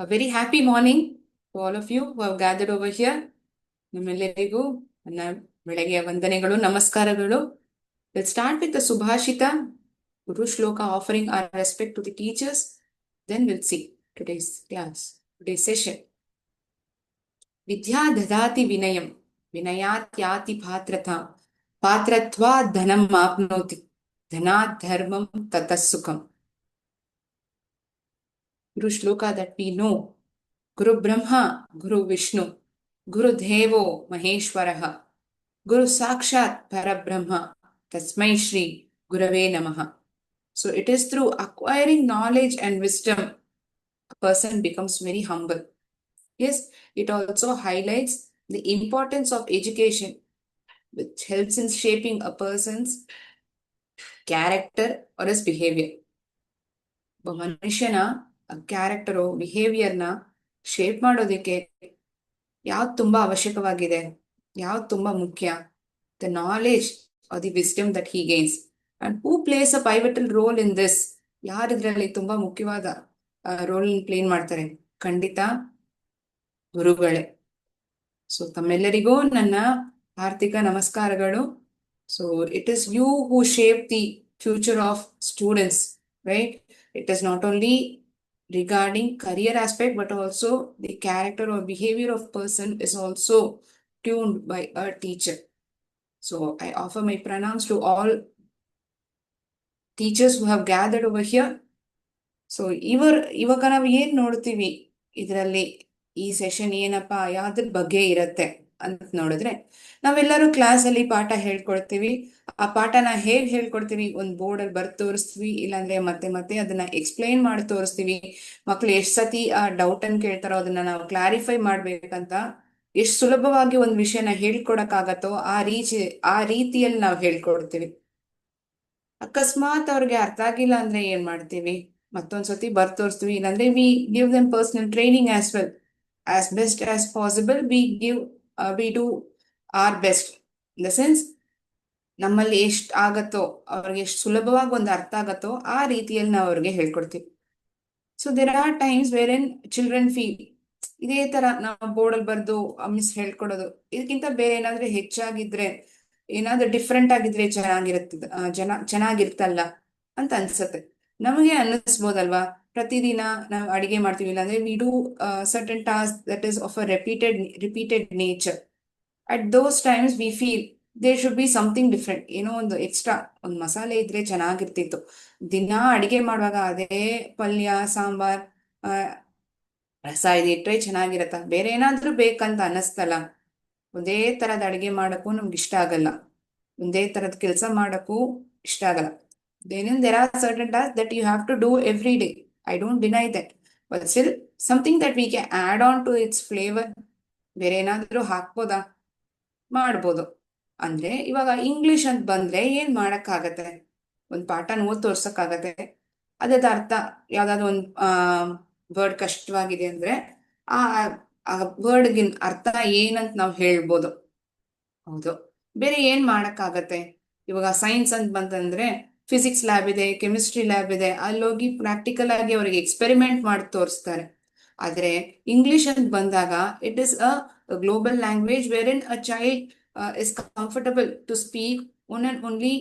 A very happy morning to all of you who have gathered over here. ನಿಮ್ಮೆಲ್ಲರಿಗೂ ನನ್ನ ಬೆಳಗ್ಗೆಯ ವಂದನೆಗಳು, ನಮಸ್ಕಾರಗಳು. Let's start with the Subhashita, Guru Shloka, offering our respect to the teachers. Then we'll see today's class, today's session. Vidya dadati vinayam, vinayat yati bhatrata, bhatratva dhanam apnoti, dhanat dharmam tatasukam. Guru Shloka that we know. Guru Brahma, Guru Vishnu, Guru Devo Maheshwaraha, Guru Sakshat Parabrahma, Tasmai Shri Gurave Namaha. So it is through acquiring knowledge and wisdom a person becomes very humble. Yes, it also highlights the importance of education, which helps in shaping a person's character or his behavior. ಒಬ್ಬ ಮನುಷ್ಯನ character ಬಿಹೇವಿಯರ್ನ shape ಮಾಡೋದಕ್ಕೆ ಯಾವ್ದು ತುಂಬಾ ಅವಶ್ಯಕವಾಗಿದೆ, ಯಾವ್ದು ತುಂಬಾ ಮುಖ್ಯ? The knowledge are the wisdom that he gains. And who plays a pivotal role in this? ಯಾರು ಇದರಲ್ಲಿ ತುಂಬಾ ಮುಖ್ಯವಾದ ರೋಲ್ ಪ್ಲೇ ಮಾಡ್ತಾರೆ? ಖಂಡಿತ ಗುರುಗಳೇ. ಸೊ ತಮ್ಮೆಲ್ಲರಿಗೂ ನನ್ನ ಆರ್ಥಿಕ ನಮಸ್ಕಾರಗಳು. So it is you who shape the future of students, right? It is not only regarding career aspect, but also the character or behavior of person is also tuned by a teacher. So I offer my pranams to all teachers who have gathered over here. So ಇವಾಗ ನಾವು ಏನ್ ನೋಡ್ತೀವಿ ಇದರಲ್ಲಿ, ಈ session ಏನಪ್ಪ ಯಾವ್ದ್ರ ಬಗ್ಗೆ ಇರತ್ತೆ ಅಂತ ನೋಡಿದ್ರೆ, ನಾವೆಲ್ಲರೂ ಕ್ಲಾಸ್ ಅಲ್ಲಿ ಪಾಠ ಹೇಳ್ಕೊಡ್ತೀವಿ. ಆ ಪಾಠನ ಹೇಗ್ ಹೇಳ್ಕೊಡ್ತೀವಿ? ಒಂದ್ ಬೋರ್ಡ್ ಅಲ್ಲಿ ಬರ್ದು ತೋರಿಸ್ತೀವಿ, ಇಲ್ಲಾಂದ್ರೆ ಮತ್ತೆ ಅದನ್ನ ಎಕ್ಸ್ಪ್ಲೈನ್ ಮಾಡಿ ತೋರಿಸ್ತೀವಿ. ಮಕ್ಳು ಎಷ್ಟ್ ಸತಿ ಆ ಡೌಟ್ ಅನ್ನು ಕೇಳ್ತಾರೋ ಅದನ್ನ ನಾವು ಕ್ಲಾರಿಫೈ ಮಾಡ್ಬೇಕಂತ ಎಷ್ಟ್ ಸುಲಭವಾಗಿ ಒಂದ್ ವಿಷಯನ ಹೇಳ್ಕೊಡಕ್ಕಾಗತ್ತೋ ಆ ರೀತಿಯಲ್ಲಿ ನಾವು ಹೇಳ್ಕೊಡ್ತೀವಿ. ಅಕಸ್ಮಾತ್ ಅವ್ರಿಗೆ ಅರ್ಥ ಆಗಿಲ್ಲ ಅಂದ್ರೆ ಏನ್ ಮಾಡ್ತೀವಿ? ಮತ್ತೊಂದ್ಸತಿ ಬರ್ದು ತೋರಿಸ್ತೀವಿ, ಇಲ್ಲಾಂದ್ರೆ we give them personal training as well. As best as possible, we do our best. In the sense, ನಮ್ಮಲ್ಲಿ ಎಷ್ಟು ಆಗತ್ತೋ, ಅವ್ರಿಗೆ ಎಷ್ಟು ಸುಲಭವಾಗಿ ಒಂದು ಅರ್ಥ ಆಗತ್ತೋ ಆ ರೀತಿಯಲ್ಲಿ ನಾವು ಅವ್ರಿಗೆ ಹೇಳ್ಕೊಡ್ತೀವಿ. So there are times wherein children feel ಇದೇ ತರ ನಾವು ಬೋರ್ಡಲ್ಲಿ ಬರ್ದು ಮಿಸ್ ಹೇಳ್ಕೊಡೋದು, ಇದಕ್ಕಿಂತ ಬೇರೆ ಏನಾದ್ರೆ ಹೆಚ್ಚಾಗಿದ್ರೆ, ಏನಾದ್ರೂ ಡಿಫ್ರೆಂಟ್ ಆಗಿದ್ರೆ ಚೆನ್ನಾಗಿರ್ತಲ್ಲ ಅಂತ ಅನ್ಸತ್ತೆ. ನಮಗೆ ಅನ್ನಿಸ್ಬೋದಲ್ವಾ? ಪ್ರತಿದಿನ ನಾವು ಅಡಿಗೆ ಮಾಡ್ತೀವಿ, ಇಲ್ಲಾಂದ್ರೆ we do certain task that is of a repeated nature. At those times we feel there should be something different. ಏನೋ ಒಂದು ಎಕ್ಸ್ಟ್ರಾ ಒಂದು ಮಸಾಲೆ ಇದ್ರೆ ಚೆನ್ನಾಗಿರ್ತಿತ್ತು. ದಿನ ಅಡಿಗೆ ಮಾಡುವಾಗ ಅದೇ ಪಲ್ಯ, ಸಾಂಬಾರ್, ರಸ ಇದಿಟ್ರೆ ಚೆನ್ನಾಗಿರತ್ತ, ಬೇರೆ ಏನಾದ್ರೂ ಬೇಕಂತ ಅನ್ನಿಸ್ತಲ್ಲ. ಒಂದೇ ತರದ ಅಡಿಗೆ ಮಾಡಕ್ಕೂ ನಮ್ಗೆ ಇಷ್ಟ ಆಗಲ್ಲ, ಒಂದೇ ತರದ ಕೆಲಸ ಮಾಡಕ್ಕೂ ಇಷ್ಟ ಆಗಲ್ಲ. Then there are certain tasks that you have to do every day. I don't deny that. But still, something that we can add on to its flavor. ಬೇರೆ ಏನಾದ್ರೂ ಹಾಕ್ಬೋದಾ? ಮಾಡ್ಬೋದು. ಅಂದ್ರೆ ಇವಾಗ ಇಂಗ್ಲಿಷ್ ಅಂತ ಬಂದ್ರೆ ಏನ್ ಮಾಡಕ್ಕಾಗತ್ತೆ? ಒಂದ್ ಪಾಠ ಓದ್ ತೋರ್ಸಕ್ಕಾಗತ್ತೆ. ಅದ್ರ ಅರ್ಥ ಯಾವ್ದಾದ್ರು ಒಂದ್ ವರ್ಡ್ ಕಷ್ಟವಾಗಿದೆ ಅಂದ್ರೆ ಆ ವರ್ಡ್ಗಿನ್ ಅರ್ಥ ಏನಂತ ನಾವು ಹೇಳ್ಬೋದು. ಹೌದು, ಬೇರೆ ಏನ್ ಮಾಡಕ್ಕಾಗತ್ತೆ? ಇವಾಗ ಸೈನ್ಸ್ ಅಂತ ಬಂತಂದ್ರೆ ಫಿಸಿಕ್ಸ್ ಲ್ಯಾಬ್ ಇದೆ, ಕೆಮಿಸ್ಟ್ರಿ ಲ್ಯಾಬ್ ಇದೆ, ಅಲ್ಲೋಗಿ ಪ್ರಾಕ್ಟಿಕಲ್ ಆಗಿ ಅವ್ರಿಗೆ ಎಕ್ಸ್ಪೆರಿಮೆಂಟ್ ಮಾಡಿ ತೋರಿಸ್ತಾರೆ. ಆದ್ರೆ ಇಂಗ್ಲಿಷ್ ಅಂತ ಬಂದಾಗ it is a global language wherein a child is comfortable to speak one and only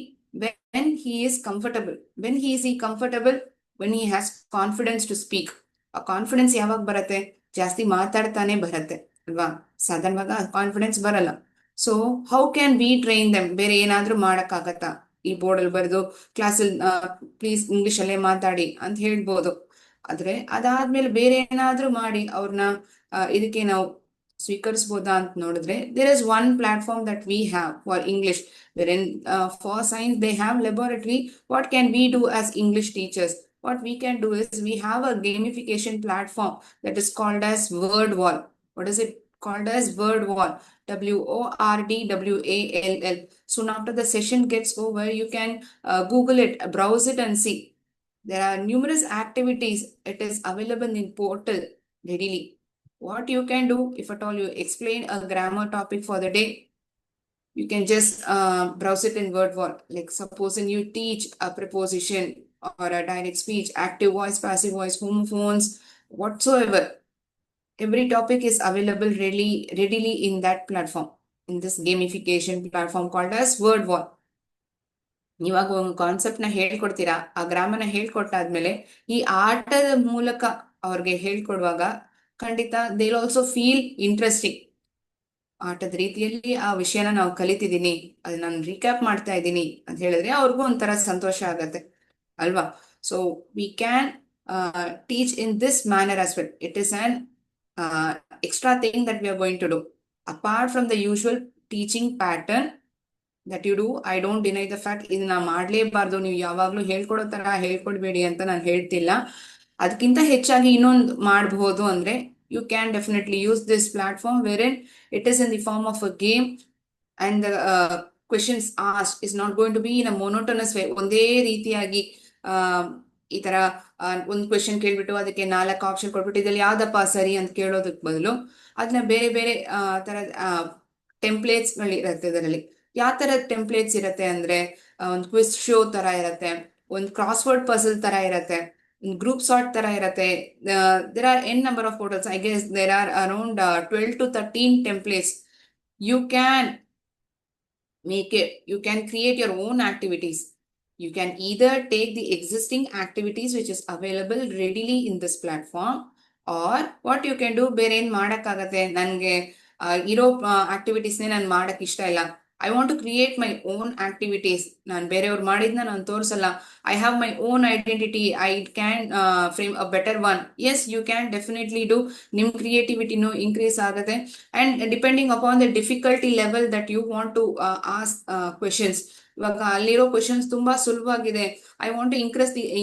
when he is comfortable. When he is comfortable, when he has confidence to speak. ಆ confidence ಯಾವಾಗ ಬರುತ್ತೆ? ಜಾಸ್ತಿ ಮಾತಾಡ್ತಾನೆ ಬರುತ್ತೆ ಅಲ್ವಾ? ಸಾಧಾರಣವಾಗ confidence ಬರಲ್ಲ. So how can we train them? ಬೇರೆ ಏನಾದ್ರೂ ಮಾಡಕ್ಕಾಗತ್ತಾ? ಈ ಬೋರ್ಡ್ ಅಲ್ಲಿ ಬರೆದು ಕ್ಲಾಸಲ್ಲಿ ಪ್ಲೀಸ್ ಇಂಗ್ಲಿಷ್ ಅಲ್ಲೇ ಮಾತಾಡಿ ಅಂತ ಹೇಳ್ಬೋದು. ಆದ್ರೆ ಅದಾದ್ಮೇಲೆ ಬೇರೆ ಏನಾದ್ರೂ ಮಾಡಿ ಅವ್ರನ್ನ ಇದಕ್ಕೆ ನಾವು ಸ್ವೀಕರಿಸಬಹುದಾ ಅಂತ ನೋಡಿದ್ರೆ, there is one platform that we have for English. For science they have laboratory. What can we do as English teachers? What we can do is we have a gamification platform that is called as Word Wall. What is it called as? Word Wall. WORDWALL. Soon after the session gets over, you can Google it, browse it and see. There are numerous activities. It is available in portal readily. What you can do, if at all you explain a grammar topic for the day, you can just browse it in Word Wall. Like supposing you teach a preposition or a direct speech, active voice, passive voice, homophones, whatsoever. every topic is available readily in that platform, in this gamification platform called as word wall. ನೀವಾಗ ಒಂದು concept ನ ಹೇಳ್ಕೊಡ್ತೀರಾ, ಆ ಗ್ರಾಮನ ಹೇಳ್ಕೊಟ್ಟಾದ್ಮೇಲೆ ಈ ಆಟದ ಮೂಲಕ ಅವ್ರಿಗೆ ಹೇಳ್ಕೊಡುವಾಗ ಖಂಡಿತ they also feel interesting. ಆಟದ ರೀತಿಯಲ್ಲಿ ಆ ವಿಷಯನ ನಾವು ಕಲಿತಿದ್ದೀನಿ, ಅದು ನಾನು ರೀಕ್ಯಾಪ್ ಮಾಡ್ತಾ ಇದ್ದೀನಿ ಅಂತ ಹೇಳಿದ್ರೆ ಅವ್ರಿಗೂ ಒಂಥರ ಸಂತೋಷ ಆಗತ್ತೆ ಅಲ್ವಾ. So we can teach in this manner as well. It is on extra thing that we are going to do apart from the usual teaching pattern that you do. I don't deny the fact ಇದನ್ನ ಮಾಡ್ಲೇಬಾರ್ದು, ನೀವು ಯಾವಾಗ್ಲೂ ಹೇಳ್ಕೊಡೋ ತರ ಹೇಳ್ಕೊಡ್ಬೇಡಿ ಅಂತ ನಾನು ಹೇಳ್ತಿಲ್ಲ. ಅದಕ್ಕಿಂತ ಹೆಚ್ಚಾಗಿ ಇನ್ನೊಂದು ಮಾಡಬಹುದು ಅಂದ್ರೆ you can definitely use this platform wherein it is in the form of a game and the questions asked is not going to be in a monotonous way. ಒಂದೇ ರೀತಿಯಾಗಿ ಈ ತರ ಒಂದು ಕ್ವೆಶನ್ ಕೇಳ್ಬಿಟ್ಟು ಅದಕ್ಕೆ 4 ಆಪ್ಷನ್ ಕೊಟ್ಬಿಟ್ಟು ಇದ್ರಲ್ಲಿ ಯಾವ್ದಪ್ಪ ಸರಿ ಅಂತ ಕೇಳೋದಕ್ ಬದಲು ಅದನ್ನ ಬೇರೆ ಬೇರೆ ತರದ ಟೆಂಪ್ಲೇಟ್ಸ್ ಇರುತ್ತೆ. ಇದರಲ್ಲಿ ಯಾವ ತರದ ಟೆಂಪ್ಲೇಟ್ಸ್ ಇರುತ್ತೆ ಅಂದ್ರೆ ಒಂದು ಕ್ವಿಸ್ ಶೋ ತರ ಇರತ್ತೆ, ಒಂದು ಕ್ರಾಸ್ ವರ್ಡ್ ಪಜಲ್ ತರ ಇರತ್ತೆ, ಗ್ರೂಪ್ ಸಾರ್ಟ್ ತರ ಇರತ್ತೆ. There are n number of portals. I guess there are around 12 to 13 templates. You can make it, you can create your own activities. You can either take the existing activities which is available readily in this platform, or what you can do, ಬೇರೆ ಏನ್ ಮಾಡಕ್ಕಾಗತ್ತೆ, ನನ್ಗೆ ಇರೋ ಆಕ್ಟಿವಿಟೀಸ್ನೇ ನಾನು ಮಾಡಕ್ ಇಷ್ಟ ಇಲ್ಲ, I want to create my own activities, ನಾನು ಬೇರೆಯವ್ರು ಮಾಡಿದ್ನ ನಾನು ತೋರಿಸಲ್ಲ, I have my own identity, I can frame a better one. Yes, you can definitely do. ನಿಮ್ ಕ್ರಿಯೇಟಿವಿಟಿನೂ ಇನ್ಕ್ರೀಸ್ ಆಗುತ್ತೆ. And depending upon the difficulty level that you want to ask questions. ಇವಾಗ ಅಲ್ಲಿರೋ ಕ್ವೆಶನ್ಸ್ ತುಂಬಾ ಸುಲಭವಾಗಿದೆ, I want to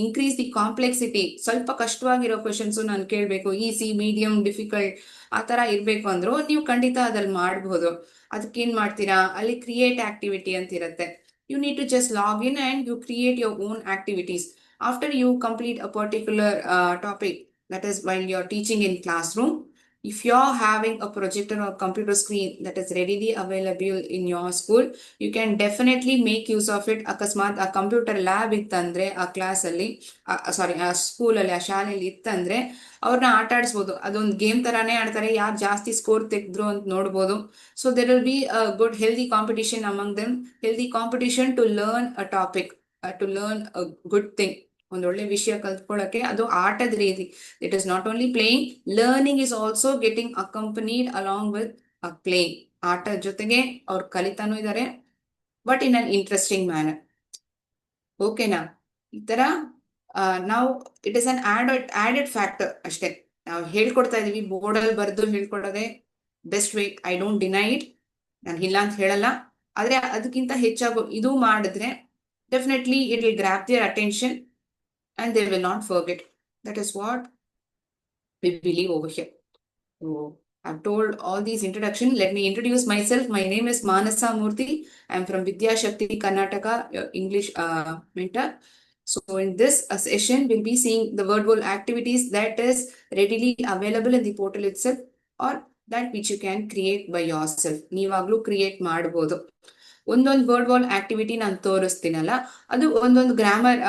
increase the complexity, ಸ್ವಲ್ಪ ಕಷ್ಟವಾಗಿರೋ questions ನಾನು ಕೇಳಬೇಕು, ಈಸಿ, ಮೀಡಿಯಂ, ಡಿಫಿಕಲ್ಟ್ ಆ ತರ ಇರ್ಬೇಕು ಅಂದ್ರು ನೀವು ಖಂಡಿತ ಅದ್ರಲ್ಲಿ ಮಾಡಬಹುದು. ಅದಕ್ಕೇನ್ ಮಾಡ್ತೀರಾ, ಅಲ್ಲಿ ಕ್ರಿಯೇಟ್ ಆಕ್ಟಿವಿಟಿ ಅಂತ ಇರುತ್ತೆ. You need to just log in and you create your own activities after you complete a particular topic, that is while you're teaching in classroom. If you're having a projector or computer screen that is readily available in your school, you can definitely make use of it. ಅಕಸ್ಮಾತ್ ಆ computer lab ಇತ್ತಂದ್ರೆ ಆ class ಅಲ್ಲಿ, ಸಾರಿ ಆ school ಅಲ್ಲಿ, ಆ ಶಾಲೆಯಲ್ಲಿ ಇತ್ತಂದ್ರೆ ಅವ್ರನ್ನ ಆಟ ಆಡಿಸ್ಬೋದು. ಅದೊಂದು ಗೇಮ್ ತರಾನೇ ಆಡ್ತಾರೆ, ಯಾರು ಜಾಸ್ತಿ ಸ್ಕೋರ್ ತೆಗೆದ್ರು ಅಂತ ನೋಡ್ಬೋದು. So there will be a good healthy competition among them, healthy competition to learn a topic, to learn a good thing. ಒಂದೊಳ್ಳೆ ವಿಷಯ ಕಲ್ತ್ಕೊಳ್ಳಕ್ಕೆ ಅದು ಆಟದ ರೀತಿ. It is not only playing, learning is also getting accompanied along with playing. ಆಟದ ಜೊತೆಗೆ ಅವ್ರು ಕಲಿತಾನೂ ಇದ್ದಾರೆ, but in an interesting manner. ಓಕೆನಾ? ಈ ತರ ನಾವು it is an added factor ಅಷ್ಟೇ. ನಾವು ಹೇಳ್ಕೊಡ್ತಾ ಇದೀವಿ, ಬೋರ್ಡಲ್ಲಿ ಬರೆದು ಹೇಳ್ಕೊಡೋದೆ best way. I don't deny it, ನಾನು ಇಲ್ಲ ಅಂತ ಹೇಳಲ್ಲ. ಆದ್ರೆ ಅದಕ್ಕಿಂತ ಹೆಚ್ಚಾಗೋ ಇದು ಮಾಡಿದ್ರೆ definitely it will grab their attention and they will not forget. That is what we believe over here. So I've told all these introduction. Let me introduce myself. My name is Manasa Murthy. I'm from Vidya Shakti Karnataka, English mentor. So in this session, we'll be seeing the word wall activities that is readily available in the portal itself, or that which you can create by yourself. ನೀವಾಗ್ಲೂ create ಮಾಡಬಹುದು. ಒಂದೊಂದು word wall activity ನಾನು ತೋರಿಸ್ತೀನಲ್ಲ, ಅದು ಒಂದೊಂದು grammar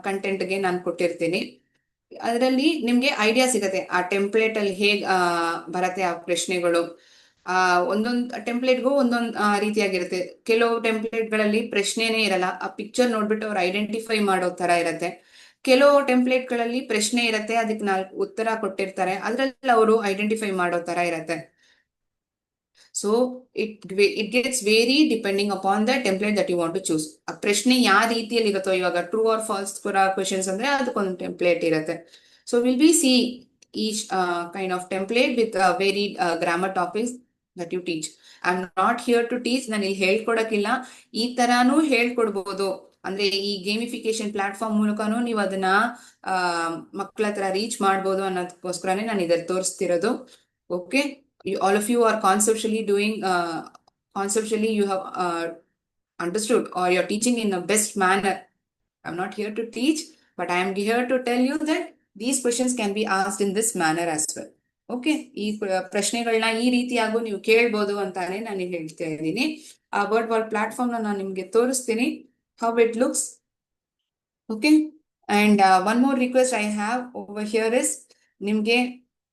ಕಂಟೆಂಟ್ಗೆ ನಾನು ಕೊಟ್ಟಿರ್ತೀನಿ. ಅದರಲ್ಲಿ ನಿಮ್ಗೆ ಐಡಿಯಾ ಸಿಗತ್ತೆ ಆ ಟೆಂಪ್ಲೇಟ್ ಅಲ್ಲಿ ಹೇಗ್ ಬರತ್ತೆ ಆ ಪ್ರಶ್ನೆಗಳು. ಒಂದೊಂದು ಟೆಂಪ್ಲೇಟ್ಗೂ ಒಂದೊಂದು ರೀತಿಯಾಗಿರುತ್ತೆ. ಕೆಲವು ಟೆಂಪ್ಲೇಟ್ಗಳಲ್ಲಿ ಪ್ರಶ್ನೆನೇ ಇರಲ್ಲ, ಆ ಪಿಕ್ಚರ್ ನೋಡ್ಬಿಟ್ಟು ಅವ್ರು ಐಡೆಂಟಿಫೈ ಮಾಡೋ ತರ ಇರತ್ತೆ. ಕೆಲವು ಟೆಂಪ್ಲೇಟ್ಗಳಲ್ಲಿ ಪ್ರಶ್ನೆ ಇರತ್ತೆ, ಅದಕ್ಕೆ 4 ಉತ್ತರ ಕೊಟ್ಟಿರ್ತಾರೆ, ಅದ್ರಲ್ಲಿ ಅವರು ಐಡೆಂಟಿಫೈ ಮಾಡೋ ತರ ಇರತ್ತೆ. So it gets vary depending upon the template that you want to choose. ಆ ಪ್ರಶ್ನೆ ಯಾವ ರೀತಿಯಲ್ಲಿ ಇರುತ್ತೋ, ಇವಾಗ ಟ್ರೂ ಆರ್ ಫಾಲ್ಸ್ ಕ್ವೆಶನ್ಸ್ ಅಂದ್ರೆ ಅದಕ್ಕೊಂದು ಟೆಂಪ್ಲೇಟ್ ಇರುತ್ತೆ. So will be see each kind of template with varied grammar topics that you teach. I am not here to teach, ನಾನು ಇಲ್ಲಿ ಹೇಳ್ಕೊಡಕ್ಕಿಲ್ಲ, ಈ ತರಾನು ಹೇಳ್ಕೊಡ್ಬೋದು. ಅಂದ್ರೆ ಈ ಗೇಮಿಫಿಕೇಶನ್ ಪ್ಲಾಟ್ಫಾರ್ಮ್ ಮೂಲಕನೂ ನೀವು ಅದನ್ನ ಮಕ್ಕಳ ಹತ್ರ ರೀಚ್ ಮಾಡ್ಬೋದು ಅನ್ನೋದಕ್ಕೋಸ್ಕರನೇ ನಾನು ಇದನ್ನು ತೋರಿಸ್ತಿರೋದು. Okay, all of you are conceptually you have understood, or you're teaching in the best manner. I'm not here to teach, but I am here to tell you that these questions can be asked in this manner as well. Okay, ಈ ಪ್ರಶ್ನೆಗಳನ್ನ ಈ ರೀತಿಯಾಗೂ ನೀವು ಕೇಳ್ಬೋದು ಅಂತಾನೆ ನಾನು ಹೇಳ್ತಾ ಇದ್ದೀನಿ. ಆ ವರ್ಡ್ ವಾಲ್ ಪ್ಲಾಟ್ಫಾರ್ಮ್ ನಾನು ನಿಮ್ಗೆ ತೋರಿಸ್ತೀನಿ, how it looks. Okay, and one more request I have over here is, ನಿಮ್ಗೆ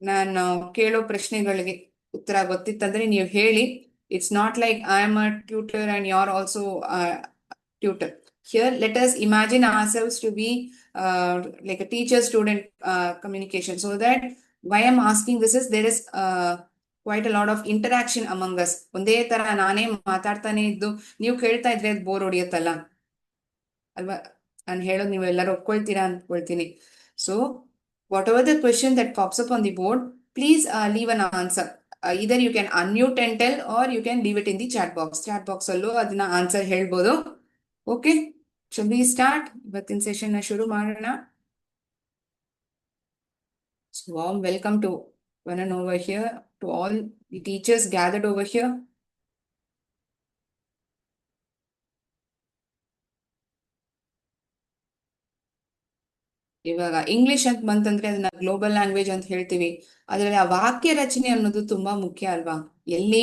ನಾನು ಕೇಳೋ ಪ್ರಶ್ನೆಗಳಿಗೆ ಉತ್ತರ ಗೊತ್ತಿತ್ತಂದ್ರೆ ನೀವು ಹೇಳಿ. It's not like I am a tutor and you are also tutor. Here, let us imagine ourselves to be like a teacher-student communication. So that why I'm asking this is there is quite a lot of interaction among us. ಒಂದೇ ತರ ನಾನೇ ಮಾತಾಡ್ತಾನೆ ಇದ್ದು ನೀವು ಕೇಳ್ತಾ ಇದ್ರೆ ಅದು bore ಹೊಡಿಯತ್ತಲ್ಲ ಅಲ್ವಾ? ನಾನು ಹೇಳೋದು ನೀವು ಎಲ್ಲರೂ ಒಪ್ಕೊಳ್ತೀರಾ ಅನ್ಕೊಳ್ತೀನಿ. So whatever the question that pops up on the board, please leave an answer. Either you can unmute and tell or you can leave it in the chat box. Chat box ಅಲ್ಲೂ ಅದನ್ನ answer ಹೇಳ್ಬೋದು. Okay, shall we start? ಇವತ್ತಿನ session ಶುರು ಮಾಡೋಣ. So warm welcome to one and over here, to all the teachers gathered over here. ಇವಾಗ English ಅಂತ ಬಂತಂದ್ರೆ ಅದನ್ನ ಗ್ಲೋಬಲ್ ಲ್ಯಾಂಗ್ವೇಜ್ ಅಂತ ಹೇಳ್ತೀವಿ. ಅದ್ರಲ್ಲಿ ಆ ವಾಕ್ಯ ರಚನೆ ಅನ್ನೋದು ತುಂಬಾ ಮುಖ್ಯ ಅಲ್ವಾ? ಎಲ್ಲಿ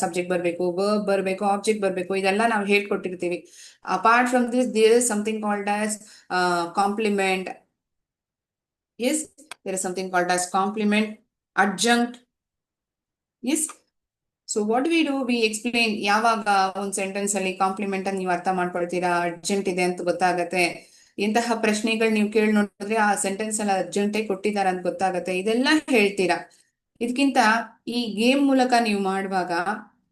ಸಬ್ಜೆಕ್ಟ್ ಬರ್ಬೇಕು, ವರ್ಬ್ ಬರ್ಬೇಕು, ಆಬ್ಜೆಕ್ಟ್ ಬರ್ಬೇಕು, ಇದೆಲ್ಲ ನಾವು ಹೇಳ್ಕೊಟ್ಟಿರ್ತೀವಿ. Apart from this there is something called as complement. Yes, there is something called as complement, adjunct. Yes. So what do? We explain ಯಾವಾಗ ಒಂದು ಸೆಂಟೆನ್ಸ್ ಅಲ್ಲಿ ಕಾಂಪ್ಲಿಮೆಂಟ್ ಅನ್ನು ನೀವು ಅರ್ಥ ಮಾಡ್ಕೊಳ್ತೀರಾ, ಅರ್ಜೆಂಟ್ ಇದೆ ಅಂತ ಗೊತ್ತಾಗತ್ತೆ. ಇಂತಹ ಪ್ರಶ್ನೆಗಳು ನೀವು ಕೇಳಿ ನೋಡಿದ್ರೆ ಆ ಸೆಂಟೆನ್ಸ್ ಅಲ್ಲಿ ಅರ್ಜೆಂಟೇ ಕೊಟ್ಟಿದ್ದಾರೆ ಅಂತ ಗೊತ್ತಾಗತ್ತೆ. ಇದೆಲ್ಲ ಹೇಳ್ತೀರಾ. ಇದಕ್ಕಿಂತ ಈ ಗೇಮ್ ಮೂಲಕ ನೀವು ಮಾಡುವಾಗ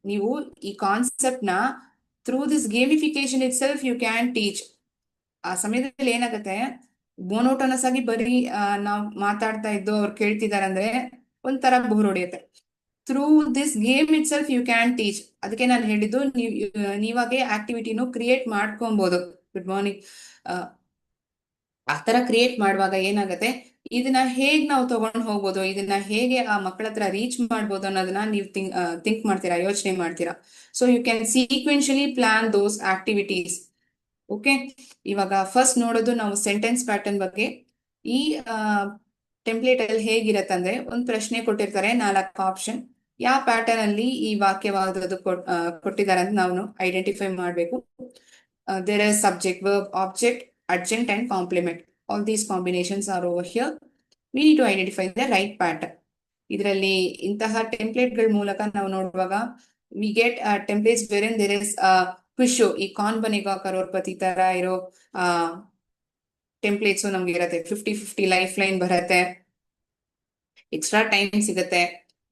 ನೀವು ಈ ಕಾನ್ಸೆಪ್ಟ್ ನ through this gamification itself you can teach. ಆ ಸಮಯದಲ್ಲಿ ಏನಾಗುತ್ತೆ, ಮೋನೋಟೋನಸ್ ಆಗಿ ಬರೀ ನಾವು ಮಾತಾಡ್ತಾ ಇದ್ದು ಅವ್ರು ಕೇಳ್ತಿದಾರೆ ಅಂದ್ರೆ ಒಂಥರ ಬೋರ್ ಹೊಡೆಯುತ್ತೆ. Through this game itself you can teach. ಅದಕ್ಕೆ ನಾನು ಹೇಳಿದ್ದು ನೀವಾಗೆ ಆಕ್ಟಿವಿಟಿನೂ ಕ್ರಿಯೇಟ್ ಮಾಡ್ಕೊಬಹುದು. Good morning. ಆ ತರ ಕ್ರಿಯೇಟ್ ಮಾಡುವಾಗ ಏನಾಗುತ್ತೆ, ಇದನ್ನ ಹೇಗ್ ನಾವು ತಗೊಂಡು ಹೋಗ್ಬೋದು, ಇದನ್ನ ಹೇಗೆ ಆ ಮಕ್ಕಳ ಹತ್ರ ರೀಚ್ ಮಾಡ್ಬೋದು ಅನ್ನೋದನ್ನ ನೀವು ಥಿಂಕ್ ಮಾಡ್ತೀರಾ, ಯೋಚನೆ ಮಾಡ್ತೀರಾ. So you can sequentially plan those activities. Okay, ಇವಾಗ ಫಸ್ಟ್ ನೋಡೋದು ನಾವು ಸೆಂಟೆನ್ಸ್ ಪ್ಯಾಟರ್ನ್ ಬಗ್ಗೆ. ಈ ಟೆಂಪ್ಲೇಟ್ ಅಲ್ಲಿ ಹೇಗಿರತ್ತಂದ್ರೆ ಒಂದು ಪ್ರಶ್ನೆ ಕೊಟ್ಟಿರ್ತಾರೆ, 4 ಆಪ್ಷನ್. ಯಾವ ಪ್ಯಾಟರ್ನ್ ಅಲ್ಲಿ ಈ ವಾಕ್ಯವಾದದ್ದು ಕೊಟ್ಟಿದ್ದಾರೆ ಅಂತ ನಾವು ಐಡೆಂಟಿಫೈ ಮಾಡಬೇಕು. There is subject, verb, object, adjunct and complement. All these combinations are over here. We need to identify the right pattern. ಇದರಲ್ಲಿ ಇಂತಹ ಟೆಂಪ್ಲೇಟ್ ಗಳ ಮೂಲಕ ನಾವು ನೋಡುವಾಗ we get templates wherein there is ಕ್ವಿಶ್. ಈ ಕಾನ್ ಬನೇಗಾ ಕರೋರ್ಪತಿ ತರ ಇರೋ ಟೆಂಪ್ಲೇಟ್ಸ್ ನಮ್ಗೆ ಇರತ್ತೆ. 50-50 ಲೈಫ್ ಲೈನ್ ಬರತ್ತೆ, ಎಕ್ಸ್ಟ್ರಾ ಟೈಮ್ ಸಿಗತ್ತೆ,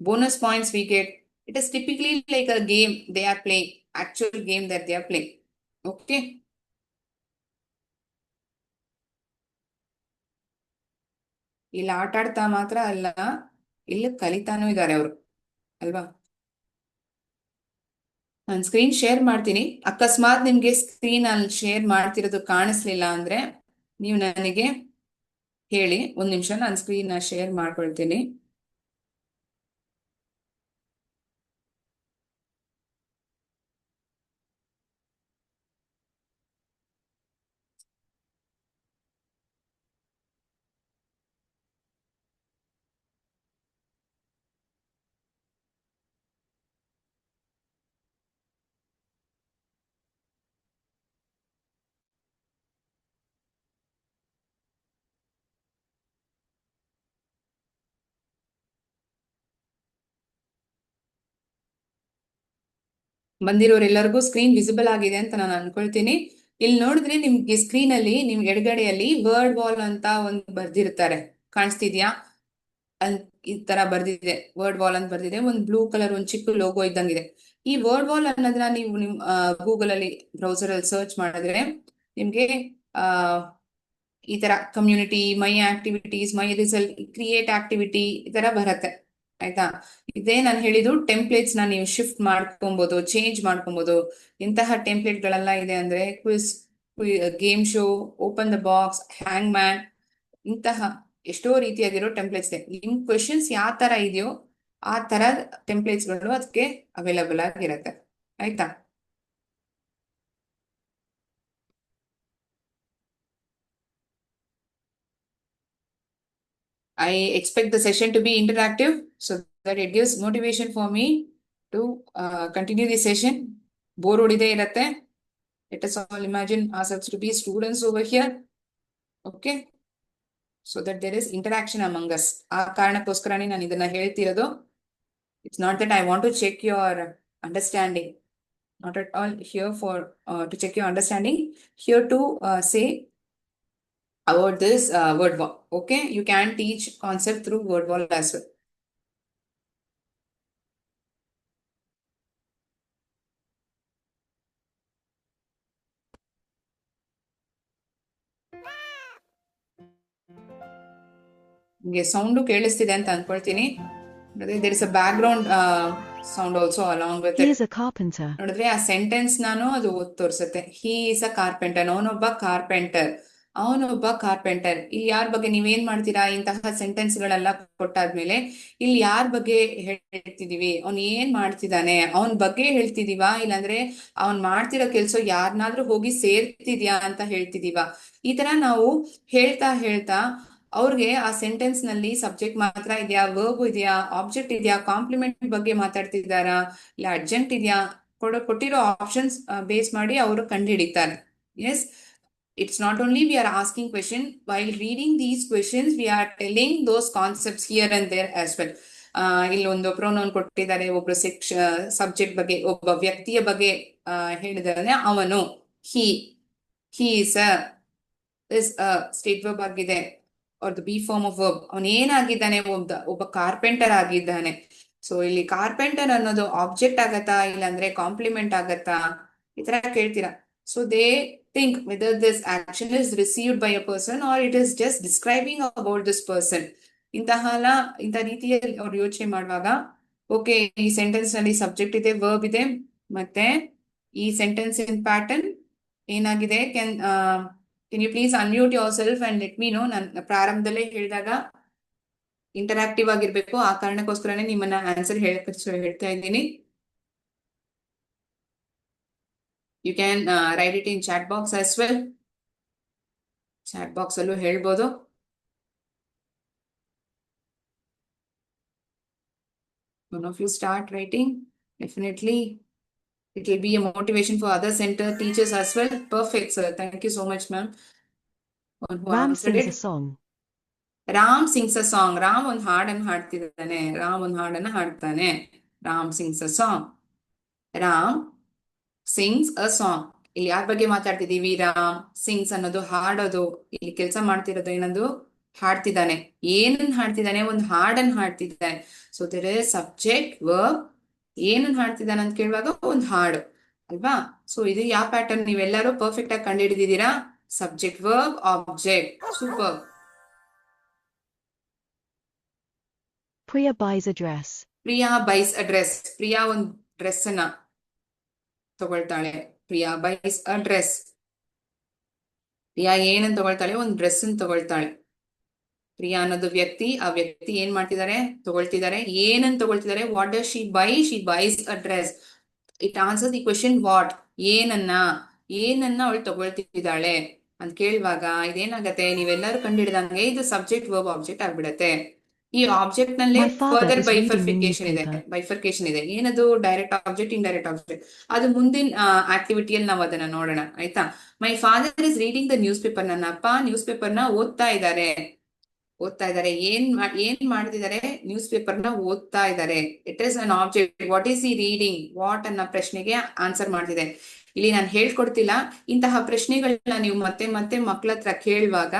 bonus points we get. It is typically like a game they are playing, actual game that they are playing. Okay, ಇಲ್ಲಿ ಆಟ ಆಡ್ತಾ ಮಾತ್ರ ಅಲ್ಲ, ಇಲ್ಲಿ ಕಲಿತಾನೂ ಇದ್ದಾರೆ ಅವರು ಅಲ್ವಾ? ನಾನು ಸ್ಕ್ರೀನ್ ಶೇರ್ ಮಾಡ್ತೀನಿ. ಅಕಸ್ಮಾತ್ ನಿಮ್ಗೆ ಸ್ಕ್ರೀನ್ ಅಲ್ಲಿ ಶೇರ್ ಮಾಡ್ತಿರೋದು ಕಾಣಿಸ್ಲಿಲ್ಲ ಅಂದ್ರೆ ನೀವು ನನಗೆ ಹೇಳಿ. 1 ನಿಮಿಷ ನಾನು ಸ್ಕ್ರೀನ್ ಶೇರ್ ಮಾಡ್ಕೊಳ್ತೀನಿ. ಬಂದಿರೋರೆಲ್ಲರಿಗೂ ಸ್ಕ್ರೀನ್ ವಿಸಿಬಲ್ ಆಗಿದೆ ಅಂತ ನಾನು ಅನ್ಕೊಳ್ತೀನಿ. ಇಲ್ಲಿ ನೋಡಿದ್ರೆ ನಿಮ್ಗೆ ಸ್ಕ್ರೀನ್ ಅಲ್ಲಿ ನಿಮ್ ಎಡಗಡೆಯಲ್ಲಿ ವರ್ಡ್ ವಾಲ್ ಅಂತ ಒಂದು ಬರ್ದಿರ್ತಾರೆ, ಕಾಣಿಸ್ತಿದ್ಯಾ? ಈ ತರ ಬರ್ದಿದೆ, ವರ್ಡ್ ವಾಲ್ ಅಂತ ಬರ್ದಿದೆ. ಒಂದು ಬ್ಲೂ ಕಲರ್ ಒಂದು ಚಿಕ್ಕ ಲೋಗೋ ಇದ್ದಂಗಿದೆ. ಈ ವರ್ಡ್ ವಾಲ್ ಅನ್ನೋದನ್ನ ನೀವು ನಿಮ್ ಗೂಗಲ್ ಅಲ್ಲಿ ಬ್ರೌಸರ್ ಅಲ್ಲಿ ಸರ್ಚ್ ಮಾಡಿದ್ರೆ ನಿಮ್ಗೆ ಆ ಈ ತರ ಕಮ್ಯುನಿಟಿ, ಮೈ ಆಕ್ಟಿವಿಟೀಸ್, ಮೈ ರಿಸಲ್ಟ್, ಕ್ರಿಯೇಟ್ ಆಕ್ಟಿವಿಟಿ ಈ ತರ ಬರತ್ತೆ. ಆಯ್ತಾ? ಇದೇ ನಾನು ಹೇಳಿದ್ದು ಟೆಂಪ್ಲೇಟ್ಸ್ ನ ನೀವು ಶಿಫ್ಟ್ ಮಾಡ್ಕೊಬಹುದು, ಚೇಂಜ್ ಮಾಡ್ಕೊಬಹುದು. ಇಂತಹ ಟೆಂಪ್ಲೇಟ್ ಗಳೆಲ್ಲ ಇದೆ ಅಂದ್ರೆ quiz, game show, open the box, hang man, ಇಂತಹ ಎಷ್ಟೋ ರೀತಿಯಾಗಿರೋ ಟೆಂಪ್ಲೇಟ್ಸ್ ಇದೆ. ನಿಮ್ ಕ್ವೆಶನ್ಸ್ ಯಾವ ತರ ಇದೆಯೋ ಆ ತರ ಟೆಂಪ್ಲೇಟ್ಸ್ ಗಳು ಅದಕ್ಕೆ ಅವೈಲಬಲ್ ಆಗಿರತ್ತೆ. ಆಯ್ತಾ? I expect the session to be interactive so that it gives motivation for me to continue the session. Bore ಹೊಡಿದೇ ಇರತ್ತೆ. Let us all imagine ourselves to be students over here. Okay. So that there is interaction among us. ಆ ಕಾರಣಕ್ಕೋಸ್ಕರನೇ ನಾನು ಇದನ್ನ ಹೇಳ್ತಿರೋದು. It's not that I want to check your understanding, not at all here for to check your understanding, here to say about this word wall. Okay, you can teach concept through word wall as well. ನಿಮಗೆ sound ಕೇಳಿಸ್ತಿದೆ ಅಂತ ಅನ್ಕೊಳ್ತೀನಿ. there is a background sound also along with He it. is a carpenter. ನೋಡಿದ್ರೆ ಆ sentence ನಾನು ಅದು ಓದ್ ತೋರಿಸುತ್ತೆ. ಹಿ ಈಸ್ ಅ ಕಾರ್ಪೆಂಟರ್, ಅವನೊಬ್ಬ ಕಾರ್ಪೆಂಟರ್, ಅವನೊಬ್ಬ ಕಾರ್ಪೆಂಟರ್. ಇಲ್ಲಿ ಯಾರ ಬಗ್ಗೆ ನೀವೇನ್ ಮಾಡ್ತೀರಾ, ಇಂತಹ ಸೆಂಟೆನ್ಸ್ ಗಳೆಲ್ಲ ಕೊಟ್ಟಾದ್ಮೇಲೆ ಇಲ್ಲಿ ಯಾರ ಬಗ್ಗೆ ಹೇಳ್ತಿದೀವಿ, ಅವ್ನ್ ಏನ್ ಮಾಡ್ತಿದ್ದಾನೆ ಅವನ್ ಬಗ್ಗೆ ಹೇಳ್ತಿದೀವಾ, ಇಲ್ಲಾಂದ್ರೆ ಅವ್ನ್ ಮಾಡ್ತಿರೋ ಕೆಲ್ಸ ಯಾರನ್ನಾದ್ರೂ ಹೋಗಿ ಸೇರ್ತಿದ್ಯಾ ಅಂತ ಹೇಳ್ತಿದೀವಾ. ಈ ತರ ನಾವು ಹೇಳ್ತಾ ಹೇಳ್ತಾ ಅವ್ರಿಗೆ ಆ ಸೆಂಟೆನ್ಸ್ ನಲ್ಲಿ ಸಬ್ಜೆಕ್ಟ್ ಮಾತ್ರ ಇದೆಯಾ, ವರ್ಬ್ ಇದೆಯಾ, ಆಬ್ಜೆಕ್ಟ್ ಇದೆಯಾ, ಕಾಂಪ್ಲಿಮೆಂಟ್ ಬಗ್ಗೆ ಮಾತಾಡ್ತಿದ್ದಾರಾ, ಇಲ್ಲ ಅಡ್ಜೆಂಟ್ ಇದೆಯಾ, ಕೊಟ್ಟಿರೋ ಆಪ್ಷನ್ಸ್ ಬೇಸ್ ಮಾಡಿ ಅವರು ಕಂಡುಹಿಡಿತಾರೆ. Yes, it's not only we are asking question, while reading these questions we are telling those concepts here and there as well. ಇಲ್ಲೊಂದು ಪ್ರೊನೌನ್ ಕೊಟ್ಟಿದ್ದಾರೆ, ಒಬ್ರು ಸಬ್ಜೆಕ್ಟ್ ಬಗ್ಗೆ, ಒಬ್ಬ ವ್ಯಕ್ತಿಯ ಬಗ್ಗೆ ಹೇಳಿದಾರೆ, ಅವನು, ಹಿ, ಈಸ್ ಸ್ಟೇಟ್ ವರ್ಬ್ ಆಗಿದೆ, or the B form of verb. ಅವನು ಏನಾಗಿದ್ದಾನೆ, ಒಬ್ಬ ಕಾರ್ಪೆಂಟರ್ ಆಗಿದ್ದಾನೆ. ಸೊ ಇಲ್ಲಿ ಕಾರ್ಪೆಂಟರ್ ಅನ್ನೋದು ಆಬ್ಜೆಕ್ಟ್ ಆಗತ್ತಾ, ಇಲ್ಲಾಂದ್ರೆ ಕಾಂಪ್ಲಿಮೆಂಟ್ ಆಗತ್ತಾ, ಈ ತರ ಕೇಳ್ತೀರಾ. So they think whether this action is received by a person or it is just describing about this person. ಇಂಥ ರೀತಿಯಲ್ಲಿ ಅವ್ರು ಯೋಚನೆ ಮಾಡುವಾಗ, ಓಕೆ, ಈ ಸೆಂಟೆನ್ಸ್ ನಲ್ಲಿ ಸಬ್ಜೆಕ್ಟ್ ಇದೆ, ವರ್ಬ್ ಇದೆ, ಮತ್ತೆ ಈ ಸೆಂಟೆನ್ಸ್ ಇನ್ ಪ್ಯಾಟರ್ನ್ ಏನಾಗಿದೆ, can you please unmute yourself and let me know. ನಾನು ಪ್ರಾರಂಭದಲ್ಲೇ ಹೇಳಿದಾಗ ಇಂಟರಾಕ್ಟಿವ್ ಆಗಿರ್ಬೇಕು, ಆ ಕಾರಣಕ್ಕೋಸ್ಕರನೇ ನಿಮ್ಮನ್ನ ಆನ್ಸರ್ ಹೇಳ್ತಾ ಇದ್ದೀನಿ. You can write it in chat box as well. Chat box ಅಲ್ಲೂ ಹೇಳ್ಬೋದು. One of you start writing, definitely it will be a motivation for other center teachers as well. Perfect, sir. Thank you so much, ma'am. Ram sings a song. Ram sings a song. Ram ಒಂದ್ ಹಾಡನ್ನು ಹಾಡ್ತಿದ್ದಾನೆ, ರಾಮ್ ಒಂದ್ ಹಾಡನ್ನ ಹಾಡ್ತಾನೆ. Ram sings a song. Ram sings a song. ಇಲ್ಲಿ ಯಾರ ಬಗ್ಗೆ ಮಾತಾಡ್ತಿದೀವಿ, Ram. Sings ಅನ್ನೋದು ಹಾಡೋದು, ಇಲ್ಲಿ ಕೆಲಸ ಮಾಡ್ತಿರೋದು ಏನದು, ಹಾಡ್ತಿದ್ದಾನೆ. ಏನನ್ನ ಹಾಡ್ತಿದ್ದಾನೆ, ಒಂದು ಹಾಡನ್ನ ಹಾಡ್ತಿದ್ದಾನೆ. So there is subject, verb, ಏನನ್ನ ಹಾಡ್ತಿದ್ದಾನೆ ಅಂತ ಕೇಳುವಾಗ ಒಂದು ಹಾಡು ಅಲ್ವಾ. ಸೊ ಇದು ಯಾವ ಪ್ಯಾಟರ್ನ್ ನೀವೆಲ್ಲರೂ ಪರ್ಫೆಕ್ಟ್ ಆಗಿ ಕಂಡುಹಿಡಿದಿದ್ದೀರಾ. Subject, verb, object. Super. Priya buys a dress. Priya buys a dress. Priya ಒಂದು ಡ್ರೆಸ್ ಅನ್ನ ತಗೊಳ್ತಾಳೆ. Priya buys a dress. Priya ಏನನ್ನ ತಗೊಳ್ತಾಳೆ, ಒಂದು ಡ್ರೆಸ್ ಅನ್ನು ತಗೊಳ್ತಾಳೆ. ಪ್ರಿಯಾ ಅನ್ನೋದು ವ್ಯಕ್ತಿ, ಆ ವ್ಯಕ್ತಿ ಏನ್ ಮಾಡ್ತಿದ್ದಾರೆ, ತಗೊಳ್ತಿದ್ದಾರೆ. ಏನನ್ನ ತಗೊಳ್ತಿದ್ದಾರೆ, what does she buy, she buys a dress. It answer the question what. ಏನನ್ನ ಅವಳು ತಗೊಳ್ತಿದ್ದಾಳೆ ಅಂತ ಕೇಳುವಾಗ ಇದೇನಾಗತ್ತೆ, ನೀವೆಲ್ಲರೂ ಕಂಡುಹಿಡಿದಂಗೆ ಇದು ಸಬ್ಜೆಕ್ಟ್, ವರ್ಬ್, ಆಬ್ಜೆಕ್ಟ್ ಆಗ್ಬಿಡತ್ತೆ. ಈ ಆಬ್ಜೆಕ್ಟ್ ನಲ್ಲೇ ಫರ್ದರ್ ಬೈಫರ್ಕೇಶನ್ ಇದೆ. ಏನದು, ಡೈರೆಕ್ಟ್ ಆಬ್ಜೆಕ್ಟ್, ಇಂಡೈರೆಕ್ಟ್ ಆಬ್ಜೆಕ್ಟ್. ಅದು ಮುಂದಿನ ಆಕ್ಟಿವಿಟಿಯಲ್ಲಿ ನಾವು ಅದನ್ನ ನೋಡೋಣ, ಆಯ್ತಾ. My father is reading the news paper. ನನ್ನ ಅಪ್ಪ ನ್ಯೂಸ್ ಪೇಪರ್ ನ ಓದ್ತಾ ಇದ್ದಾರೆ. ಏನ್ ಮಾಡ್ತಿದ್ದಾರೆ, ನ್ಯೂಸ್ ಪೇಪರ್ ನ ಓದ್ತಾ ಇದ್ದಾರೆ. It is an object. What is ಈ ರೀಡಿಂಗ್, ವಾಟ್ ಅನ್ನೋ ಪ್ರಶ್ನೆಗೆ ಆನ್ಸರ್ ಮಾಡ್ತಿದೆ. ಇಲ್ಲಿ ನಾನು ಹೇಳ್ಕೊಡ್ತಿಲ್ಲ, ಇಂತಹ ಪ್ರಶ್ನೆಗಳನ್ನ ನೀವು ಮತ್ತೆ ಮತ್ತೆ ಮಕ್ಕಳ ಹತ್ರ ಕೇಳುವಾಗ,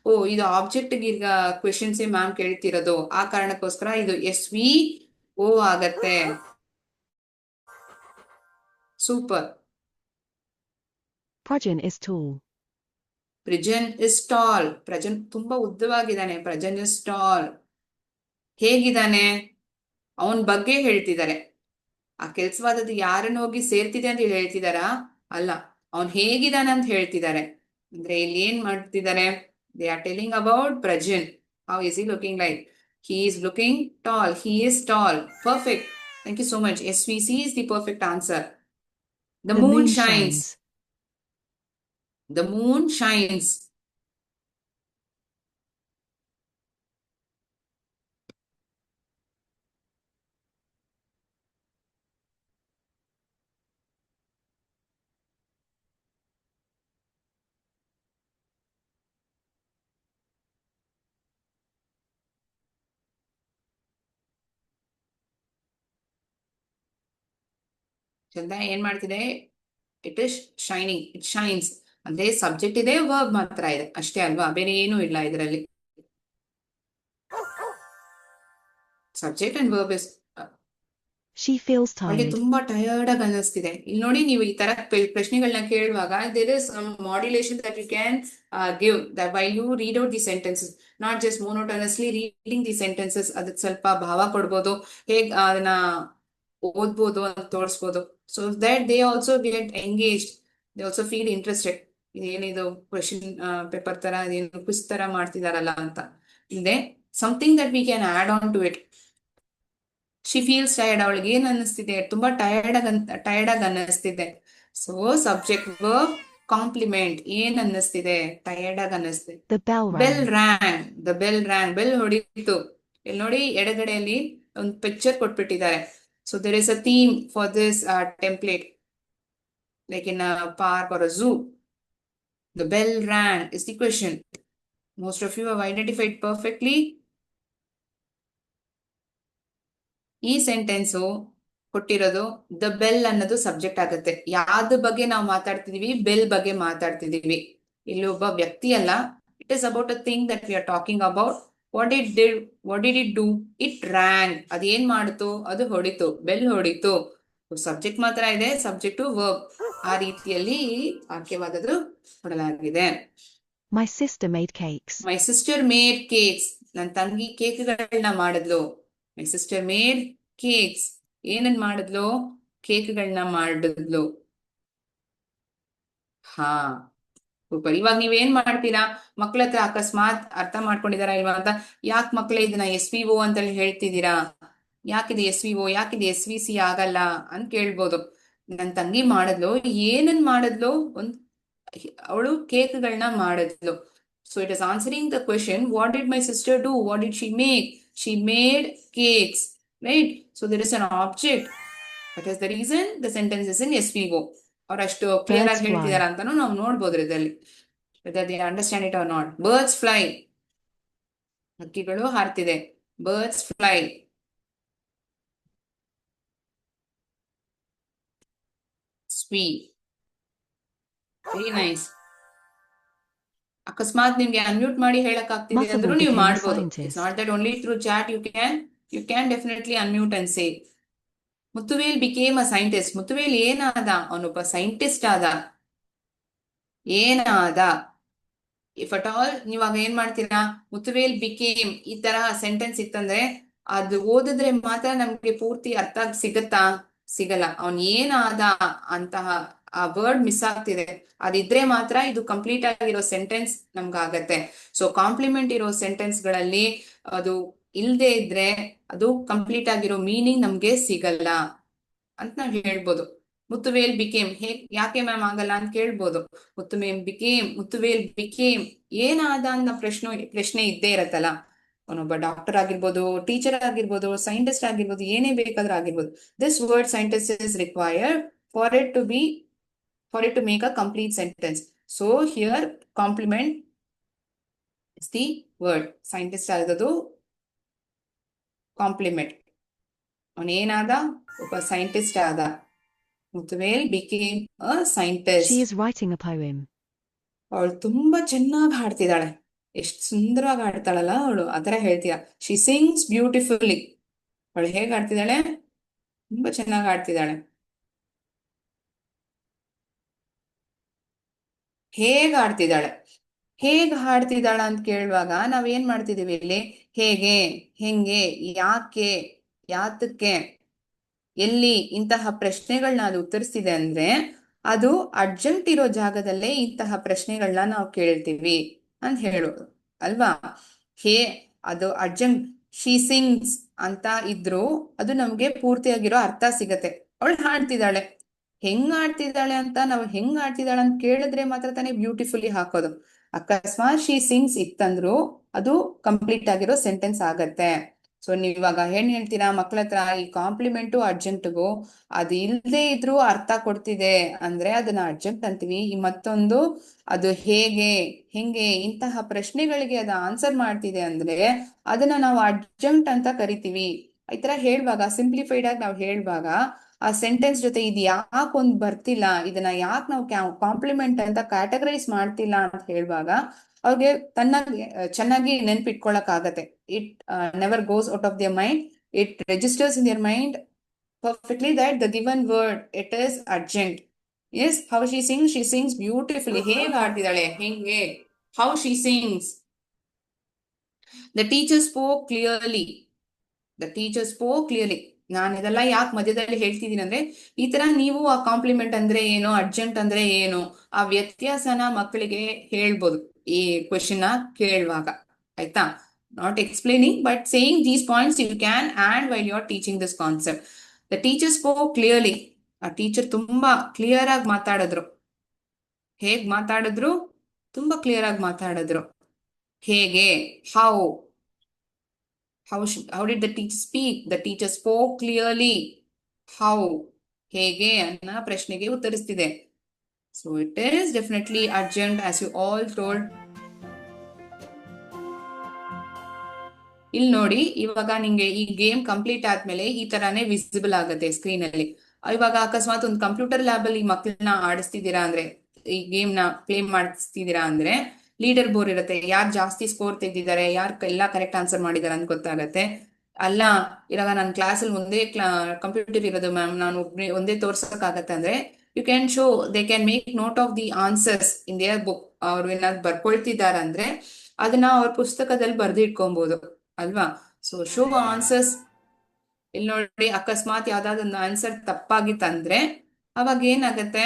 ಓ ಇದು ಆಬ್ಜೆಕ್ಟ್ ಈಗ ಕ್ವೆಶನ್ಸ್ ಮ್ಯಾಮ್ ಕೇಳ್ತಿರೋದು, ಆ ಕಾರಣಕ್ಕೋಸ್ಕರ ಇದು SVO ಆಗತ್ತೆ. Super. Prajan is tall. Prajan is tall. Prajan ತುಂಬಾ ಉದ್ದವಾಗಿದ್ದಾನೆ. ಪ್ರಜನ್ ಇಸ್ ಟಾಲ್. ಹೇಗಿದ್ದಾನೆ, ಅವನ್ ಬಗ್ಗೆ ಹೇಳ್ತಿದ್ದಾರೆ. ಆ ಕೆಲ್ಸವಾದದ್ದು ಯಾರನ್ನ ಹೋಗಿ ಸೇರ್ತಿದೆ ಅಂತ ಹೇಳ್ತಿದಾರಾ, ಅಲ್ಲ, ಅವನ್ ಹೇಗಿದ್ದಾನೆ ಅಂತ ಹೇಳ್ತಿದ್ದಾರೆ. ಅಂದ್ರೆ ಇಲ್ಲಿ ಏನ್ ಮಾಡ್ತಿದ್ದಾರೆ, they are telling about Prajan. How is he looking like, he is looking tall, he is tall. Perfect, thank you so much. SVC is the perfect answer. The moon shines. The moon shines. ಚಂದ ಏನ್ ಮಾಡ್ತಿದೆ, it is shining, it shines ಅಂದ್ರೆ subject ಇದೆ, verb ಮಾತ್ರ ಇದೆ ಅಷ್ಟೇ ಅಲ್ವಾ, ಬೇರೆ ಏನೂ ಇಲ್ಲ ಇದರಲ್ಲಿ. Subject and verb is. She feels ಅವಳಿಗೆ tired. ತುಂಬಾ ಟಯರ್ಡ್ ಆಗಿ ಅನ್ನಿಸ್ತಿದೆ. ಇಲ್ಲಿ ನೋಡಿ, ನೀವು ಈ ತರ ಪ್ರಶ್ನೆಗಳನ್ನ ಕೇಳುವಾಗ there is some modulation that you can give that why you read out the sentences, not just monotonously reading the sentences. ಅದಕ್ಕೆ ಸ್ವಲ್ಪ ಭಾವ ಕೊಡ್ಬೋದು, ಹೇಗ್ ಅದನ್ನ ಓದ್ಬೋದು ಅಂತ ತೋರಿಸ್ಬೋದು. So that they also get engaged, they also feel interested. ಇದೇನಿದು question paper ತರ, ಇದೇನು ಕ್ವಿಸ್ ತರ ಮಾಡ್ತಿದಾರಲ್ಲ ಅಂತ ಇದೆ. Something that we can add on to it. She feels tired, ಅವಳಿಗೆ ಏನ್ ಅನ್ನಿಸ್ತಿದೆ, ತುಂಬಾ ಟಯರ್ಡ್ ಆಗಿ ಅನ್ನಿಸ್ತಿದೆ. ಸೊ ಸಬ್ಜೆಕ್ಟ್ ವರ್ಬ್ ಕಾಂಪ್ಲಿಮೆಂಟ್, ಏನ್ ಅನ್ನಿಸ್ತಿದೆ, ಟಯರ್ಡ್ ಆಗಿ ಅನ್ನಿಸ್ತಿದೆ. The bell bell rang. Rang, the bell rang, bell ಹೊಡಿತು. ಇಲ್ಲಿ ನೋಡಿ ಎಡಗಡೆಯಲ್ಲಿ ಒಂದು ಪಿಕ್ಚರ್ ಕೊಟ್ಬಿಟ್ಟಿದ್ದಾರೆ. So there is a theme for this template, like in a park or a zoo. The bell rang is the question. Most of you have identified perfectly. ಈ sentence ಕೊಟ್ಟಿರೋದು the bell ಅನ್ನೋದು subject ಆಗುತ್ತೆ. ಯಾವ್ದು ಬಗ್ಗೆ ನಾವು ಮಾತಾಡ್ತಿದೀವಿ, bell ಬಗ್ಗೆ ಮಾತಾಡ್ತಿದೀವಿ. ಇಲ್ಲಿ ಒಬ್ಬ ವ್ಯಕ್ತಿ ಅಲ್ಲ, it is about a thing that we are talking about. What did it do? It ರ್ಯಾಂಗ್. ಅದೇನ್ ಮಾಡಿತು? ಅದು ಹೊಡಿತು, ಬೆಲ್ ಹೊಡಿತು. ಸಬ್ಜೆಕ್ಟ್ ಮಾತ್ರ ಇದೆ, ಸಬ್ಜೆಕ್ಟ್ ವರ್ಬ್ ಆ ರೀತಿಯಲ್ಲಿ ವಾಕ್ಯವಾದದ್ದು ಕೊಡಲಾಗಿದೆ. My sister made cakes. My sister made cakes, ನನ್ನ ತಂಗಿ ಕೇಕ್ಗಳನ್ನ ಮಾಡಿದ್ಲು. ಮೈ ಸಿಸ್ಟರ್ ಮೇಡ್ ಕೇಕ್ಸ್, ಏನನ್ ಮಾಡಿದ್ಲು? ಕೇಕ್ಗಳನ್ನ ಮಾಡಿದ್ಲು. ಹಾ, ಸೂಪರ್. ಇವಾಗ ನೀವೇನ್ ಮಾಡ್ತೀರಾ? ಮಕ್ಳ ಹತ್ರ ಅಕಸ್ಮಾತ್ ಅರ್ಥ ಮಾಡ್ಕೊಂಡಿದಾರ ಇಲ್ವಾ ಅಂತ, ಯಾಕೆ ಮಕ್ಳೇ ಇದನ್ನ ಎಸ್ ವಿ ಒ ಅಂತ ಹೇಳ್ತಿದ್ದೀರಾ, ಯಾಕಿದೆ ಎಸ್ ವಿ ಒ, ಯಾಕಿದೆ ಎಸ್ ವಿ ಸಿ ಆಗಲ್ಲ ಅಂತ ಕೇಳ್ಬೋದು. ನನ್ ತಂಗಿ ಮಾಡಿದ್ಲು, ಏನನ್ ಮಾಡಿದ್ಲು? ಅವಳು ಕೇಕ್ಗಳನ್ನ ಮಾಡಿದ್ಲು. So it is answering the question, what did my sister do? What did she make? She made cakes, right? So there is an object. That is the reason the sentence is in S V O. ಅವ್ರು ಅಷ್ಟು clear ಆಗಿ ಹೇಳ್ತಿದಾರ ಅಂತಾನು ನಾವು ನೋಡ್ಬೋದು ಇದರಲ್ಲಿ, whether they understand it or not. Birds fly, ಹಕ್ಕಿಗಳು ಹಾರ್ತಿದೆ. Birds fly. Sweet. Very nice. ಅಕಸ್ಮಾತ್ ನಿಮ್ಗೆ ಅನ್ಮ್ಯೂಟ್ ಮಾಡಿ ಹೇಳಕ್ ಆಗ್ತಿದೆ ಅಂದ್ರೂ ನೀವು ಮಾಡ್ಬೋದು. It's not that only through chat you can definitely unmute and say. Muthuvel became a scientist. Muthuvel ಏನಾದ? ಅವನೊಬ್ಬ ಸೈಂಟಿಸ್ಟ್ ಆದ. ಏನಾದ? ಇಫ್ ಅಟ್ ಆಲ್ ನೀವಾಗ ಏನ್ ಮಾಡ್ತೀರಾ, ಮುತ್ತುವೇಲ್ ಬಿಕೇಮ್ ಈ ತರ ಸೆಂಟೆನ್ಸ್ ಇತ್ತಂದ್ರೆ ಅದು ಓದಿದ್ರೆ ಮಾತ್ರ ನಮ್ಗೆ ಪೂರ್ತಿ ಅರ್ಥ ಸಿಗತ್ತಾ? ಸಿಗಲ್ಲ. ಅವನ್ ಏನಾದ ಅಂತಹ ಆ ವರ್ಡ್ ಮಿಸ್ ಆಗ್ತಿದೆ, ಅದಿದ್ರೆ ಮಾತ್ರ ಇದು ಕಂಪ್ಲೀಟ್ ಆಗಿರೋ ಸೆಂಟೆನ್ಸ್ ನಮ್ಗಾಗತ್ತೆ. ಸೊ ಕಾಂಪ್ಲಿಮೆಂಟ್ ಇರೋ ಸೆಂಟೆನ್ಸ್ ಗಳಲ್ಲಿ ಅದು ಇಲ್ದೇ ಇದ್ರೆ ಅದು ಕಂಪ್ಲೀಟ್ ಆಗಿರೋ ಮೀನಿಂಗ್ ನಮ್ಗೆ ಸಿಗಲ್ಲ ಅಂತ ನಾವ್ ಹೇಳ್ಬೋದು. ಮುತ್ತುವೇಲ್ ಬಿಕೇಮ್, ಯಾಕೆ ಮ್ಯಾಮ್ ಆಗಲ್ಲ ಅಂತ ಕೇಳ್ಬೋದು. ಮುತ್ತುವೇಲ್ ಬಿಕೇಮ್ ಏನಾದ ಅನ್ನೋ ಪ್ರಶ್ನೆ ಇದ್ದೇ ಇರತ್ತಲ್ಲ. ಅವನೊಬ್ಬ ಡಾಕ್ಟರ್ ಆಗಿರ್ಬೋದು, ಟೀಚರ್ ಆಗಿರ್ಬೋದು, ಸೈಂಟಿಸ್ಟ್ ಆಗಿರ್ಬೋದು, ಏನೇ ಬೇಕಾದ್ರೂ ಆಗಿರ್ಬೋದು. This word scientist is required for it to make a complete sentence. So here complement is the word. Scientist ಆದದ್ದು ಕಾಂಪ್ಲಿಮೆಂಟ್. ಅವನೇನಾದ? ಒಬ್ಬ ಸೈಂಟಿಸ್ಟ್ ಆದ. Muthuvel became a scientist. She is writing a poem. ಅವಳು ತುಂಬಾ ಚೆನ್ನಾಗಿ ಹಾಡ್ತಿದ್ದಾಳೆ. ಎಷ್ಟು ಸುಂದರವಾಗಿ ಹಾಡ್ತಾಳಲ್ಲ ಅವಳು, ಆತರ ಹೇಳ್ತೀಯ. She sings beautifully. ಅವಳು ಹೇಗ್ ಹಾಡ್ತಿದ್ದಾಳೆ? ತುಂಬಾ ಚೆನ್ನಾಗಿ ಹಾಡ್ತಿದ್ದಾಳೆ. ಹೇಗ್ ಹಾಡ್ತಿದ್ದಾಳೆ? ಹೇಗ್ ಹಾಡ್ತಿದ್ದಾಳ ಅಂತ ಕೇಳುವಾಗ ನಾವ್ ಏನ್ ಮಾಡ್ತಿದೀವಿ ಇಲ್ಲಿ? ಹೇಗೆ, ಹೆಂಗೆ, ಯಾಕೆ, ಯಾತಕ್ಕೆ, ಎಲ್ಲಿ, ಇಂತಹ ಪ್ರಶ್ನೆಗಳನ್ನ ಅದು ಉತ್ತರಿಸ್ತಿದೆ ಅಂದ್ರೆ ಅದು ಅಡ್ಜಂಕ್ಟ್ ಇರೋ ಜಾಗದಲ್ಲೇ ಇಂತಹ ಪ್ರಶ್ನೆಗಳನ್ನ ನಾವು ಕೇಳ್ತೀವಿ ಅಂತ ಹೇಳೋದು ಅಲ್ವಾ? ಅದು ಅಡ್ಜಂಕ್ಟ್. ಶಿ ಸಿಂಗ್ಸ್ ಅಂತ ಇದ್ರು ಅದು ನಮ್ಗೆ ಪೂರ್ತಿಯಾಗಿರೋ ಅರ್ಥ ಸಿಗತ್ತೆ. ಅವಳು ಹಾಡ್ತಿದ್ದಾಳೆ. ಹೆಂಗ್ ಆಡ್ತಿದ್ದಾಳೆ ಅಂತ ನಾವು ಹೆಂಗ್ ಆಡ್ತಿದ್ದಾಳೆ ಅಂತ ಕೇಳಿದ್ರೆ ಮಾತ್ರ ತಾನೇ ಬ್ಯೂಟಿಫುಲ್ಲಿ ಹಾಕೋದು. ಅಕಸ್ಮಾತ್ ಶಿ ಸಿಂಗ್ಸ್ ಇತ್ತಂದ್ರು ಅದು ಕಂಪ್ಲೀಟ್ ಆಗಿರೋ ಸೆಂಟೆನ್ಸ್ ಆಗತ್ತೆ. ಸೊ ನೀವಾಗ ಏನ್ ಹೇಳ್ತೀರಾ ಮಕ್ಳ ಹತ್ರ? ಈ ಕಾಂಪ್ಲಿಮೆಂಟು ಅಡ್ಜಂಕ್ಟ್ಗೂ ಅದು ಇಲ್ದೇ ಇದ್ರು ಅರ್ಥ ಕೊಡ್ತಿದೆ ಅಂದ್ರೆ ಅದನ್ನ ಅಡ್ಜಂಕ್ಟ್ ಅಂತೀವಿ. ಈ ಮತ್ತೊಂದು ಅದು ಹೇಗೆ, ಹೆಂಗೆ, ಇಂತಹ ಪ್ರಶ್ನೆಗಳಿಗೆ ಅದು ಆನ್ಸರ್ ಮಾಡ್ತಿದೆ ಅಂದ್ರೆ ಅದನ್ನ ನಾವು ಅಡ್ಜಂಕ್ಟ್ ಅಂತ ಕರಿತೀವಿ. ಈ ತರ ಹೇಳುವಾಗ, ಸಿಂಪ್ಲಿಫೈಡ್ ಆಗಿ ನಾವು ಹೇಳುವಾಗ ಆ ಸೆಂಟೆನ್ಸ್ ಜೊತೆ ಇದು ಯಾಕೆ ಒಂದ್ ಬರ್ತಿಲ್ಲ, ಇದನ್ನ ಯಾಕೆ ನಾವು ಕಾಂಪ್ಲಿಮೆಂಟ್ ಅಂತ ಕ್ಯಾಟಗರೈಸ್ ಮಾಡ್ತಿಲ್ಲ ಅಂತ ಹೇಳುವಾಗ ಅವ್ರಿಗೆ ತನ್ನಾಗಿ ಚೆನ್ನಾಗಿ ನೆನ್ಪಿಟ್ಕೊಳಕ್ ಆಗತ್ತೆ. It never goes out of their mind, it registers in their mind perfectly that the given word it is urgent. Yes, how she sings beautifully. ಹೇಗೆ ಹಾಡ್ತಿದ್ದಾಳೆ, ಹೆಂಗೆ, how she sings. The teacher spoke clearly. The teacher spoke clearly. ನಾನು ಇದೆಲ್ಲ ಯಾಕೆ ಮಧ್ಯದಲ್ಲಿ ಹೇಳ್ತಿದ್ದೀನಿ ಅಂದ್ರೆ, ಈ ತರ ನೀವು ಆ ಕಾಂಪ್ಲಿಮೆಂಟ್ ಅಂದ್ರೆ ಏನು, ಅರ್ಜೆಂಟ್ ಅಂದ್ರೆ ಏನು, ಆ ವ್ಯತ್ಯಾಸನ ಮಕ್ಕಳಿಗೆ ಹೇಳ್ಬೋದು ಈ ಕ್ವೆಶನ್ ನ ಕೇಳುವಾಗ. ಆಯ್ತಾ? Not explaining but saying these points you can add while you are teaching this concept. The teacher spoke clearly. ಆ ಟೀಚರ್ ತುಂಬಾ ಕ್ಲಿಯರ್ ಆಗಿ ಮಾತಾಡಿದ್ರು. ಹೇಗ್ ಮಾತಾಡಿದ್ರು? ತುಂಬಾ ಕ್ಲಿಯರ್ ಆಗಿ ಮಾತಾಡಿದ್ರು. ಹೇಗೆ, how how did the teacher speak? The teacher spoke clearly. How? ಹೇಗೆ ಅನ್ನೋ ಪ್ರಶ್ನೆಗೆ ಉತ್ತರಿಸ್ತಿದೆ. So it is definitely urgent as you all told. ಇಲ್ಲಿ ನೋಡಿ, ಇವಾಗ ನಿಂಗೆ ಈ ಗೇಮ್ ಕಂಪ್ಲೀಟ್ ಆದ್ಮೇಲೆ ಈ ತರಾನೇ ವಿಸಿಬಲ್ ಆಗುತ್ತೆ ಸ್ಕ್ರೀನ್ ಅಲ್ಲಿ. ಇವಾಗ ಅಕಸ್ಮಾತ್ ಒಂದು ಕಂಪ್ಯೂಟರ್ ಲ್ಯಾಬ್ ಅಲ್ಲಿ ಮಕ್ಕಳನ್ನ ಆಡಿಸ್ತಿದ್ದೀರಾ ಅಂದ್ರೆ, ಈ ಗೇಮ್ ನ ಪ್ಲೇ ಮಾಡಿಸ್ತಿದ್ದೀರಾ ಅಂದ್ರೆ, ಲೀಡರ್ ಬೋರ್ಡ್ ಇರುತ್ತೆ, ಯಾರು ಜಾಸ್ತಿ ಸ್ಕೋರ್ ತೆಗೆದಿದ್ದಾರೆ, ಯಾರು ಎಲ್ಲಾ ಕರೆಕ್ಟ್ ಆನ್ಸರ್ ಮಾಡಿದಾರೆ ಅಂತ ಗೊತ್ತಾಗತ್ತೆ. ಅಲ್ಲ, ಇವಾಗ ನನ್ನ ಕ್ಲಾಸಲ್ಲಿ ಒಂದೇ ಕಂಪ್ಯೂಟರ್ ಇರೋದು ಮ್ಯಾಮ್, ನಾನು ಒಂದೇ ತೋರ್ಸಕ್ಕಾಗತ್ತೆ ಅಂದ್ರೆ, you can show, they can make note of the answers in their book. ಅವ್ರು ಏನಾದ್ರು ಬರ್ಕೊಳ್ತಿದಾರ ಅಂದ್ರೆ ಅದನ್ನ ಅವ್ರ ಪುಸ್ತಕದಲ್ಲಿ ಬರ್ದಿಟ್ಕೊಬಹುದು ಅಲ್ವಾ? So show answers. ಇಲ್ಲಿ ನೋಡಿ, ಅಕಸ್ಮಾತ್ ಯಾವ್ದಾದ್ರು ಒಂದು ಆನ್ಸರ್ ತಪ್ಪಾಗಿತ್ತಂದ್ರೆ ಅವಾಗ ಏನಾಗತ್ತೆ,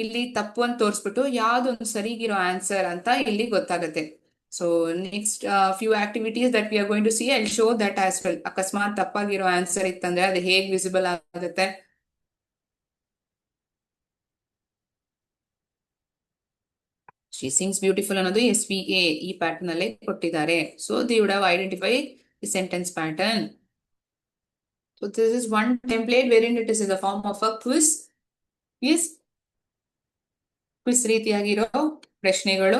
ಇಲ್ಲಿ ತಪ್ಪು ಅಂತ ತೋರಿಸ್ಬಿಟ್ಟು ಯಾವ್ದೊಂದು ಸರಿಗಿರೋ ಆನ್ಸರ್ ಅಂತ ಇಲ್ಲಿ ಗೊತ್ತಾಗತ್ತೆ. So next few activities that we are going to see, I show that as well. ಅಕಸ್ಮಾತ್ ತಪ್ಪಾಗಿರೋ ಆನ್ಸರ್ ಇತ್ತಂದ್ರೆ ಅದು ಹೇಗ್ ವಿಸಿಬಲ್ ಆಗುತ್ತೆ. ಶಿ ಸಿಂಗ್ಸ್ ಬ್ಯೂಟಿಫುಲ್ ಅನ್ನೋದು SVA ಈ ಪ್ಯಾಟರ್ನ್ ಅಲ್ಲೇ ಕೊಟ್ಟಿದ್ದಾರೆ. So they would have identify the sentence pattern. So this is one template wherein it is in the form of a quiz. Yes, quiz ರೀತಿಯಾಗಿರೋ ಪ್ರಶ್ನೆಗಳು,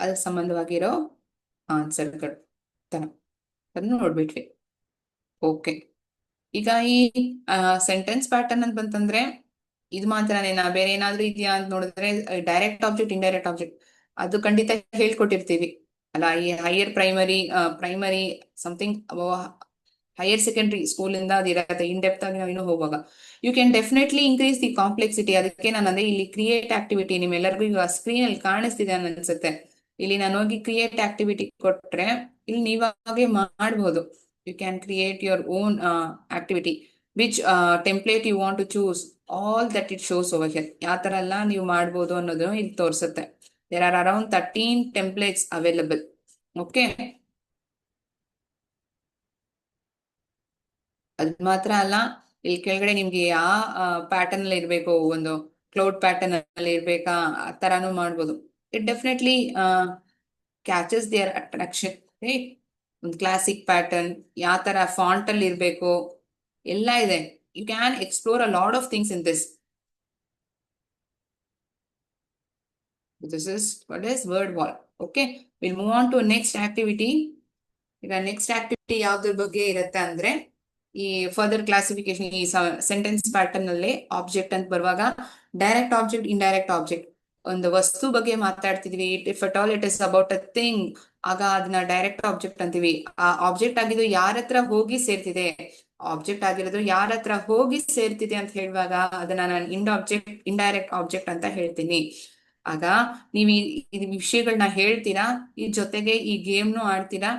ಅದಕ್ಕೆ ಸಂಬಂಧವಾಗಿರೋ ಆನ್ಸರ್ಗಳು ಅದನ್ನು ನೋಡ್ಬಿಟ್ವಿ. ಓಕೆ, ಈಗ ಈ ಸೆಂಟೆನ್ಸ್ ಪ್ಯಾಟರ್ನ್ ಅಂತ ಬಂತಂದ್ರೆ ಇದು ಮಾತ್ರನೇನಾ, ಬೇರೆ ಏನಾದ್ರೂ ಇದೆಯಾ ಅಂತ ನೋಡಿದ್ರೆ, ಡೈರೆಕ್ಟ್ ಆಬ್ಜೆಕ್ಟ್, ಇಂಡೈರೆಕ್ಟ್ ಆಬ್ಜೆಕ್ಟ್ ಅದು ಖಂಡಿತ ಹೇಳ್ಕೊಟ್ಟಿರ್ತೀವಿ ಅಲ್ಲ. ಈ higher primary something higher secondary school ಇಂದ ಅದಿರತ್ತೆ. ಇನ್ ಡೆಪ್ತ್ ಆಗಿ ನಾವು ಇನ್ನೂ ಹೋಗುವಾಗ you can definitely increase the complexity. ಅದಕ್ಕೆ ನಾನು ಅಂದ್ರೆ ಇಲ್ಲಿ ಕ್ರಿಯೇಟ್ ಆಕ್ಟಿವಿಟಿ ನಿಮ್ಮೆಲ್ಲರಿಗೂ ಈಗ ಸ್ಕ್ರೀನ್ ಅಲ್ಲಿ ಕಾಣಿಸ್ತಿದೆ ಅನ್ಸುತ್ತೆ. ಇಲ್ಲಿ ನಾನು ಹೋಗಿ ಕ್ರಿಯೇಟ್ ಆಕ್ಟಿವಿಟಿ ಕೊಟ್ರೆ ಇಲ್ಲಿ ನೀವಾಗೆ ಮಾಡಬಹುದು. You can create your own activity, which template you want to choose, all that it shows over here. ಯಾವ ತರ ಎಲ್ಲ ನೀವು ಮಾಡ್ಬೋದು ಅನ್ನೋದು ಇಲ್ಲಿ ತೋರಿಸುತ್ತೆ. There are around 13 templates available. Okay, ಅದ್ ಮಾತ್ರ ಅಲ್ಲ, ಇಲ್ಲಿ ಕೆಳಗಡೆ ನಿಮ್ಗೆ ಯಾವ ಪ್ಯಾಟರ್ನ್ ಅಲ್ಲಿ ಇರ್ಬೇಕು, ಒಂದು ಕ್ಲೌಡ್ ಪ್ಯಾಟರ್ನ್ ಅಲ್ಲಿ ಇರ್ಬೇಕಾ, ಆ ತರಾನು ಮಾಡ್ಬೋದು. It definitely catches their attraction. ಒಂದು ಕ್ಲಾಸಿಕ್ ಪ್ಯಾಟರ್ನ್, ಯಾವ ತರ ಫಾಂಟ್ ಅಲ್ಲಿ ಇರ್ಬೇಕು, ಎಲ್ಲ ಇದೆ. You can explore a lot of things in this. This is what is word wall. Okay, we'll move on to next activity. ಈಗ ನೆಕ್ಸ್ಟ್ ಆಕ್ಟಿವಿಟಿ ಯಾವ್ದ್ರ ಬಗ್ಗೆ ಇರುತ್ತೆ ಅಂದ್ರೆ, ಈ ಫರ್ದರ್ ಕ್ಲಾಸಿಫಿಕೇಶನ್ ಈ ಸೆಂಟೆನ್ಸ್ ಪ್ಯಾಟರ್ನ್ ಅಲ್ಲಿ ಆಬ್ಜೆಕ್ಟ್ ಅಂತ ಬರುವಾಗ ಡೈರೆಕ್ಟ್ ಆಬ್ಜೆಕ್ಟ್, ಇಂಡೈರೆಕ್ಟ್ ಆಬ್ಜೆಕ್ಟ್. ಒಂದು ವಸ್ತು ಬಗ್ಗೆ ಮಾತಾಡ್ತಿದ್ವಿ, if at all it is about a thing, ಆಗ ಅದನ್ನ ಡೈರೆಕ್ಟ್ ಆಬ್ಜೆಕ್ಟ್ ಅಂತೀವಿ. ಆ ಆಬ್ಜೆಕ್ಟ್ ಆಗಿದ್ದು ಯಾರ ಹತ್ರ ಹೋಗಿ ಸೇರ್ತಿದೆ, ಆಬ್ಜೆಕ್ಟ್ ಆಗಿರೋದು ಯಾರ ಹತ್ರ ಹೋಗಿ ಸೇರ್ತಿದೆ ಅಂತ ಹೇಳುವಾಗ ಅದನ್ನ ನಾನು ಇಂಡೈರೆಕ್ಟ್ ಆಬ್ಜೆಕ್ಟ್ ಅಂತ ಹೇಳ್ತೀನಿ. ಆಗ ನೀವು ಈ ವಿಷಯಗಳನ್ನ ಹೇಳ್ತೀರಾ, ಈ ಜೊತೆಗೆ ಈ ಗೇಮ್ನು ಆಡ್ತೀರಾ.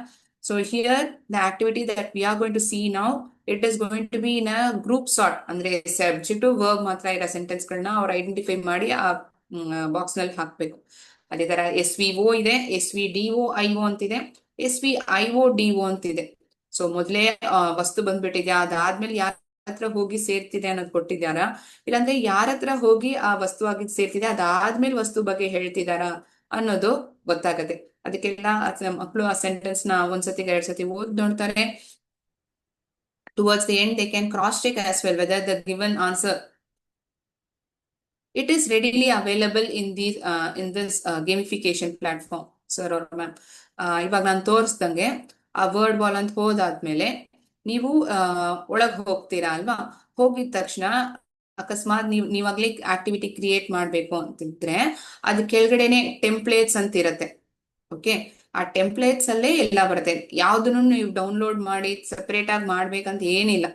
So here the activity that we are going to see now, it is going to be in a group sort. ಅಂದ್ರೆ ಸಬ್ಜೆಕ್ಟ್ ವರ್ಬ್ ಮಾತ್ರ ಇರೋ ಸೆಂಟೆನ್ಸ್ ಗಳನ್ನ ಅವ್ರು ಐಡೆಂಟಿಫೈ ಮಾಡಿ ಆ ಬಾಕ್ಸ್ ನಲ್ಲಿ ಹಾಕ್ಬೇಕು. ಅದೇ ತರ SVO ಇದೆ, SVDOIO ಅಂತಿದೆ, SVIODO ಅಂತಿದೆ. ಸೊ ಮೊದಲೇ ವಸ್ತು ಬಂದ್ಬಿಟ್ಟಿದ್ಯಾ, ಅದಾದ್ಮೇಲೆ ಯಾರ ಹತ್ರ ಹೋಗಿ ಸೇರ್ತಿದೆ ಅನ್ನೋದು ಕೊಟ್ಟಿದ್ಯಾರ, ಇಲ್ಲಾಂದ್ರೆ ಯಾರ ಹತ್ರ ಹೋಗಿ ಆ ವಸ್ತು ಆಗಿ ಸೇರ್ತಿದೆ ಅದಾದ್ಮೇಲೆ ವಸ್ತು ಬಗ್ಗೆ ಹೇಳ್ತಿದಾರ ಅನ್ನೋದು ಗೊತ್ತಾಗತ್ತೆ. ಅದಕ್ಕೆಲ್ಲ ಮಕ್ಕಳು ಆ ಸೆಂಟೆನ್ಸ್ ನ ಒಂದ್ಸತಿ 2 ಸತಿ ಓದ್ ನೋಡ್ತಾರೆ. Towards the end, they can cross check as well whether the given answer it is readily available in this gamification platform, sir or ma'am. ಇವಾಗ ನಾನು ತೋರಿಸ್ದಂಗೆ ಆ ವರ್ಡ್ ಬಾಲ್ ಅಂತ ಹೋದಾದ್ಮೇಲೆ ನೀವು ಒಳಗ್ ಹೋಗ್ತೀರಾ ಅಲ್ವಾ, ಹೋಗಿದ ತಕ್ಷಣ ಅಕಸ್ಮಾತ್ ನೀವಾಗ್ಲೇ ಆಕ್ಟಿವಿಟಿ ಕ್ರಿಯೇಟ್ ಮಾಡ್ಬೇಕು ಅಂತಿದ್ರೆ ಅದ್ ಕೆಳಗಡೆನೆ ಟೆಂಪ್ಲೇಟ್ಸ್ ಅಂತ ಇರತ್ತೆ. ಓಕೆ, ಆ ಟೆಂಪ್ಲೇಟ್ಸ್ ಅಲ್ಲೇ ಎಲ್ಲ ಬರುತ್ತೆ. ಯಾವ್ದನ್ನು ನೀವು ಡೌನ್ಲೋಡ್ ಮಾಡಿ ಸೆಪರೇಟ್ ಆಗಿ ಮಾಡ್ಬೇಕಂತ ಏನಿಲ್ಲ.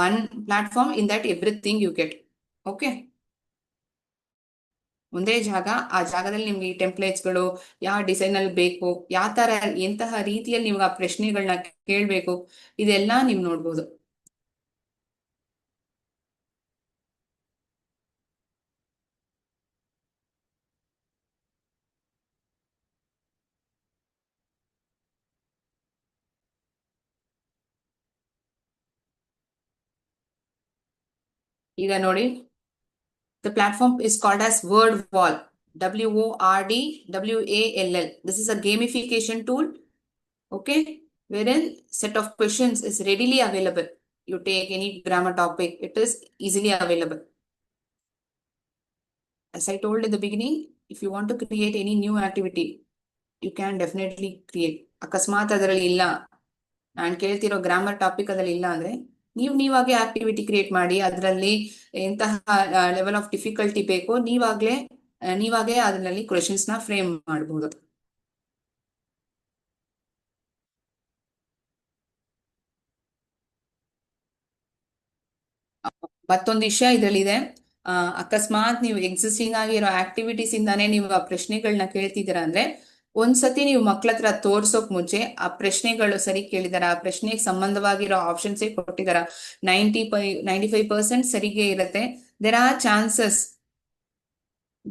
One platform in that everything you get. Okay, ಒಂದೇ ಜಾಗ, ಆ ಜಾಗದಲ್ಲಿ ನಿಮ್ಗೆ ಈ ಟೆಂಪ್ಲೇಟ್ಸ್ಗಳು ಯಾವ ಡಿಸೈನ್ ಅಲ್ಲಿ ಬೇಕು, ಯಾವ ತರ ಎಂತಹ ರೀತಿಯಲ್ಲಿ ನೀವು ಆ ಪ್ರಶ್ನೆಗಳನ್ನ ಕೇಳ್ಬೇಕು, ಇದೆಲ್ಲ ನೀವು ನೋಡ್ಬೋದು. ಈಗ ನೋಡಿ, the platform is called as Word Wall. WORDWALL. This is a gamification tool. Okay, wherein set of questions is readily available. You take any grammar topic, it is easily available. As I told in the beginning, if you want to create any new activity, you can definitely create. ಅಕಸ್ಮಾತ್ ಅದರಲ್ಲಿ ಇಲ್ಲ, ನಾನು ಕೇಳ್ತಿರೋ grammar topic ಅದ್ರಲ್ಲಿ ಇಲ್ಲ ಅಂದ್ರೆ ನೀವಾಗೆ activity create ಮಾಡಿ. ಅದರಲ್ಲಿ ಎಂತಹ ಲೆವೆಲ್ ಆಫ್ ಡಿಫಿಕಲ್ಟಿ ಬೇಕೋ ನೀವಾಗೆ ಅದರಲ್ಲಿ ಕ್ವೆಶನ್ಸ್ ನ ಫ್ರೇಮ್ ಮಾಡಬಹುದು. ಮತ್ತೊಂದು ವಿಷಯ ಇದರಲ್ಲಿ ಇದೆ. ಅಕಸ್ಮಾತ್ ನೀವು ಎಕ್ಸಿಸ್ಟಿಂಗ್ ಆಗಿರೋ ಆಕ್ಟಿವಿಟೀಸ್ ಇಂದಾನೇ ನೀವು ಆ ಪ್ರಶ್ನೆಗಳನ್ನ ಕೇಳ್ತಿದ್ದೀರಾ ಅಂದ್ರೆ ಒಂದ್ಸತಿ ನೀವು ಮಕ್ಳ ಹತ್ರ ತೋರ್ಸೋಕ್ ಮುಂಚೆ ಆ ಪ್ರಶ್ನೆಗಳು ಸರಿ ಕೇಳಿದಾರ, ಆ ಪ್ರಶ್ನೆಗೆ ಸಂಬಂಧವಾಗಿರೋ ಆಪ್ಷನ್ಸೇ ಕೊಟ್ಟಿದಾರ, 95% ಸರಿಗೆ ಇರುತ್ತೆ. There are chances,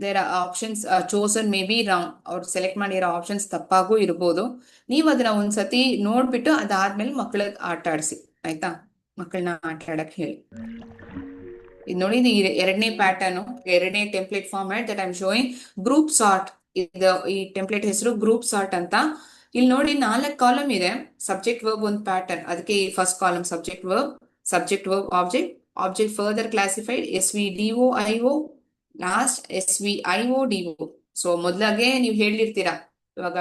there are options chosen may be wrong. ಅವ್ರು ಸೆಲೆಕ್ಟ್ ಮಾಡಿರೋ ಆಪ್ಷನ್ಸ್ ತಪ್ಪಾಗೂ ಇರ್ಬೋದು. ನೀವು ಅದನ್ನ ಒಂದ್ಸತಿ ನೋಡ್ಬಿಟ್ಟು ಅದಾದ್ಮೇಲೆ ಮಕ್ಳಿಗೆ ಆಟ ಆಡಿಸಿ, ಆಯ್ತಾ? ಮಕ್ಕಳನ್ನ ಆಟ ಆಡಕ್ ಹೇಳಿ. ಇದು ನೋಡಿ, ಎರಡನೇ ಪ್ಯಾಟರ್ನ್, ಎರಡನೇ template format that I am showing. Group sort. ಈ ಟೆಂಪ್ಲೇಟ್ ಹೆಸರು ಗ್ರೂಪ್ ಸಾರ್ಟ್ ಅಂತ. ಇಲ್ಲಿ ನೋಡಿ 4 ಕಾಲಮ್ ಇದೆ. ಸಬ್ಜೆಕ್ಟ್ ವರ್ಬ್ ಒಂದು ಪ್ಯಾಟರ್ನ್, ಅದಕ್ಕೆ ಈ first column subject verb object, object further classified, SVDOIO, last SVIODO. ಸೊ ಮೊದ್ಲಾಗೆ ನೀವು ಹೇಳಿರ್ತೀರಾ, ಇವಾಗ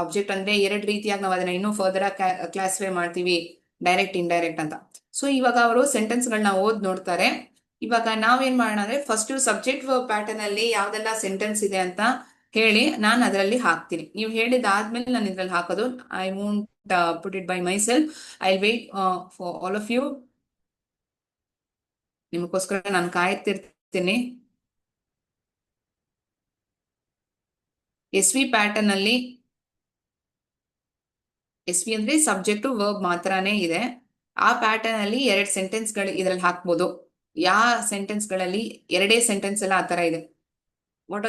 ಆಬ್ಜೆಕ್ಟ್ ಅಂದ್ರೆ 2 ರೀತಿಯಾಗಿ ನಾವು ಅದನ್ನ ಇನ್ನೂ ಫರ್ದರ್ ಕ್ಲಾಸಿಫೈ ಮಾಡ್ತೀವಿ, ಡೈರೆಕ್ಟ್ ಇಂಡೈರೆಕ್ಟ್ ಅಂತ. ಸೊ ಇವಾಗ ಅವರು ಸೆಂಟೆನ್ಸ್ ಗಳನ್ನ ಓದ್ ನೋಡ್ತಾರೆ. ಇವಾಗ ನಾವೇನ್ ಮಾಡೋಣ ಅಂದ್ರೆ ಫಸ್ಟ್ ಸಬ್ಜೆಕ್ಟ್ ವರ್ಬ್ ಪ್ಯಾಟರ್ನ್ ಅಲ್ಲಿ ಯಾವ್ದೆಲ್ಲ ಸೆಂಟೆನ್ಸ್ ಇದೆ ಅಂತ ಹೇಳಿ ನಾನು ಅದರಲ್ಲಿ ಹಾಕ್ತೀನಿ. ನೀವು ಹೇಳಿದಾದ್ಮೇಲೆ ನಾನು ಇದ್ರಲ್ಲಿ ಹಾಕೋದು. I won't put it by myself. I wait for all of you. ನಿಮಗೋಸ್ಕರ ನಾನು ಕಾಯ್ತಿರ್ತೀನಿ. SV ಪ್ಯಾಟರ್ನ್ ಅಲ್ಲಿ SV ಅಂದ್ರೆ ಸಬ್ಜೆಕ್ಟ್ ವರ್ಬ್ ಮಾತ್ರನೇ ಇದೆ. ಆ ಪ್ಯಾಟರ್ನ್ ಅಲ್ಲಿ 2 ಸೆಂಟೆನ್ಸ್ ಗಳು ಇದ್ರಲ್ಲಿ ಹಾಕ್ಬೋದು. ಯಾವ ಸೆಂಟೆನ್ಸ್ ಗಳಲ್ಲಿ 2 ಸೆಂಟೆನ್ಸ್ ಎಲ್ಲ ಆತರ ಇದೆ. What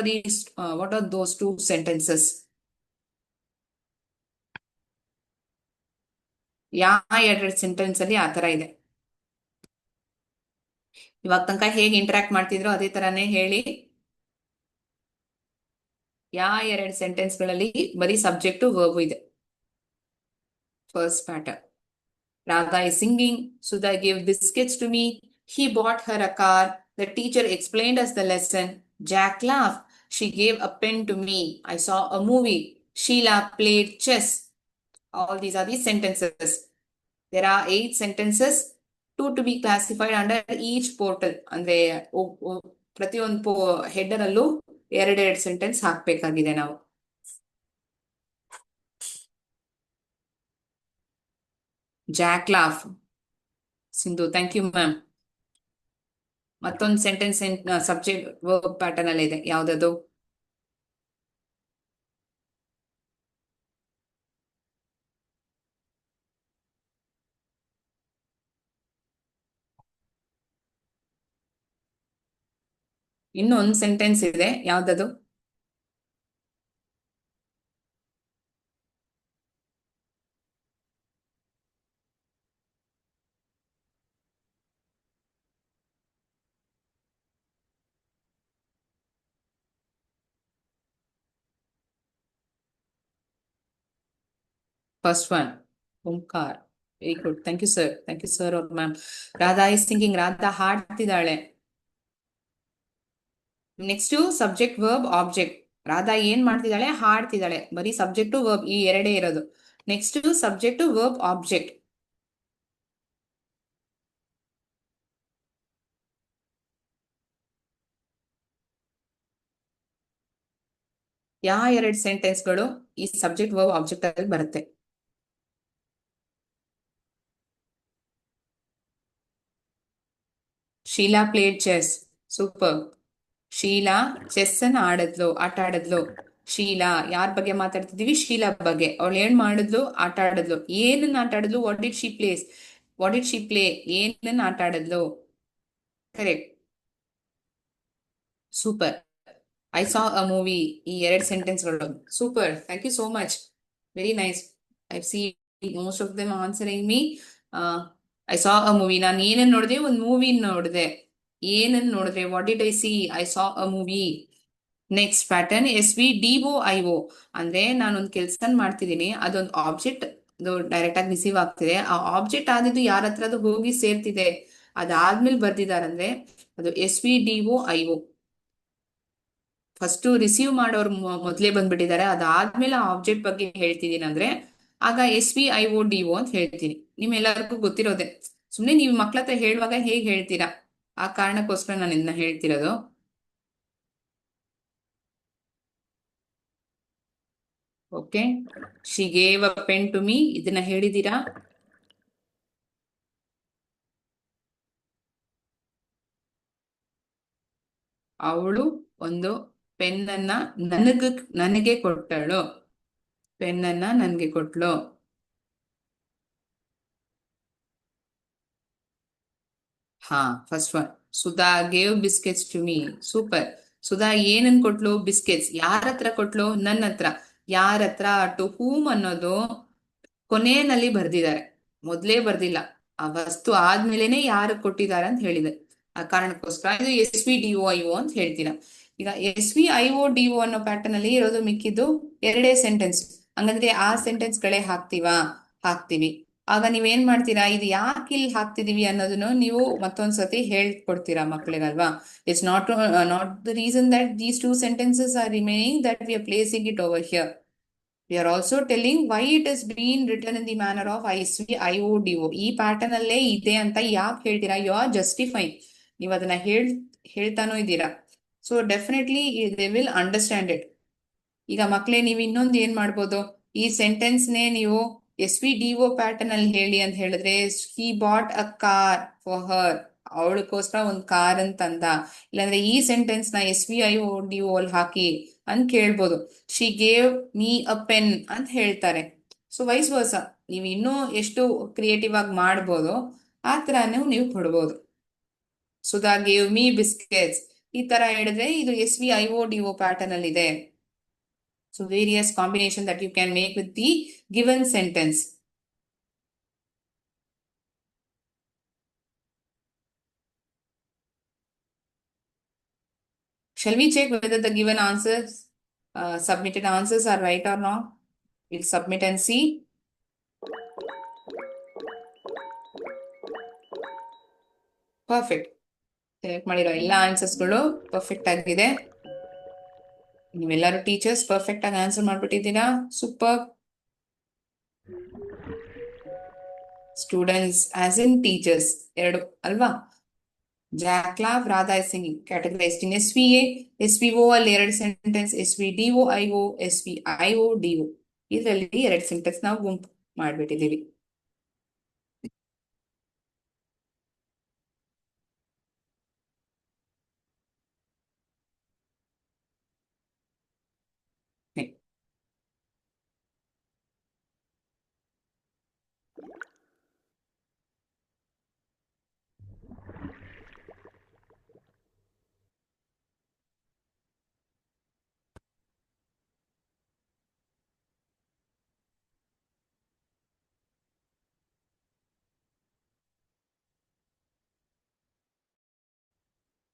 are those 2 sentences? ಯಾವ 2 ಸೆಂಟೆನ್ಸ್ ಅಲ್ಲಿ ಆತರ ಇದೆ? ಇವಾಗ ತನಕ ಹೇಗೆ ಇಂಟರಾಕ್ಟ್ ಮಾಡ್ತಿದ್ರು ಅದೇ ತರಾನೇ ಹೇಳಿ. ಯಾವ 2 ಸೆಂಟೆನ್ಸ್ ಗಳಲ್ಲಿ ಬರೀ ಸಬ್ಜೆಕ್ಟ್ ವರ್ಬ್ ಇದೆ? First pattern, Radha is singing. Sudha gave biscuits to me. He bought her a car. The teacher explained us the lesson. Jack laughed. She gave a pen to me. I saw a movie. Sheila played chess. All these are the sentences. There are 8 sentences, 2 to be classified under each portal. ಅಂದ್ರೆ ಪ್ರತಿಯೊಂದು header ಅಲ್ಲೂ 2 sentence ಹಾಕ್ಬೇಕಾಗಿದೆ ನಾವು. Jack laughed. Sindhu, thank you ma'am. ಮತ್ತೊಂದು sentence subject verb pattern ಅಲ್ಲಿ ಇದೆ. ಯಾವ್ದದು? ಇನ್ನೊಂದು sentence ಇದೆ, ಯಾವ್ದದು? First one, Omkar. Very good. Thank you, sir. Thank you, sir or ma'am. Radha is singing. Radha ಹಾಡ್ತಿದ್ದಾಳೆ. Next subject verb object. Radha ಏನ್ ಮಾಡ್ತಿದ್ದಾಳೆ? ಹಾಡ್ತಿದ್ದಾಳೆ. ಬರೀ ಸಬ್ಜೆಕ್ಟ್ ವರ್ಬ್ ಈ 2 ಇರೋದು. Next subject verb object. ಯಾವ ಎರಡು ಸೆಂಟೆನ್ಸ್ಗಳು ಈ ಸಬ್ಜೆಕ್ಟ್ ವರ್ಬ್ ಆಬ್ಜೆಕ್ಟ್ ಅಲ್ಲಿ ಬರುತ್ತೆ? Sheela played chess. Super. Sheela chess ಅನ್ನ ಆಟ ಆಡದ್ಲು. ಶೀಲಾ ಯಾರ ಬಗ್ಗೆ ಮಾತಾಡ್ತಿದೀವಿ? ಶೀಲಾ ಬಗ್ಗೆ. ಅವಳು ಏನ್ ಮಾಡಿದ್ಲು? ಆಟ ಆಡದ್ಲು. ಏನನ್ನ ಆಟ ಆಡದ್ಲು? What did she plays? What did she play? ಏನನ್ನ ಆಟ ಆಡದ್ಲು? Correct. Super. I saw a movie. ಈ ಎರಡು ಸೆಂಟೆನ್ಸ್ಗಳು super. Thank you so much. Very nice. I see most of them answering me. I saw a movie. ನಾನು ಏನನ್ನ ನೋಡಿದೆ? ಒಂದು ಮೂವಿ ನೋಡಿದೆ. ಏನನ್ನ ನೋಡಿದ್ರೆ? What did I see? I saw a movie. Next pattern S V D O I O. ಅಂದ್ರೆ ನಾನೊಂದು ಕೆಲಸ ಮಾಡ್ತಿದ್ದೀನಿ, ಅದೊಂದು ಆಬ್ಜೆಕ್ಟ್ ಡೈರೆಕ್ಟ್ ಆಗಿ ರಿಸೀವ್ ಆಗ್ತಿದೆ. ಆ ಆಬ್ಜೆಕ್ಟ್ ಆದಿದ್ದು ಯಾರ ಹತ್ರ ಅದು ಹೋಗಿ ಸೇರ್ತಿದೆ, ಅದಾದ್ಮೇಲೆ ಬರ್ದಿದಾರಂದ್ರೆ ಅದು S V D O I O. First receive ಮಾಡೋರು ಮೊದಲೇ ಬಂದ್ಬಿಟ್ಟಿದ್ದಾರೆ, ಅದಾದ್ಮೇಲೆ ಆ ಆಬ್ಜೆಕ್ಟ್ ಬಗ್ಗೆ ಹೇಳ್ತಿದ್ದೀನಿ ಅಂದ್ರೆ ಆಗ S V I O D O ಅಂತ ಹೇಳ್ತೀನಿ. ನಿಮ್ಮೆಲ್ಲರಿಗೂ ಗೊತ್ತಿರೋದೆ. ಸುಮ್ಮನೆ ನೀವು ಮಕ್ಳ ಹತ್ರ ಹೇಳುವಾಗ ಹೇಗೆ ಹೇಳ್ತೀರಾ, ಆ ಕಾರಣಕ್ಕೋಸ್ಕರ ನಾನು ಇದನ್ನ ಹೇಳ್ತಿರೋದು. Okay. She gave a pen to me. ಇದನ್ನ ಹೇಳಿದೀರಾ? ಅವಳು ಒಂದು ಪೆನ್ನನ್ನ ನನಗೆ ಕೊಟ್ಟಳು. ಪೆನ್ನನ್ನ ನನಗೆ ಕೊಟ್ಲು. ಹಾ, first one. Sudha gave biscuits to me. Super. Sudha ಏನನ್ ಕೊಟ್ಲು? ಬಿಸ್ಕೆಟ್ಸ್. ಯಾರ ಹತ್ರ ಕೊಟ್ಲು? ನನ್ನ ಹತ್ರ. ಯಾರ ಹತ್ರ? ಟು ಹೂಮ್ ಅನ್ನೋದು ಕೊನೆಯಲ್ಲಿ ಬರ್ದಿದ್ದಾರೆ, ಮೊದ್ಲೇ ಬರ್ದಿಲ್ಲ. ಆ ವಸ್ತು ಆದ್ಮೇಲೆನೆ ಯಾರು ಕೊಟ್ಟಿದ್ದಾರೆ ಅಂತ ಹೇಳಿದೆ. ಆ ಕಾರಣಕ್ಕೋಸ್ಕರ ಇದು S V D O I O ಅಂತ ಹೇಳ್ತೀರಾ. ಈಗ S V I O D O ಅನ್ನೋ ಪ್ಯಾಟರ್ನ್ ಅಲ್ಲಿ ಇರೋದು ಮಿಕ್ಕಿದ್ದು ಎರಡೇ ಸೆಂಟೆನ್ಸ್. ಹಂಗಂದ್ರೆ ಆ ಸೆಂಟೆನ್ಸ್ ಗಳೇ ಹಾಕ್ತಿವಾ? ಹಾಕ್ತಿವಿ. ಆಗ ನೀವೇನ್ ಮಾಡ್ತೀರಾ? ಇದು ಯಾಕೆ ಇಲ್ಲಿ ಹಾಕ್ತಿದೀವಿ ಅನ್ನೋದನ್ನು ನೀವು ಮತ್ತೊಂದ್ಸತಿ ಹೇಳ್ಕೊಡ್ತೀರಾ ಮಕ್ಳಿಗಲ್ವಾ? It's not the reason that these two sentences are remaining that we are placing it over here. We are also telling why it is being written in the manner of ISV IODO. ಈ pattern ಅಲ್ಲೇ ಇದೆ ಅಂತ ಯಾಕೆ ಹೇಳ್ತೀರಾ? You are justifying. ನೀವು ಅದನ್ನ ಹೇಳ್ತಾನೂ ಇದ್ದೀರಾ. So definitely they will understand it. ಈಗ ಮಕ್ಳೇ, ನೀವು ಇನ್ನೊಂದು ಏನ್ ಮಾಡ್ಬೋದು? ಈ ಸೆಂಟೆನ್ಸ್ನೇ ನೀವು S V D O pattern ಅಲ್ಲಿ ಹೇಳಿ ಅಂತ ಹೇಳಿದ್ರೆ, he bought a car for her. ಅವಳಕ್ಕೋಸ್ಕರ ಒಂದು ಕಾರ್ ಅಂತಂದ. ಇಲ್ಲಾಂದ್ರೆ ಈ ಸೆಂಟೆನ್ಸ್ ನ S V I O D O ಅಲ್ಲಿ ಹಾಕಿ ಅಂತ ಕೇಳ್ಬೋದು. She gave me a pen ಅಂತ ಹೇಳ್ತಾರೆ. ಸೊ ವೈಸ್ ವರ್ಸ. ನೀವು ಇನ್ನೂ ಎಷ್ಟು ಕ್ರಿಯೇಟಿವ್ ಆಗಿ ಮಾಡ್ಬೋದು, ಆ ತರಾನು ನೀವು ಕೊಡ್ಬೋದು. Sudha gave me biscuits. ಈ ತರ ಹೇಳಿದ್ರೆ ಇದು S V I O D O pattern ಅಲ್ಲಿ ಇದೆ. So various combination that you can make with the given sentence. Shall we check whether the given answers, submitted answers are right or not? We'll submit and see. Perfect. Select ಮಾಡಿರೋ ಎಲ್ಲ ಆನ್ಸರ್ಸ್ಗಳು perfect ಆಗಿದೆ. ನೀವೆಲ್ಲರೂ teachers perfect ಆಗಿ answer ಮಾಡ್ಬಿಟ್ಟಿದ್ದೀರಾ. Super. Students as in teachers ಎರಡು ಅಲ್ವಾ? ಜಾಕ್ಲಾವ್ Radha singing categorized in S V A. S V O ಅಲ್ಲಿ ಎರಡು sentence, S V D O I O, S V I O D O. ಇದರಲ್ಲಿ ಎರಡು ಸೆಂಟೆನ್ಸ್ ನಾವು ಗುಂಪು ಮಾಡ್ಬಿಟ್ಟಿದ್ದೀವಿ.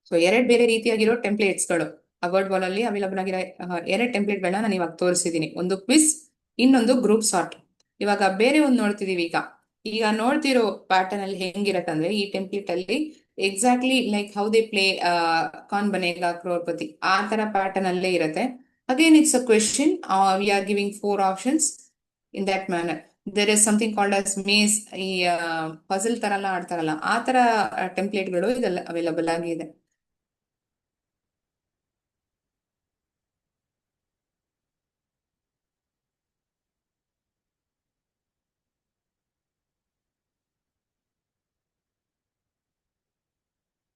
ಸೊ ಎರಡು ಬೇರೆ ರೀತಿಯಾಗಿರೋ ಟೆಂಪ್ಲೇಟ್ಸ್ಗಳು ವರ್ಡ್ ವಾಲ್ ಅಲ್ಲಿ ಅವೈಲಬಲ್ ಆಗಿರೋ ಎರಡು ಟೆಂಪ್ಲೇಟ್ಗಳನ್ನ ನಾನು ಇವಾಗ ತೋರಿಸಿದ್ದೀನಿ. ಒಂದು ಕ್ವಿಸ್, ಇನ್ನೊಂದು ಗ್ರೂಪ್ ಸಾರ್ಟ್. ಇವಾಗ ಬೇರೆ ಒಂದು ನೋಡ್ತಿದೀವಿ. ಈಗ ನೋಡ್ತಿರೋ ಪ್ಯಾಟರ್ನ್ ಅಲ್ಲಿ ಹೆಂಗಿರತ್ತಂದ್ರೆ, ಈ ಟೆಂಪ್ಲೇಟ್ ಅಲ್ಲಿ exactly like how they play Kaun Banega Crorepati ಆ ತರ ಪ್ಯಾಟರ್ನ್ ಅಲ್ಲೇ ಇರುತ್ತೆ. Again it's a question. We are giving 4 options in that manner. There is something called as maze. ಈ ಪಜಲ್ ತರ ಎಲ್ಲ ಆಡ್ತಾರಲ್ಲ, ಆ ತರ ಟೆಂಪ್ಲೇಟ್ಗಳು ಇದೆಲ್ಲ ಅವೈಲಬಲ್ ಆಗಿದೆ.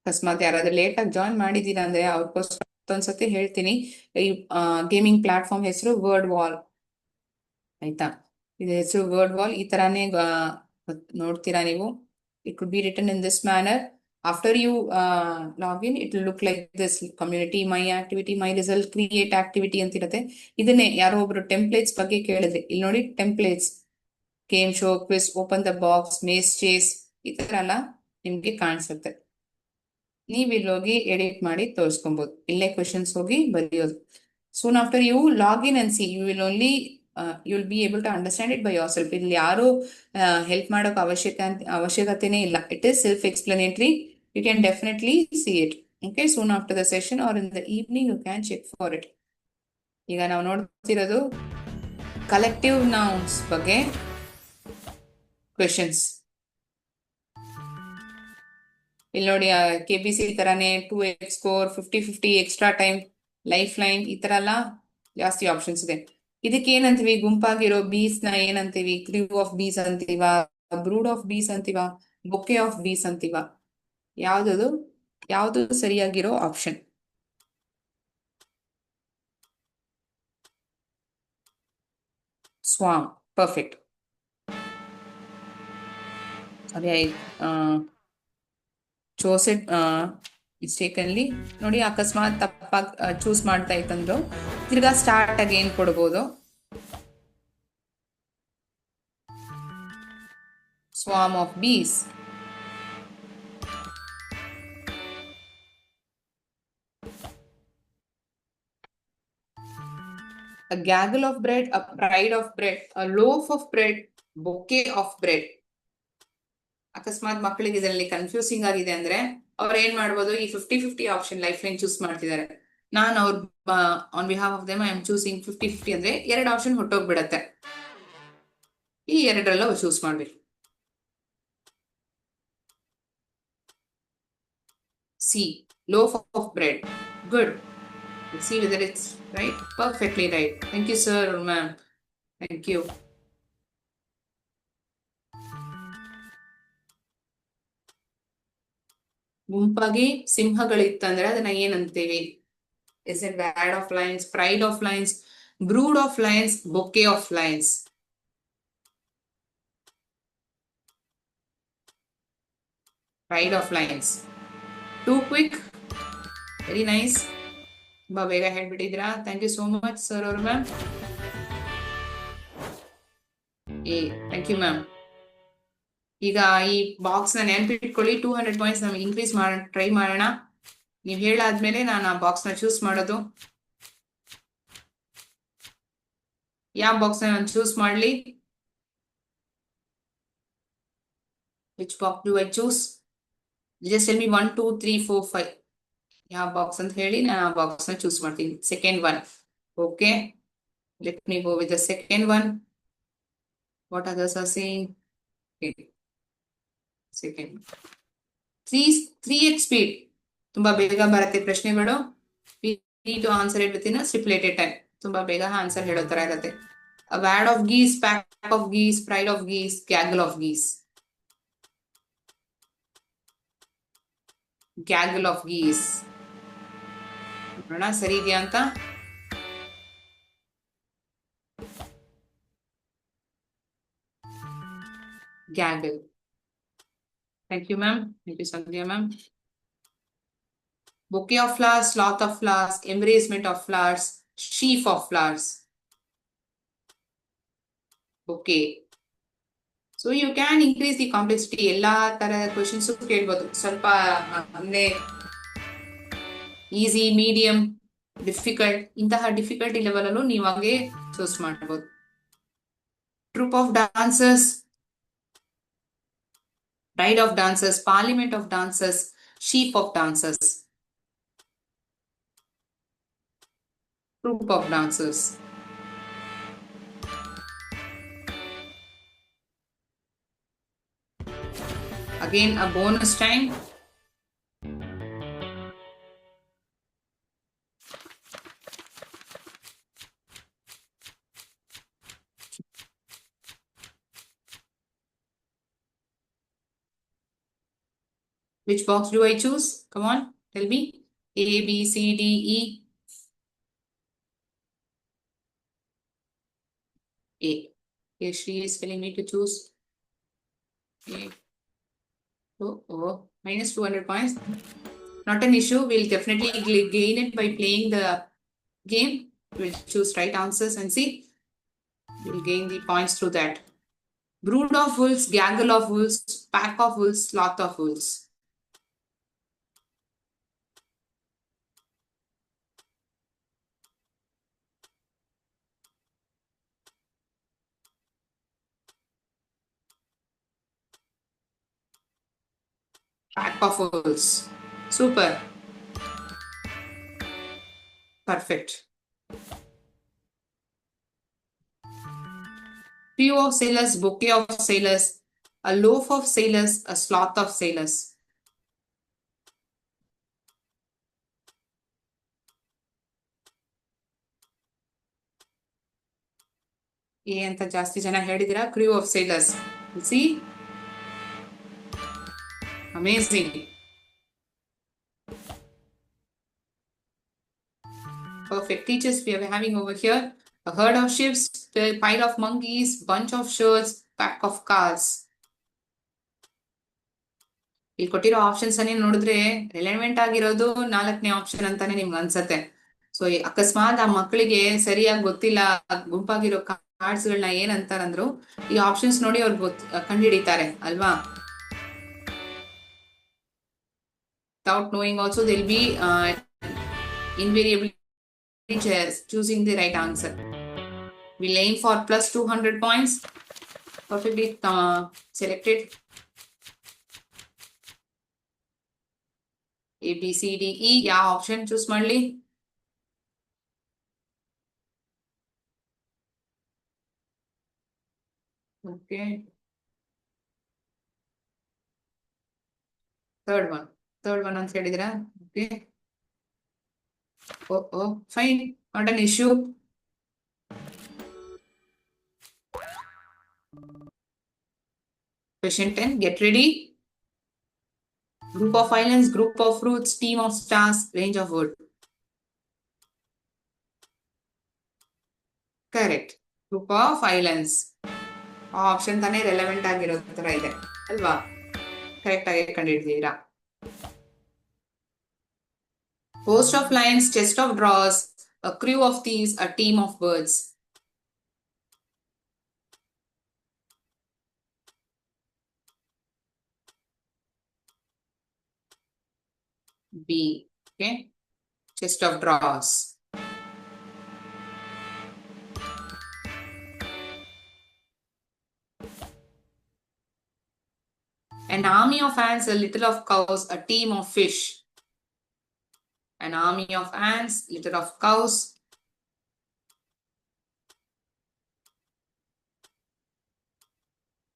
ಅಕಸ್ಮಾತ್ ಯಾರಾದ್ರೂ ಲೇಟ್ ಆಗಿ ಜಾಯಿನ್ ಮಾಡಿದೀರಾ ಅಂದ್ರೆ ಅವ್ರಿಗೋಸ್ಕರ ಮತ್ತೊಂದ್ಸತಿ ಹೇಳ್ತೀನಿ. ಈ ಗೇಮಿಂಗ್ ಪ್ಲಾಟ್ಫಾರ್ಮ್ ಹೆಸರು ವರ್ಡ್ ವಾಲ್, ಆಯ್ತಾ? ಇದು ಹೆಸರು ವರ್ಡ್ ವಾಲ್. ಈ ತರಾನೇ ನೋಡ್ತೀರಾ ನೀವು. It could be written in this manner. After you log in, it will look like this: community, my activity, my result, create activity ಅಂತ ಇರುತ್ತೆ. ಇದನ್ನೇ ಯಾರೋ ಒಬ್ರು ಟೆಂಪ್ಲೇಟ್ಸ್ ಬಗ್ಗೆ ಕೇಳಿದ್ರೆ, ಇಲ್ಲಿ ನೋಡಿ templates, game show, quiz, open the box, maze chase, ಈ ತರ ಎಲ್ಲ ನಿಮ್ಗೆ ಕಾಣಿಸುತ್ತೆ. ನೀವು ಇಲ್ಲಿ ಹೋಗಿ ಎಡಿಟ್ ಮಾಡಿ ತೋರಿಸ್ಕೊಬಹುದು. ಇಲ್ಲೇ ಕ್ವೆಶನ್ಸ್ ಹೋಗಿ ಬರೆಯೋದು. Soon after you log in and see, you will only you will be able to understand it by yourself. ಇಲ್ಲಿ ಯಾರು ಹೆಲ್ಪ್ ಮಾಡೋಕೆ ಅವಶ್ಯಕತೆನೇ ಇಲ್ಲ. It is self explanatory. You can definitely see it. Okay, soon after the session or in the evening you can check for it. ಈಗ ನಾವು ನೋಡ್ತಿರೋದು collective nouns ಬಗ್ಗೆ questions. ಇಲ್ಲಿ ನೋಡಿ, KBC ತರಾನೇ 2x score, 50-50 extra time, life line, ಈ ತರ ಎಲ್ಲ ಜಾಸ್ತಿ ಆಪ್ಷನ್ಸ್ ಇದೆ. ಇದಕ್ಕೆ ಏನಂತೀವಿ? ಗುಂಪಾಗಿರೋ ಬೀಸ್ ನ ಏನಂತೀವಿ? ಕ್ರೂ ಆಫ್ ಬೀಸ್ ಅಂತೀವ, ಬ್ರೂಡ್ ಆಫ್ ಬೀಸ್ ಅಂತೀವ, ಬೊಕೆ ಆಫ್ ಬೀಸ್ ಅಂತೀವ? ಯಾವ್ದು ಸರಿಯಾಗಿರೋ ಆಪ್ಷನ್? ಸ್ವಾಮ್. ಪರ್ಫೆಕ್ಟ್. ಅದೇ ಚೋಸ್ ಇಟ್ ಮಿಸ್ಟೇಕನ್ಲಿ. ನೋಡಿ, ಅಕಸ್ಮಾತ್ ತಪ್ಪಾಗಿ ಚೂಸ್ ಮಾಡ್ತಾ ಇತ್ತಂದ್ರು ತಿರ್ಗಾ ಸ್ಟಾರ್ಟ್ ಅಗೇನ್ ಕೊಡ್ಬೋದು. Swarm of bees. A gaggle of bread, a pride of bread, a loaf of bread, bouquet of bread. ಅಕಸ್ಮಾತ್ ಮಕ್ಕಳಿಗೆ ಇದರಲ್ಲಿ ಕನ್ಫ್ಯೂಸಿಂಗ್ ಆಗಿದೆ ಅಂದ್ರೆ ಅವ್ರು ಏನ್ ಮಾಡ್ಬೋದು? ಈ 50-50 ಆಪ್ಷನ್ ಲೈಫ್ ಲೈನ್ ಚೂಸ್ ಮಾಡ್ತಿದ್ದಾರೆ. ನಾನು ಅವ್ರ on behalf of them I am choosing 50-50 ಅಂದ್ರೆ 2 ಆಪ್ಷನ್ ಹೊಟ್ಟೋಗ್ಬಿಡತ್ತೆ. ಈ 2ರಲ್ಲೂ ಚೂಸ್ ಮಾಡ್ಬೇಕು. C, loaf of bread. Good. Let's see whether it's right. Perfectly right. Thank you, sir or ma'am. Thank you. ಗುಂಪಾಗಿ ಸಿಂಹಗಳಿತ್ತಂದ್ರೆ ಅದನ್ನ ಏನಂತೀವಿ? Is it bad of lions, pride of lions, brood of lions, bouquet of lions? Pride of lions. Too quick. Very nice. ತುಂಬಾ ಬೇಗ ಹೇಳ್ಬಿಟ್ಟಿದ್ದೀರಾ. Thank you so much sir ಅವ್ರ ma'am. Thank you ma'am. ಈಗ ಈ box ನ ನೆನಪಿಟ್ಕೊಳ್ಳಿ. 200 points ನಮಗೆ increase try ಮಾಡೋಣ. ನೀವು ಹೇಳಾದ್ಮೇಲೆ ನಾನು ಆ ಬಾಕ್ಸ್ ನ ಚೂಸ್ ಮಾಡೋದು. ಯಾವ ಬಾಕ್ಸ್ ನ ನಾನು ಚೂಸ್ ಮಾಡ್ಲಿ? Which box do I choose? Just tell me 1 2 3 4 5. ಯಾವ ಬಾಕ್ಸ್ ಅಂತ ಹೇಳಿ, ನಾನು ಆ ಬಾಕ್ಸ್ ನ ಚೂಸ್ ಮಾಡ್ತೀನಿ. Second one. Okay, let me go with the second one. What others are saying? Second 3x speed. ತುಂಬಾ ಬೇಗ ಬರುತ್ತೆ ಪ್ರಶ್ನೆಗಳು. need to answer it within a stipulated time. ತುಂಬಾ ಬೇಗ ಆನ್ಸರ್ ಹೇಳೋ ತರ ಇರುತ್ತೆ. A wad of geese, pack of geese, pride of geese, gaggle of geese. Gaggle of geese. ನೋಡೋಣ ಸರಿ ಇದೆಯಾ ಅಂತ. Gaggle. Thank you, ma'am. Thank you, Sandhya, ma'am. Bouquet of flowers, sloth of flowers, embracement of flowers, sheaf of flowers. Okay. So you can increase the complexity. ಎಲ್ಲಾ ತರ questions ಕೇಳ್ಬೋದು. ಸ್ವಲ್ಪ ಅಂದ್ರೆ easy, medium, difficult, ಇಂತಹ difficulty level ಅಲ್ಲೂ ನೀವು ಹಾಗೆ choose ಮಾಡಬಹುದು. Troupe of dancers, pride of dancers, parliament of dancers, sheaf of dancers. Group of dancers. Again, a bonus time. Which box do I choose? Come on, tell me. A, B, C, D, E. A. Okay, she is telling me to choose A. Oh, minus 200 points. Not an issue. We'll definitely gain it by playing the game. We'll choose right answers and see. We'll gain the points through that. Brood of wolves, gaggle of wolves, pack of wolves, sloth of wolves. Pack of wolves. Super. Perfect. Few of sailors, bouquet of sailors, a loaf of sailors, a sloth of sailors. A ಅಂತ ಜಾಸ್ತಿ ಜನ ಹೇಳಿದಿರಾ crew of sailors. You see? Amazing. Perfect. Teachers, we are having over here a herd of ships, a pile of monkeys, bunch of shirts, pack of cars. ಇಲ್ಲಿ ಕೊಟ್ಟಿರೋ options ಅನ್ನೇ ನೋಡಿದ್ರೆ relevant ಆಗಿರೋದು 4ನೇ option ಅಂತಾನೆ ನಿಮ್ಗೆ ಅನ್ಸತ್ತೆ. ಸೊ ಅಕಸ್ಮಾತ್ ಆ ಮಕ್ಕಳಿಗೆ ಸರಿಯಾಗಿ ಗೊತ್ತಿಲ್ಲ ಗುಂಪಾಗಿರೋ ಕಾರ್ಡ್ಸ್ ಗಳನ್ನ ಏನ್ ಅಂತಾರಂದ್ರು ಈ ಆಪ್ಷನ್ಸ್ ನೋಡಿ ಅವ್ರು ಕಂಡುಹಿಡಿತಾರೆ ಅಲ್ವಾ. Without knowing also they'll be invariably choosing the right answer. We'll aim for plus 200 points. Perfectly selected. A, B, C, D, E. ಯಾವ ಆಪ್ಷನ್ ಚೂಸ್ ಮಾಡ್ಲಿ? ಓಕೆ, ಥರ್ಡ್ ಒನ್ ಅಂತ ಹೇಳಿದ್ರ. Okay, oh fine, not an issue. Question 10, get ready. Group of islands, group of fruits, team of stars, range of wood. Correct. Group of islands. Option ತಾನೇ relevant ಆಗಿರೋ ತರ ಇದೆ ಅಲ್ವಾ? Correct ಆಗಿ ಕಂಡಿಡ್ತೀರಾ. Host of lions, chest of drawers, a crew of thieves, a team of birds. B. Okay. Chest of drawers. An army of ants, a little of cows, a team of fish. An army of ants, litter of cows.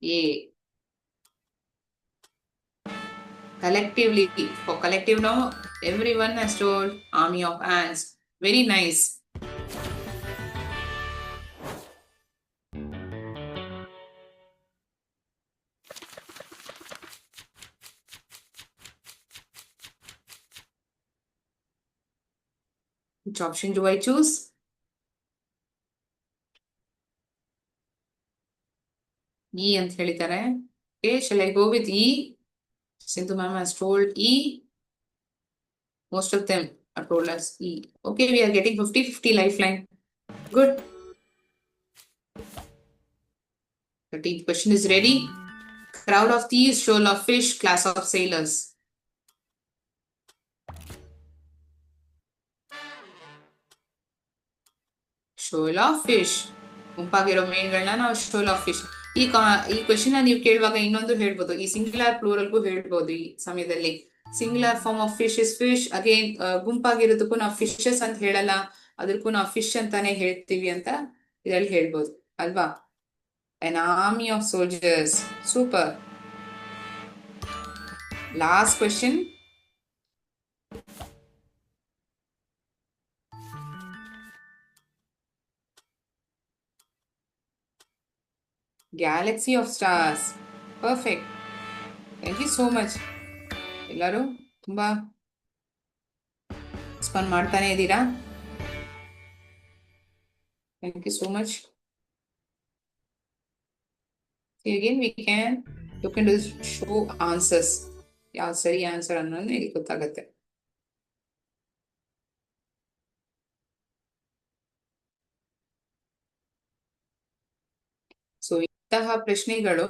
A. Collectively, for collective now, everyone has told army of ants. Very nice. Which option do I choose? E ಅಂತ ಹೇಳಿದ್ದಾರೆ. Okay, shall I go with E? Sindhu ma'am has told E. Most of them are told us E. Okay, we are getting 50-50 lifeline. Good. 13th question is ready. Crowd of thieves, shoal of fish, class of sailors. Shoal of fish. ಗುಂಪಾಗಿರೋ ಮೀನುಗಳನ್ನ ನಾವು shoal of fish. ಈ question ನೀವು ಕೇಳುವಾಗ ಇನ್ನೊಂದು ಹೇಳ್ಬೋದು, ಈ singular ಪ್ಲೂರಲ್ಗೂ ಹೇಳ್ಬೋದು. ಈ ಸಮಯದಲ್ಲಿ singular form of fish is fish. Again ಗುಂಪಾಗಿರೋದಕ್ಕೂ ನಾವು ಫಿಶಸ್ ಅಂತ ಹೇಳಲ್ಲ, ಅದಕ್ಕೂ ನಾವು ಫಿಶ್ ಅಂತಾನೆ ಹೇಳ್ತೀವಿ ಅಂತ ಇದರಲ್ಲಿ ಹೇಳ್ಬೋದು ಅಲ್ವಾ. An army of soldiers. Super. Last question. Galaxy of stars. Perfect. Thank you so much. ಎಲ್ಲರೂ ತುಂಬಾ ರೆಸ್ಪಾಂಡ್ ಮಾಡ್ತಾನೆ ಇದ್ದೀರಾ? Thank you so much. Again, you can do show answers. ಯಾವ ಸರಿ ಆನ್ಸರ್ ಅನ್ನೋದು ಇಲ್ಲಿ ಗೊತ್ತಾಗತ್ತೆ. ಸೊ ಇಂತಹ ಪ್ರಶ್ನೆಗಳು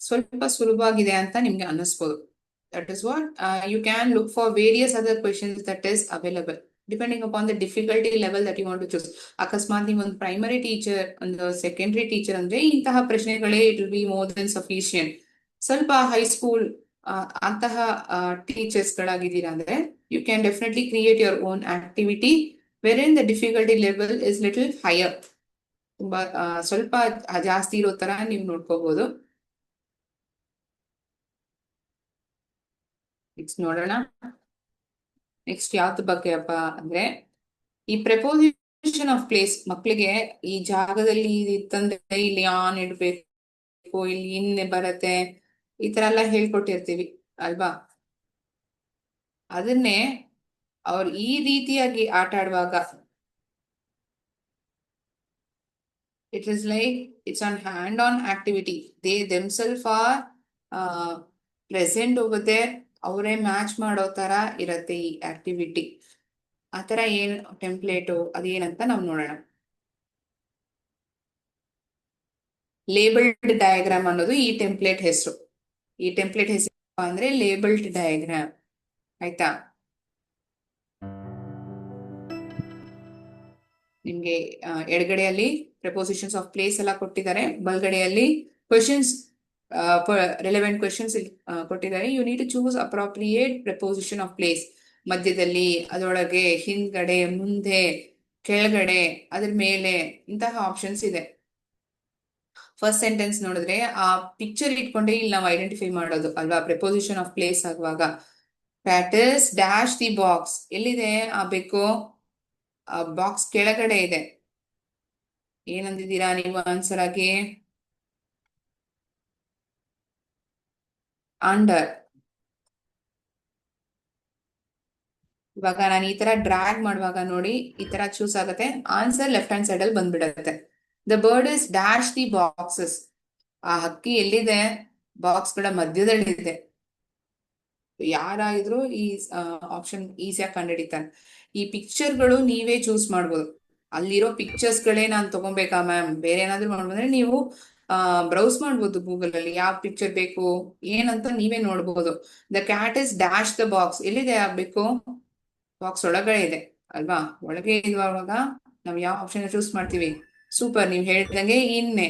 ಸ್ವಲ್ಪ ಸುಲಭವಾಗಿದೆ ಅಂತ ನಿಮ್ಗೆ ಅನ್ನಿಸ್ಬೋದು. That is what you can look for various other questions that is available depending upon the difficulty level that you want to choose. ಅಕಸ್ಮಾತ್ ನೀವು ಒಂದು ಪ್ರೈಮರಿ ಟೀಚರ್, ಒಂದು ಸೆಕೆಂಡರಿ ಟೀಚರ್ ಅಂದ್ರೆ ಇಂತಹ ಪ್ರಶ್ನೆಗಳೇ it will be more than sufficient. ಸ್ವಲ್ಪ high school ಅಂತಹ teachers ಗಳಾಗಿದ್ದೀರಾ ಅಂದ್ರೆ you can definitely create your own activity where in the difficulty level is little higher. ತುಂಬಾ ಸ್ವಲ್ಪ ಜಾಸ್ತಿ ಇರೋ ತರ ನೀವು ನೋಡ್ಕೋಬಹುದು. ನೆಕ್ಸ್ಟ್ ನೋಡೋಣ. ನೆಕ್ಸ್ಟ್ ಯಾವ್ದು ಬಗ್ಗೆ ಅಪ್ಪ ಅಂದ್ರೆ ಈ ಪ್ರೆಪೋಸಿಷನ್ ಆಫ್ ಪ್ಲೇಸ್. ಮಕ್ಕಳಿಗೆ ಈ ಜಾಗದಲ್ಲಿ ತಂದ್ರೆ ಇಲ್ಲಿ ಆನ್ ಇಡ್ಬೇಕು, ಇಲ್ಲಿ ಇನ್ ಬರತ್ತೆ, ಈ ತರ ಎಲ್ಲ ಹೇಳ್ಕೊಟ್ಟಿರ್ತೀವಿ ಅಲ್ವಾ? ಅದನ್ನೇ ಅವ್ರು ಈ ರೀತಿಯಾಗಿ ಆಟ ಆಡುವಾಗ it is like it's on hand-on activity. They themselves are present over there. ಅವರೇ ಮ್ಯಾಚ್ ಮಾಡೋ ತರ ಇರತ್ತೆ ಈ ಆಕ್ಟಿವಿಟಿ. ಆ ತರ ಏನ್ ಟೆಂಪ್ಲೇಟು ಅದೇನಂತ ನಾವು ನೋಡೋಣ. ಲೇಬಲ್ಡ್ ಡಯಾಗ್ರಾಮ್ ಅನ್ನೋದು ಈ ಟೆಂಪ್ಲೇಟ್ ಹೆಸರು. ಈ ಟೆಂಪ್ಲೇಟ್ ಹೆಸರು ಅಂದ್ರೆ ಲೇಬಲ್ಡ್ ಡಯಾಗ್ರಾಮ್. ಆಯ್ತಾ? ನಿಮ್ಗೆ ಎಡಗಡೆಯಲ್ಲಿ ಪ್ರಪೋಸಿಷನ್ಸ್ ಆಫ್ ಪ್ಲೇಸ್ ಎಲ್ಲ ಕೊಟ್ಟಿದ್ದಾರೆ, ಬಲ್ಗಡೆಯಲ್ಲಿ ಕ್ವೆಶನ್ಸ್, ರಿಲೆವೆಂಟ್ ಕ್ವೆಶನ್ಸ್ ಕೊಟ್ಟಿದ್ದಾರೆ. You need to choose appropriate preposition of place. ಮಧ್ಯದಲ್ಲಿ, ಅದರೊಳಗೆ, ಹಿಂದ್ಗಡೆ, ಮುಂದೆ, ಕೆಳಗಡೆ, ಅದ್ರ ಮೇಲೆ, ಇಂತಹ ಆಪ್ಷನ್ಸ್ ಇದೆ. ಫಸ್ಟ್ ಸೆಂಟೆನ್ಸ್ ನೋಡಿದ್ರೆ ಆ ಪಿಕ್ಚರ್ ಇಟ್ಕೊಂಡೆ ಇಲ್ಲಿ ನಾವು ಐಡೆಂಟಿಫೈ ಮಾಡೋದು ಅಲ್ವಾ? ಪ್ರಪೋಸಿಷನ್ ಆಫ್ ಪ್ಲೇಸ್ ಆಗುವಾಗ that is dash the box. ಎಲ್ಲಿದೆ ಆ ಬೆಕ್ಕು? ಆ ಬಾಕ್ಸ್ ಕೆಳಗಡೆ ಇದೆ. ಏನಂದಿದ್ದೀರಾ ನೀವು ಆನ್ಸರ್ ಆಗಿ? ಅಂಡರ್. ಇವಾಗ ನಾನು ಈ ತರ ಡ್ರ್ಯಾಗ್ ಮಾಡುವಾಗ ನೋಡಿ ಈ ತರ ಚೂಸ್ ಆಗುತ್ತೆ. ಆನ್ಸರ್ ಲೆಫ್ಟ್ ಹ್ಯಾಂಡ್ ಸೈಡ್ ಅಲ್ಲಿ ಬಂದ್ಬಿಡುತ್ತೆ. The bird is dash the boxes. ಆ ಹಕ್ಕಿ ಎಲ್ಲಿದೆ? ಬಾಕ್ಸ್ ಗಳ ಮಧ್ಯದಲ್ಲಿದೆ. ಯಾರಾದ್ರೂ ಈ ಆಪ್ಷನ್ ಈಸಿಯಾಗಿ ಕಂಡುಹಿಡಿತಾರೆ. ಈ ಪಿಕ್ಚರ್ಗಳು ನೀವೇ ಚೂಸ್ ಮಾಡ್ಬೋದು. ಅಲ್ಲಿರೋ ಪಿಕ್ಚರ್ಸ್ ಗಳೇ ನಾನು ತಗೊಬೇಕಾ ಮ್ಯಾಮ್, ಬೇರೆ ಏನಾದ್ರು ಮಾಡ್ಬೋದ್ರೆ ನೀವು ಬ್ರೌಸ್ ಮಾಡ್ಬೋದು ಗೂಗಲ್ ಅಲ್ಲಿ, ಯಾವ ಪಿಕ್ಚರ್ ಬೇಕು ಏನಂತ ನೀವೇ ನೋಡ್ಬೋದು. The cat is dash the box. ಎಲ್ಲಿದೆ ಆ ಬೇಕು? ಬಾಕ್ಸ್ ಒಳಗಡೆ ಇದೆ ಅಲ್ವಾ? ಒಳಗೆ ಇರುವಾಗ ನಾವು ಯಾವ ಆಪ್ಷನ್ ಚೂಸ್ ಮಾಡ್ತೀವಿ? ಸೂಪರ್, ನೀವು ಹೇಳಿದಂಗೆ ಇನ್ನೆ.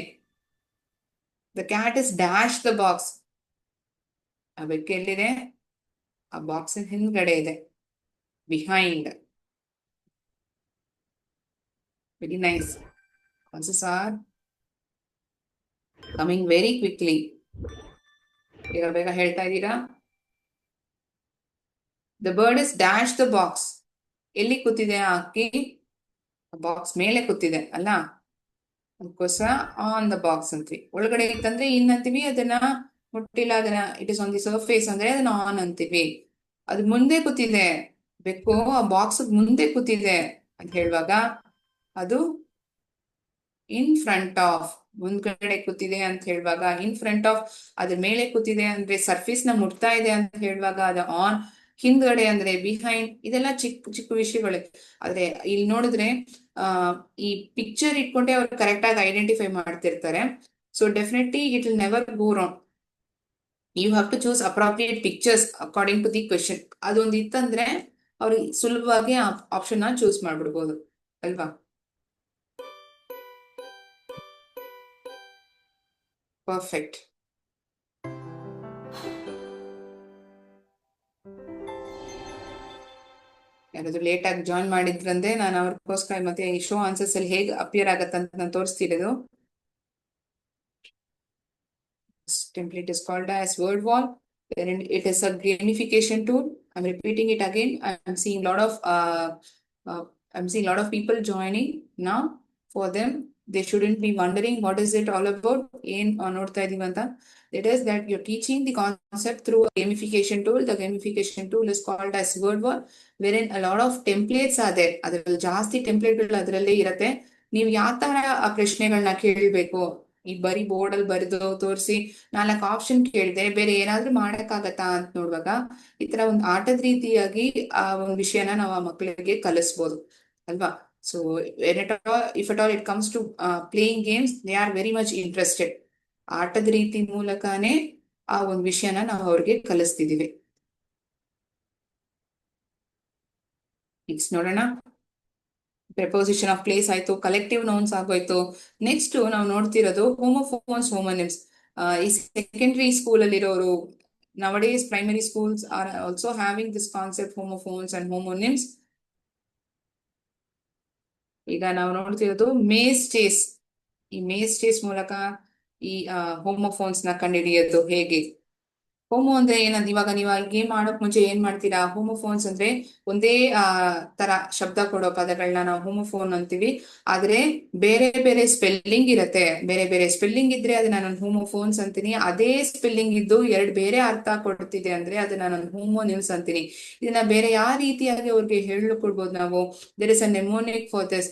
The cat is dash the box. ಆ ಬೆಕ್ಕು ಎಲ್ಲಿದೆ? ಆ ಬಾಕ್ಸ್ ಹಿಂದ್ಗಡೆ ಇದೆ, behind. Very nice. Answers are coming very quickly. ಬೇಗ ಬೇಗ ಹೇಳ್ತಾ ಇದ್ದೀರಾ. The bird is dash the box. ಎಲ್ಲಿ ಕೂತಿದೆ ಆ ಹಕ್ಕಿ? ಬಾಕ್ಸ್ ಮೇಲೆ ಕೂತಿದೆ ಅಲ್ಲ? ಅದಕ್ಕೋಸ್ಕರ ಆನ್ ದ ಬಾಕ್ಸ್ ಅಂತೀವಿ. ಒಳಗಡೆ ಇತ್ತಂದ್ರೆ ಇನ್ ಅಂತೀವಿ, ಅದನ್ನ ಮುಟ್ಟಿಲ್ಲ, ಅದನ್ನ it is on the surface ಅಂದ್ರೆ ಅದನ್ನ ಆನ್ ಅಂತೀವಿ. ಅದು ಮುಂದೆ ಕೂತಿದೆ ಬೆಕ್ಕು, ಆ ಬಾಕ್ಸ್ ಮುಂದೆ ಕೂತಿದೆ ಅಂತ ಹೇಳುವಾಗ ಅದು ಇನ್ ಫ್ರಂಟ್ ಆಫ್. ಮುಂದ್ಗಡೆ ಕೂತಿದೆ ಅಂತ ಹೇಳುವಾಗ ಇನ್ ಫ್ರಂಟ್ ಆಫ್. ಅದ್ರ ಮೇಲೆ ಕೂತಿದೆ ಅಂದ್ರೆ ಸರ್ಫೇಸ್ ನ ಮುಟ್ತಾ ಇದೆ ಅಂತ ಹೇಳುವಾಗ ಅದು ಆನ್. ಹಿಂದ್ಗಡೆ ಅಂದ್ರೆ ಬಿಹೈಂಡ್. ಇದೆಲ್ಲ ಚಿಕ್ಕ ಚಿಕ್ಕ ವಿಷಯಗಳೇ. ಆದ್ರೆ ಇಲ್ಲಿ ನೋಡಿದ್ರೆ ಈ ಪಿಕ್ಚರ್ ಇಟ್ಕೊಂಡೆ ಅವ್ರು ಕರೆಕ್ಟ್ ಆಗಿ ಐಡೆಂಟಿಫೈ ಮಾಡ್ತಿರ್ತಾರೆ. So definitely it will never go wrong. You have to choose appropriate pictures according to the question. ಅದೊಂದು ಇತ್ತಂದ್ರೆ ಅವ್ರಿಗೆ ಸುಲಭವಾಗಿ ಆಪ್ಷನ್ ನ ಚೂಸ್ ಮಾಡ್ಬಿಡ್ಬೋದು ಅಲ್ವಾ? ಪರ್ಫೆಕ್ಟ್. ಯಾರಾದ್ರೂ ಲೇಟ್ ಆಗಿ ಜಾಯಿನ್ ಮಾಡಿದ್ರಂದ್ರೆ ನಾನು ಅವ್ರಿಗೋಸ್ಕರ ಮತ್ತೆ ಈ ಶೋ ಆನ್ಸರ್ಸ್ ಅಲ್ಲಿ ಹೇಗೆ ಅಪಿಯರ್ ಆಗತ್ತೆ ಅಂತ ನಾನು ತೋರಿಸ್ತಿರೋದು. Template is called as word wall. It is a gamification tool. I'm repeating it again. I'm seeing a lot of people joining now. For them, they shouldn't be wondering what is it all about. ಏನ್ ನೋಡ್ತಾ ಇದೀವಿ ಅಂತ. It is that you're teaching the concept through a gamification tool. The gamification tool is called as WordWall, wherein a lot of templates are there. ಅದ್ರಲ್ಲಿ ಜಾಸ್ತಿ ಟೆಂಪ್ಲೇಟ್ಗಳು ಅದರಲ್ಲೇ ಇರತ್ತೆ. ನೀವು ಯಾವ ತರ ಆ ಪ್ರಶ್ನೆಗಳನ್ನ ಕೇಳಬೇಕು, ಈ ಬರೀ ಬೋರ್ಡ್ ಅಲ್ಲಿ ಬರೆದು ತೋರಿಸಿ 4 ಆಪ್ಷನ್ ಕೇಳಿದೆ ಬೇರೆ ಏನಾದ್ರೂ ಮಾಡಕ್ಕಾಗತ್ತಾ ಅಂತ ನೋಡುವಾಗ ಈ ತರ ಒಂದು ಆಟದ ರೀತಿಯಾಗಿ ಆ ಒಂದು ವಿಷಯನ ನಾವು ಆ ಮಕ್ಕಳಿಗೆ ಕಲಿಸ್ಬೋದು ಅಲ್ವಾ. So if at all it comes to playing games, they are very much interested. ಆಟದ ರೀತಿ ಮೂಲಕನೇ ಆ ಒಂದು ವಿಷಯನ ನಾವು ಅವ್ರಿಗೆ ಕಲಿಸ್ತಿದೀವಿ. ನೆಕ್ಸ್ಟ್ ನೋಡೋಣ. ಪ್ರೆಪೋಸಿಷನ್ ಆಫ್ ಪ್ಲೇಸ್ ಆಯ್ತು, ಕಲೆಕ್ಟಿವ್ ನೌನ್ಸ್ ಆಗೋಯ್ತು. ನೆಕ್ಸ್ಟ್ ನಾವು ನೋಡ್ತಿರೋದು ಹೋಮೋಫೋನ್ಸ್, ಹೋಮೋನಿಮ್ಸ್. ಈ ಸೆಕೆಂಡರಿ ಸ್ಕೂಲ್ ಅಲ್ಲಿರೋರು, nowadays primary schools are also having this concept homophones and homonyms. ಈಗ ನಾವು ನೋಡ್ತಿರೋದು ಮೇಸ್ ಚೇಸ್. ಈ ಮೇಸ್ ಚೇಸ್ ಮೂಲಕ ಈ ಹೋಮೋಫೋನ್ಸ್ ನ ಕಂಡುಹಿಡಿಯೋದು ಹೇಗೆ. ಹೋಮೋ ಅಂದ್ರೆ ಏನಂತ ಇವಾಗ ನೀವು ಗೇಮ್ ಆಡೋಕ್ ಮುಂಚೆ ಏನ್ ಮಾಡ್ತೀರಾ, ಹೋಮೋಫೋನ್ಸ್ ಅಂದ್ರೆ ಒಂದೇ ತರ ಶಬ್ದ ಕೊಡೋ ಪದಗಳನ್ನ ನಾವು ಹೋಮೋಫೋನ್ ಅಂತೀವಿ. ಆದ್ರೆ ಬೇರೆ ಬೇರೆ ಸ್ಪೆಲ್ಲಿಂಗ್ ಇರತ್ತೆ. ಬೇರೆ ಬೇರೆ ಸ್ಪೆಲ್ಲಿಂಗ್ ಇದ್ರೆ ಅದನ್ನ ನಾನು ಹೋಮೋಫೋನ್ಸ್ ಅಂತೀನಿ. ಅದೇ ಸ್ಪೆಲ್ಲಿಂಗ್ ಇದ್ದು ಬೇರೆ ಅರ್ಥ ಕೊಡ್ತಿದೆ ಅಂದ್ರೆ ಅದನ್ನ ನಾನು ಹೋಮೋನಿಮ್ಸ್ ಅಂತೀನಿ. ಇದನ್ನ ಬೇರೆ ಯಾವ ರೀತಿಯಾಗಿ ಅವ್ರಿಗೆ ಹೇಳ್ಕೊಡ್ಬೋದು ನಾವು. There is a mnemonic for this.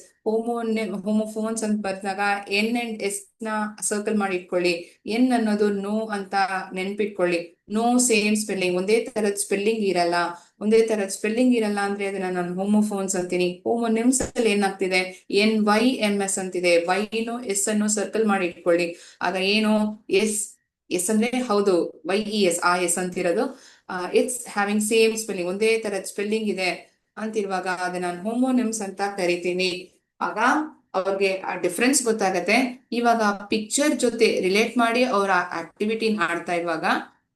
Homophones ಅಂತ ಬರ್ದಾಗ ಎನ್ ಅಂಡ್ ಎಸ್ ನ ಸರ್ಕಲ್ ಮಾಡಿ ಇಟ್ಕೊಳ್ಳಿ. ಎನ್ ಅನ್ನೋದು ನೋ ಅಂತ ನೆನ್ಪಿಟ್ಕೊಳ್ಳಿ. ನೋ ಸೇಮ್ ಸ್ಪೆಲ್ಲಿಂಗ್, ಒಂದೇ ತರದ್ ಸ್ಪೆಲ್ಲಿಂಗ್ ಇರಲ್ಲ. ಒಂದೇ ತರದ್ ಸ್ಪೆಲ್ಲಿಂಗ್ ಇರಲ್ಲ ಅಂದ್ರೆ ಅದನ್ನ ನಾನು ಹೋಮೋಫೋನ್ಸ್ ಅಂತೀನಿ. ಹೋಮೋನಿಮ್ಸ್ ಅಲ್ಲಿ ಏನಾಗ್ತಿದೆ, NYMS ಅಂತಿದೆ. ವೈನು ಎಸ್ ಅನ್ನು ಸರ್ಕಲ್ ಮಾಡಿ ಇಟ್ಕೊಳ್ಳಿ. ಆಗ ಏನು, ಎಸ್ ಅಂದ್ರೆ ಹೌದು, YES ಆ ಎಸ್ ಅಂತಿರೋದು. ಇಟ್ಸ್ ಹ್ಯಾವಿಂಗ್ ಸೇಮ್ ಸ್ಪೆಲ್ಲಿಂಗ್, ಒಂದೇ ತರದ್ ಸ್ಪೆಲ್ಲಿಂಗ್ ಇದೆ ಅಂತಿರುವಾಗ ಅದನ್ನ ನಾನು ಹೋಮೋನಿಮ್ಸ್ ಅಂತ ಕರಿತೀನಿ. ಆಗ ಅವ್ರಿಗೆ ಆ ಡಿಫ್ರೆನ್ಸ್ ಗೊತ್ತಾಗತ್ತೆ. ಇವಾಗ ಪಿಕ್ಚರ್ ಜೊತೆ ರಿಲೇಟ್ ಮಾಡಿ ಅವ್ರ ಆಕ್ಟಿವಿಟಿ ಆಡ್ತಾ ಇರುವಾಗ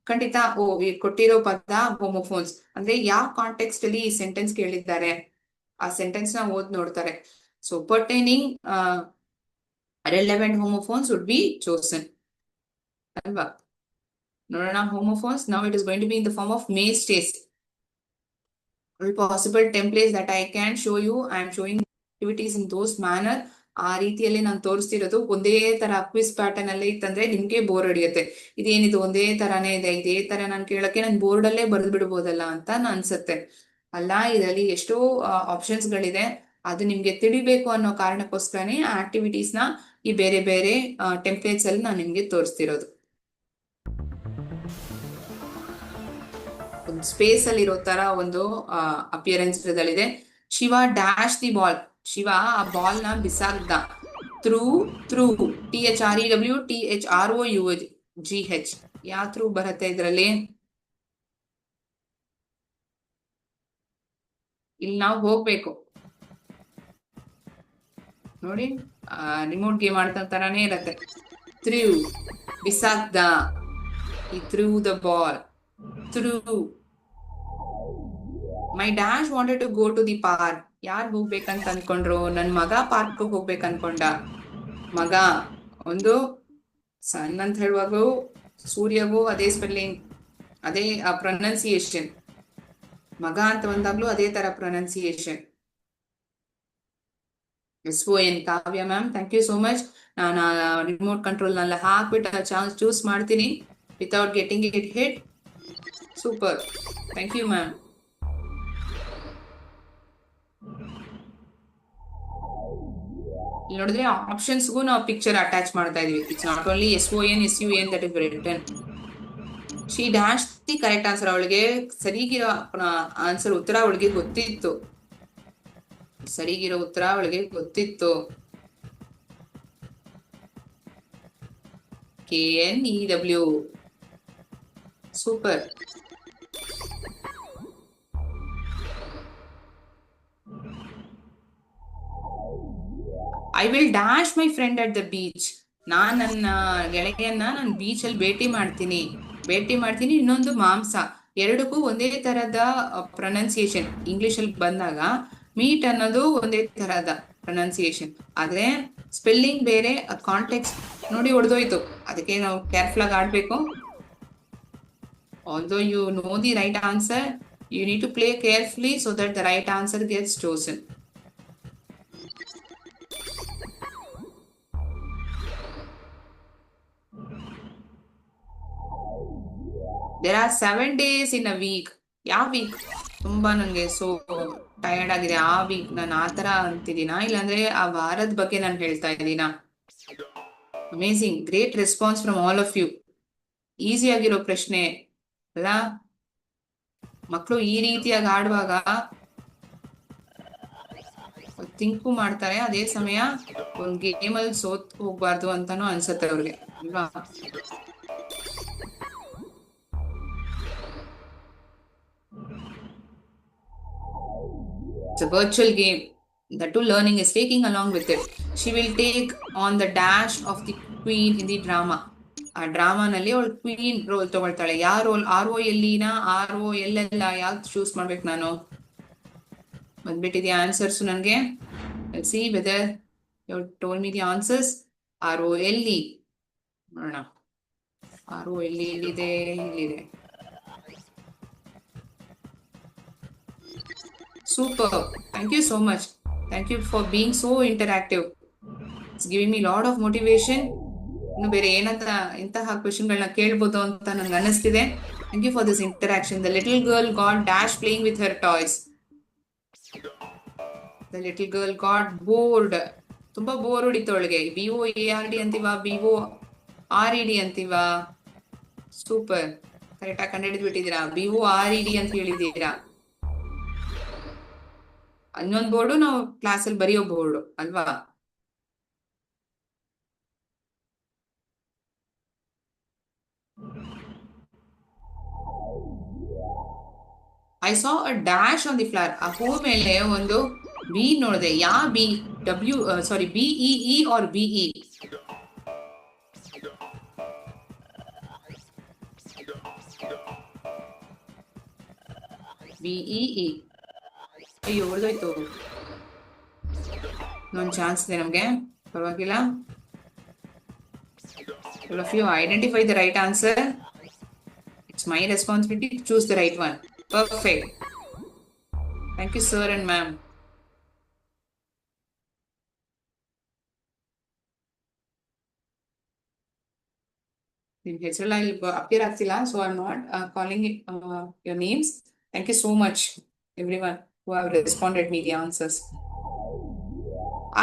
ಖಂಡಿತ ಈ ಕೊಟ್ಟಿರೋ ಪದ ಹೋಮೋಫೋನ್ಸ್ ಅಂದ್ರೆ ಯಾವ ಕಾಂಟೆಕ್ಸ್ಟ್ ಅಲ್ಲಿ ಈ ಸೆಂಟೆನ್ಸ್ ಕೇಳಿದ್ದಾರೆ ಆ ಸೆಂಟೆನ್ಸ್ ನ ಓದ್ ನೋಡ್ತಾರೆ. So pertaining relevant homophones would be chosen ಅಲ್ವಾ. ನೋಡೋಣ homophones. Now it is going to be in the form of maze chase. All possible templates that I can show you. I am showing activities in those manner. ಆ ರೀತಿಯಲ್ಲಿ ನಾನು ತೋರಿಸ್ತಿರೋದು ಒಂದೇ ತರ quiz pattern ಅಲ್ಲೇ ಇತ್ತಂದ್ರೆ ನಿಮ್ಗೆ ಬೋರ್ ಹೊಡಿಯುತ್ತೆ. ಇದೇನಿದು ಒಂದೇ ತರಾನೇ ಇದೆ, ಇದೇ ತರ ನಾನು ಕೇಳಕ್ಕೆ ನಾನು ಬೋರ್ಡ್ ಅಲ್ಲೇ ಬರೆದು ಬಿಡ್ಬೋದಲ್ಲ ಅಂತ ಅನ್ಸುತ್ತೆ. ಅಲ್ಲ, ಇದರಲ್ಲಿ ಎಷ್ಟೋ ಆಪ್ಷನ್ಸ್ ಗಳಿದೆ. ಅದು ನಿಮ್ಗೆ ತಿಳಿಬೇಕು ಅನ್ನೋ ಕಾರಣಕ್ಕೋಸ್ಕರನೇ ಆ ಆಕ್ಟಿವಿಟೀಸ್ ನ ಈ ಬೇರೆ ಬೇರೆ ಟೆಂಪ್ಲೇಟ್ಸ್ ಅಲ್ಲಿ ನಾನು ನಿಮ್ಗೆ ತೋರಿಸ್ತಿರೋದು. ಒಂದು ಸ್ಪೇಸ್ ಅಲ್ಲಿ ಇರೋ ತರ ಒಂದು ಅಪಿಯರೆನ್ಸ್ ಇದೆ. Shiva dash the ball. Shiva ಆ ಬಾಲ್ ನ ಬಿಸಾಕ್ದ. Through THREW THROUGH. ಯಾವ ಥ್ರೂ ಬರುತ್ತೆ ಇದ್ರಲ್ಲಿ? ಇಲ್ಲಿ ನಾವು ಹೋಗ್ಬೇಕು ನೋಡಿ, ರಿಮೋಟ್ ಗೇಮ್ ಆಡ್ತಾ ತರಾನೇ ಇರತ್ತೆ. ಥ್ರೂ ಬಿಸಾಕ್ದ. ಈ threw the ball. Threw. My dash wanted to go to the park. ಯಾರು ಹೋಗ್ಬೇಕಂತ ಅನ್ಕೊಂಡ್ರು? ನನ್ ಮಗ ಪಾರ್ಕ್ ಹೋಗ್ಬೇಕು ಅನ್ಕೊಂಡ. ಮಗ ಒಂದು ಸಣ್ಣ ಅಂತ ಹೇಳುವಾಗ ಸೂರ್ಯಗೂ ಅದೇ ಸ್ಪೆಲ್ಲಿಂಗ್, ಅದೇ ಪ್ರೊನೌನ್ಸಿಯೇಷನ್. ಮಗ ಅಂತ ಬಂದಾಗ್ಲೂ ಅದೇ ತರ pronunciation. SON. Kavya ma'am, thank you so much. ನಾನು ರಿಮೋಟ್ ಕಂಟ್ರೋಲ್ ನೆಲ್ಲ ಹಾಕ್ಬಿಟ್ಟು ಚಾನ್ಸ್ ಚೂಸ್ ಮಾಡ್ತೀನಿ without getting it hit. Super, thank you ma'am. ಇಲ್ಲಿ ನೋಡಿದ್ರೆ ಆಪ್ಷನ್ಸ್ಗೂ ನಾವು ಪಿಕ್ಚರ್ ಅಟ್ಯಾಚ್ ಮಾಡ್ತಾ ಇದೀವಿ. It's not only SON SUN that is written. She dash the correct answer. ಅವಳಿಗೆ ಸರಿಗಿರೋ ಆನ್ಸರ್ ಉತ್ತರ ಅವಳಿಗೆ ಗೊತ್ತಿತ್ತು. ಸರಿಗಿರೋ ಉತ್ತರ ಅವಳಿಗೆ ಗೊತ್ತಿತ್ತು. KNEW. Super. I will dash my friend at the beach. ನಾನ್ ನನ್ನ ಗೆಳೆಯನ್ನ ನಾನು ಬೀಚ್ ಅಲ್ಲಿ ಭೇಟಿ ಮಾಡ್ತೀನಿ. ಇನ್ನೊಂದು ಮಾಂಸ. ಎರಡಕ್ಕೂ ಒಂದೇ ತರದ ಪ್ರೊನೌನ್ಸಿಯೇಷನ್. ಇಂಗ್ಲಿಷ್ ಅಲ್ಲಿ ಬಂದಾಗ ಮೀಟ್ ಅನ್ನೋದು ಒಂದೇ ತರದ ಪ್ರೊನೌನ್ಸಿಯೇಷನ್, ಆದ್ರೆ ಸ್ಪೆಲ್ಲಿಂಗ್ ಬೇರೆ, ಕಾಂಟೆಕ್ಸ್ಟ್ ನೋಡಿ ಹೊಡೆದೋಯ್ತು. ಅದಕ್ಕೆ ನಾವು ಕೇರ್ಫುಲ್ ಆಗಿ ಆಡ್ಬೇಕು. although you know the right answer, you need to play carefully so that the right answer gets chosen. There are 7 days in a week. ಯಾವ ವೀಕ್? ತುಂಬಾ ನನಗೆ ಟಯರ್ಡ್ ಆಗಿದೆ ಆ ವೀಕ್ ನಾನು ಆ ತರ ಅಂತಿದ್ದೀನಾ, ಇಲ್ಲಾಂದ್ರೆ ಆ ವಾರದ ಬಗ್ಗೆ ನಾನು ಹೇಳ್ತಾ ಇದ್ದೀನಾ? Amazing, great response from all of you. Easy ಆಗಿರೋ ಪ್ರಶ್ನೆ ಅಲ್ಲ? ಮಕ್ಕಳು ಈ ರೀತಿಯಾಗಿ ಆಡುವಾಗ ಥಿಂಕು ಮಾಡ್ತಾರೆ, ಅದೇ ಸಮಯ ಒಂದ್ ಗೇಮಲ್ಲಿ ಸೋತ್ ಹೋಗ್ಬಾರ್ದು ಅಂತಾನು ಅನ್ಸತ್ತೆ ಅವ್ರಿಗೆ ಅಲ್ವಾ? It's a virtual game. The two learning is taking along with it. She will take on the dash of the queen in the drama. ಆ ಡ್ರಾಮಾನಲ್ಲಿ ಅವಳು ಕ್ವೀನ್ ರೋಲ್ ತಗೊಳ್ತಾಳೆ. ಯಾವ ರೋಲ್? ROLE ROLL ಯಾವ್ದು ಚೂಸ್ ಮಾಡ್ಬೇಕು ನಾನು? ಬಂದ್ಬಿಟ್ಟಿದ್ಯಾ ಆನ್ಸರ್ಸ್ ನನಗೆ? Let's see whether you told me the answers. ROLE ನೋಡೋಣ. ROLE ಎಲ್ಲಿದೆ? ಇಲ್ಲಿದೆ. Super. Thank you so much. Thank you for being so interactive. It's giving me a lot of motivation. ಇನ್ನು ಬೇರೆ ಇಂತಹ ಕ್ವೆಶನ್ಗಳನ್ನ ಕೇಳ್ಬೋದು ಅಂತ ನಂಗೆ ಅನ್ನಿಸ್ತಿದೆ. Thank you for this interaction. The little girl got dash playing with her toys. The little girl got bored. ತುಂಬಾ bore ಹೊಡಿತು ಅವಳಿಗೆ. BOARD ಅಂತೀವ, BORED ಅಂತೀವ? ಸೂಪರ್, ಕರೆಕ್ಟಾಗಿ ಕಂಡುಹಿಡಿದು ಬಿಟ್ಟಿದ್ದೀರಾ. BORED ಅಂತ ಹೇಳಿದ್ದೀರಾ. ಇನ್ನೊಂದು ಬೋರ್ಡು ನಾವು ಕ್ಲಾಸಲ್ಲಿ ಬರೆಯೋ ಬೋರ್ಡು ಅಲ್ವಾ? I saw a dash on the flower. ಆ ಹೂ ಮೇಲೆ ಒಂದು ಬಿ ನೋಡಿದೆ. ಯಾವ bee? BEE or BE? BEE. ಅಯ್ಯೋ, ಹೊಡೆದೋಯ್ತು. ಇನ್ನೊಂದು ಚಾನ್ಸ್ ಇದೆ ನಮಗೆ, ಪರವಾಗಿಲ್ಲ. All of you identify the right answer. It's my responsibility to choose the right one. Perfect. Thank you, sir and ma'am. ನಿಮ್ಮ ಹೆಸರೆಲ್ಲ ಇಲ್ಲಿ ಅಪಿಯರ್ ಆಗ್ತಿಲ್ಲ, so I'm not calling it your names. Thank you so much, everyone who have responded me the answers.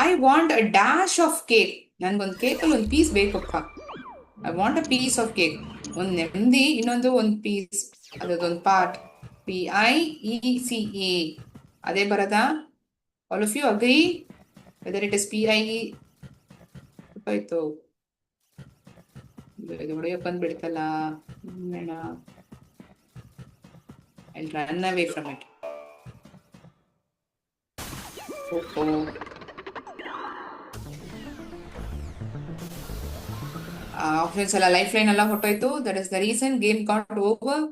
I want a dash of cake. ನನ್ಗೊಂದು ಕೇಕಲ್ಲಿ ಒಂದು piece ಬೇಕಪ್ಪ. I want a piece of cake. ಒಂದು ನೆಮ್ಮದಿ, ಇನ್ನೊಂದು ಒಂದು piece, ಅದೊಂದು part. PIECE. ಅದೇ ಬರದಾ? All of you agree whether it is PIE? ಆಯ್ತು, ಇದು ಹೊಡೆಯಕ್ಕೆ ಬಂದ್ಬಿಡ್ತಲ್ಲ. I'll run away from it. Options ಎಲ್ಲ ಲೈಫ್ ಲೈನ್ ಎಲ್ಲ ಹೊಟ್ಟೋಯ್ತು. That is the reason game got over.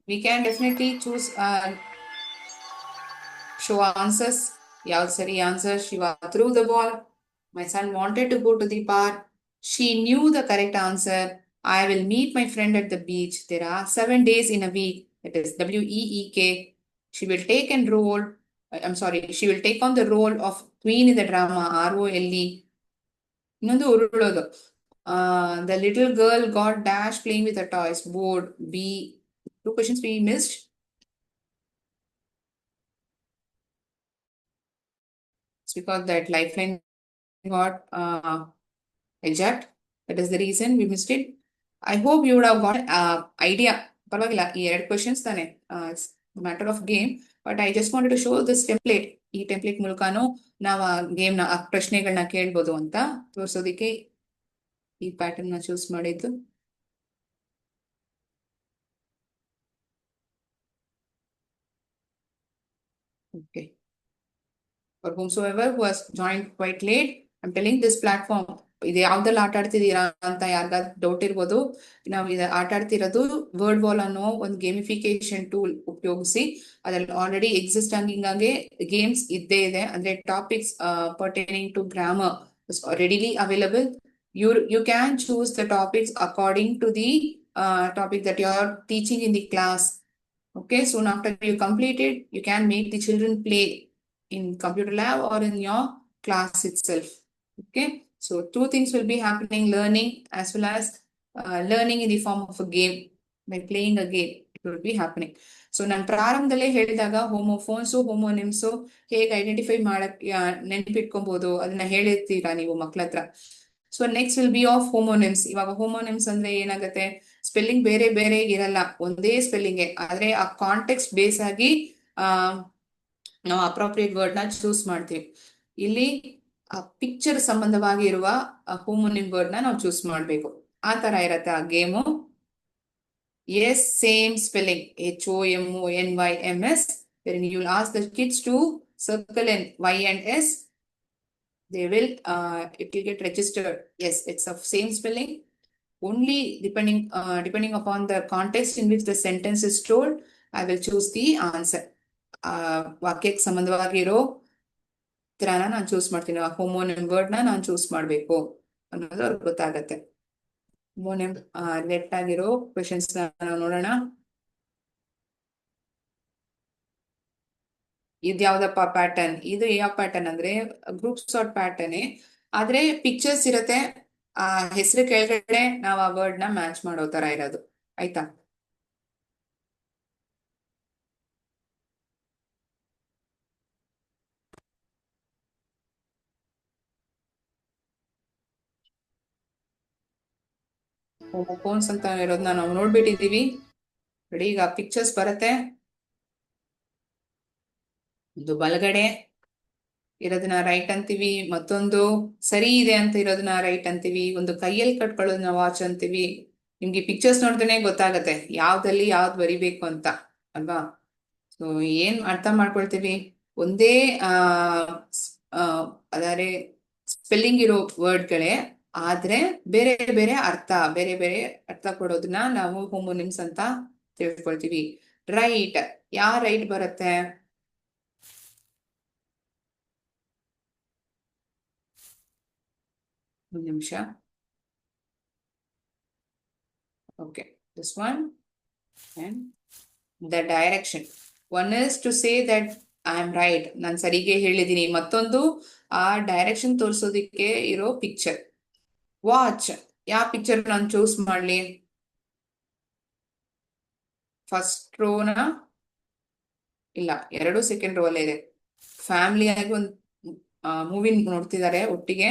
We can definitely choose show answers. ಯಾವ್ದು ಸರಿ answer? Shiva threw the ball. My son wanted to go to the park. She knew the correct answer. I will meet my friend at the beach. There are 7 days in a week. That is WEEK. She will take and role. She will take on the role of queen in the drama. ROLE. ಇನ್ನೊಂದು ಉರುಳೋದು. The little girl got dash playing with her toys. Board. B. 2 questions we missed. It's because that lifeline got hijacked. That is the reason we missed it. I hope you would have got idea. ಪರವಾಗಿಲ್ಲ, ಈ 2 questions ತಾನೆ. It's a matter of game. But I just wanted to show this template. ಈ template ಮೂಲಕನೂ ನಾವು ಆ ಗೇಮ್ನ ಪ್ರಶ್ನೆಗಳನ್ನ ಕೇಳ್ಬೋದು ಅಂತ ತೋರಿಸೋದಕ್ಕೆ ಈ ಪ್ಯಾಟರ್ನ್ ನ ಚೂಸ್ ಮಾಡಿದ್ದು. Okay. For whomsoever who has joined quite late, I'm telling this platform, ಇದು ಯಾವ್ದ್ರಲ್ಲಿ ಆಟ ಆಡ್ತಿದ್ದೀರಾ ಅಂತ ಯಾರಿಗಾದ್ರು ಡೌಟ್ ಇರ್ಬೋದು. ನಾವು ಇದು ಆಟ ಆಡ್ತಿರೋದು ವರ್ಡ್ ವಾಲ್ ಅನ್ನೋ ಒಂದು ಗೇಮಿಫಿಕೇಶನ್ ಟೂಲ್ ಉಪಯೋಗಿಸಿ. ಅದ್ರಲ್ಲಿ ಆಲ್ರೆಡಿ ಎಕ್ಸಿಸ್ಟ್ ಆಗಿಂಗಾಗೆ ಗೇಮ್ಸ್ ಇದ್ದೇ ಇದೆ. ಅಂದ್ರೆ topics pertaining to grammar readily available. You can choose the topics according to the topic that you are teaching in the class. Okay, soon after you complete it, you can make the children play in computer lab or in your class itself. Okay, so 2 things will be happening: learning as well as learning in the form of a game. by playing a game it will be happening. So ನಾನು ಪ್ರಾರಂಭದಲ್ಲೇ ಹೇಳಿದಾಗ ಹೋಮೋಫೋನ್ಸು ಹೋಮೋನಿಮ್ಸು ಹೇಗೆ identify ಮಾಡಕ್ ನೆನ್ಪಿಟ್ಕೊಬಹುದು ಅದನ್ನ ಹೇಳಿರ್ತೀರಾ ನೀವು ಮಕ್ಳ ಹತ್ರ. So next will be of homonyms. ಇವಾಗ homonyms ಅಂದ್ರೆ ಏನಾಗುತ್ತೆ, ಸ್ಪೆಲ್ಲಿಂಗ್ ಬೇರೆ ಬೇರೆ ಇರಲ್ಲ, ಒಂದೇ ಸ್ಪೆಲ್ಲಿಂಗ್, ಆದ್ರೆ ಆ ಕಾಂಟೆಕ್ಸ್ಟ್ ಬೇಸ್ ಆಗಿ ನಾವು ಅಪ್ರೋಪ್ರಿಯೇಟ್ ವರ್ಡ್ ನ ಚೂಸ್ ಮಾಡ್ತೀವಿ. ಇಲ್ಲಿ ಆ ಪಿಕ್ಚರ್ ಸಂಬಂಧವಾಗಿ ಇರುವ ಹೋಮೋನಿಮ್ ವರ್ಡ್ ನ ನಾವು ಚೂಸ್ ಮಾಡ್ಬೇಕು. ಆ ತರ ಇರತ್ತೆ ಆ game. Yes, same spelling, HOMONYMS. When you will ask the kids to circle in Y and S, they will, it will get registered. Yes, it's of same spelling. Only depending upon the context in which the sentence is told, I will choose the answer. ವಾಕ್ಯಕ್ಕೆ ಸಂಬಂಧವಾಗಿರೋ ತರನ ನಾನು choose ಮಾಡ್ತೀನಿ, ಆ homonym word ನ ನಾನು choose ಮಾಡ್ಬೇಕು ಅನ್ನೋದು ಅವ್ರಿಗೆ ಗೊತ್ತಾಗತ್ತೆ. ಹೋಮೋನಿಮ್ ರಿಲೇಟ್ ಆಗಿರೋ ಕ್ವೆಶನ್ಸ್ ನಾವು ನೋಡೋಣ. ಇದು ಯಾವ್ದಪ್ಪ ಪ್ಯಾಟರ್ನ್? ಇದು ಯಾವ ಪ್ಯಾಟರ್ನ್ ಅಂದ್ರೆ ಗ್ರೂಪ್ ಸಾರ್ಟ್ ಪ್ಯಾಟರ್ನ್, ಆದ್ರೆ ಪಿಕ್ಚರ್ಸ್ ಇರತ್ತೆ, ಆ ಹೆಸರು ಕೆಳಗಡೆ ನಾವು ಆ ವರ್ಡ್ ನ ಮ್ಯಾಚ್ ಮಾಡೋ ತರ ಇರೋದು. ಆಯ್ತಾ? ಹೋಮೋಫೋನ್ಸ್ ಅಂತ ಇರೋದನ್ನ ನಾವು ನೋಡ್ಬಿಟ್ಟಿದೀವಿ. ರೆಡಿ? ಈಗ ಪಿಕ್ಚರ್ಸ್ ಬರತ್ತೆ. ಇದು ಬಲಗಡೆ ಇರೋದನ್ನ ರೈಟ್ ಅಂತೀವಿ, ಮತ್ತೊಂದು ಸರಿ ಇದೆ ಅಂತ ಇರೋದನ್ನ ರೈಟ್ ಅಂತೀವಿ, ಒಂದು ಕೈಯಲ್ಲಿ ಕಟ್ಕೊಳ್ಳೋದನ್ನ ವಾಚ್ ಅಂತೀವಿ. ನಿಮ್ಗೆ ಪಿಕ್ಚರ್ಸ್ ನೋಡಿದ್ರೆ ಗೊತ್ತಾಗತ್ತೆ ಯಾವ್ದಲ್ಲಿ ಯಾವ್ದು ಬರಿಬೇಕು ಅಂತ, ಅಲ್ವಾ? ಸೊ ಏನ್ ಅರ್ಥ ಮಾಡ್ಕೊಳ್ತೀವಿ, ಒಂದೇ ಅದಾರೆ ಸ್ಪೆಲ್ಲಿಂಗ್ ಇರೋ ವರ್ಡ್ಗಳೇ, ಆದ್ರೆ ಬೇರೆ ಬೇರೆ ಅರ್ಥ ಕೊಡೋದನ್ನ ನಾವು ಹೋಮೋನಿಮ್ಸ್ ಅಂತ ತಿಳ್ಕೊಳ್ತೀವಿ. ರೈಟ್, ಯಾವ ರೈಟ್ ಬರುತ್ತೆ? ಒಂದು ನಿಮಿಷ. Okay, this one and the direction. One is to say that I am right, ನಾನು ಸರಿಗೆ ಹೇಳಿದೀನಿ. ಮತ್ತೊಂದು ಆ ಡೈರೆಕ್ಷನ್ ತೋರಿಸೋದಿಕ್ಕೆ ಇರೋ ಪಿಕ್ಚರ್. ವಾಚ್, ಯಾವ ಪಿಕ್ಚರ್ ನಾನು ಚೂಸ್ ಮಾಡ್ಲಿ? ಫಸ್ಟ್ ರೋನ ಇಲ್ಲ, ಎರಡು ಸೆಕೆಂಡ್ ರೋ ಅಲ್ಲೇ ಇದೆ. ಫ್ಯಾಮಿಲಿ ಆಗಿ ಒಂದು ಮೂವಿ ನೋಡ್ತಿದ್ದಾರೆ ಒಟ್ಟಿಗೆ,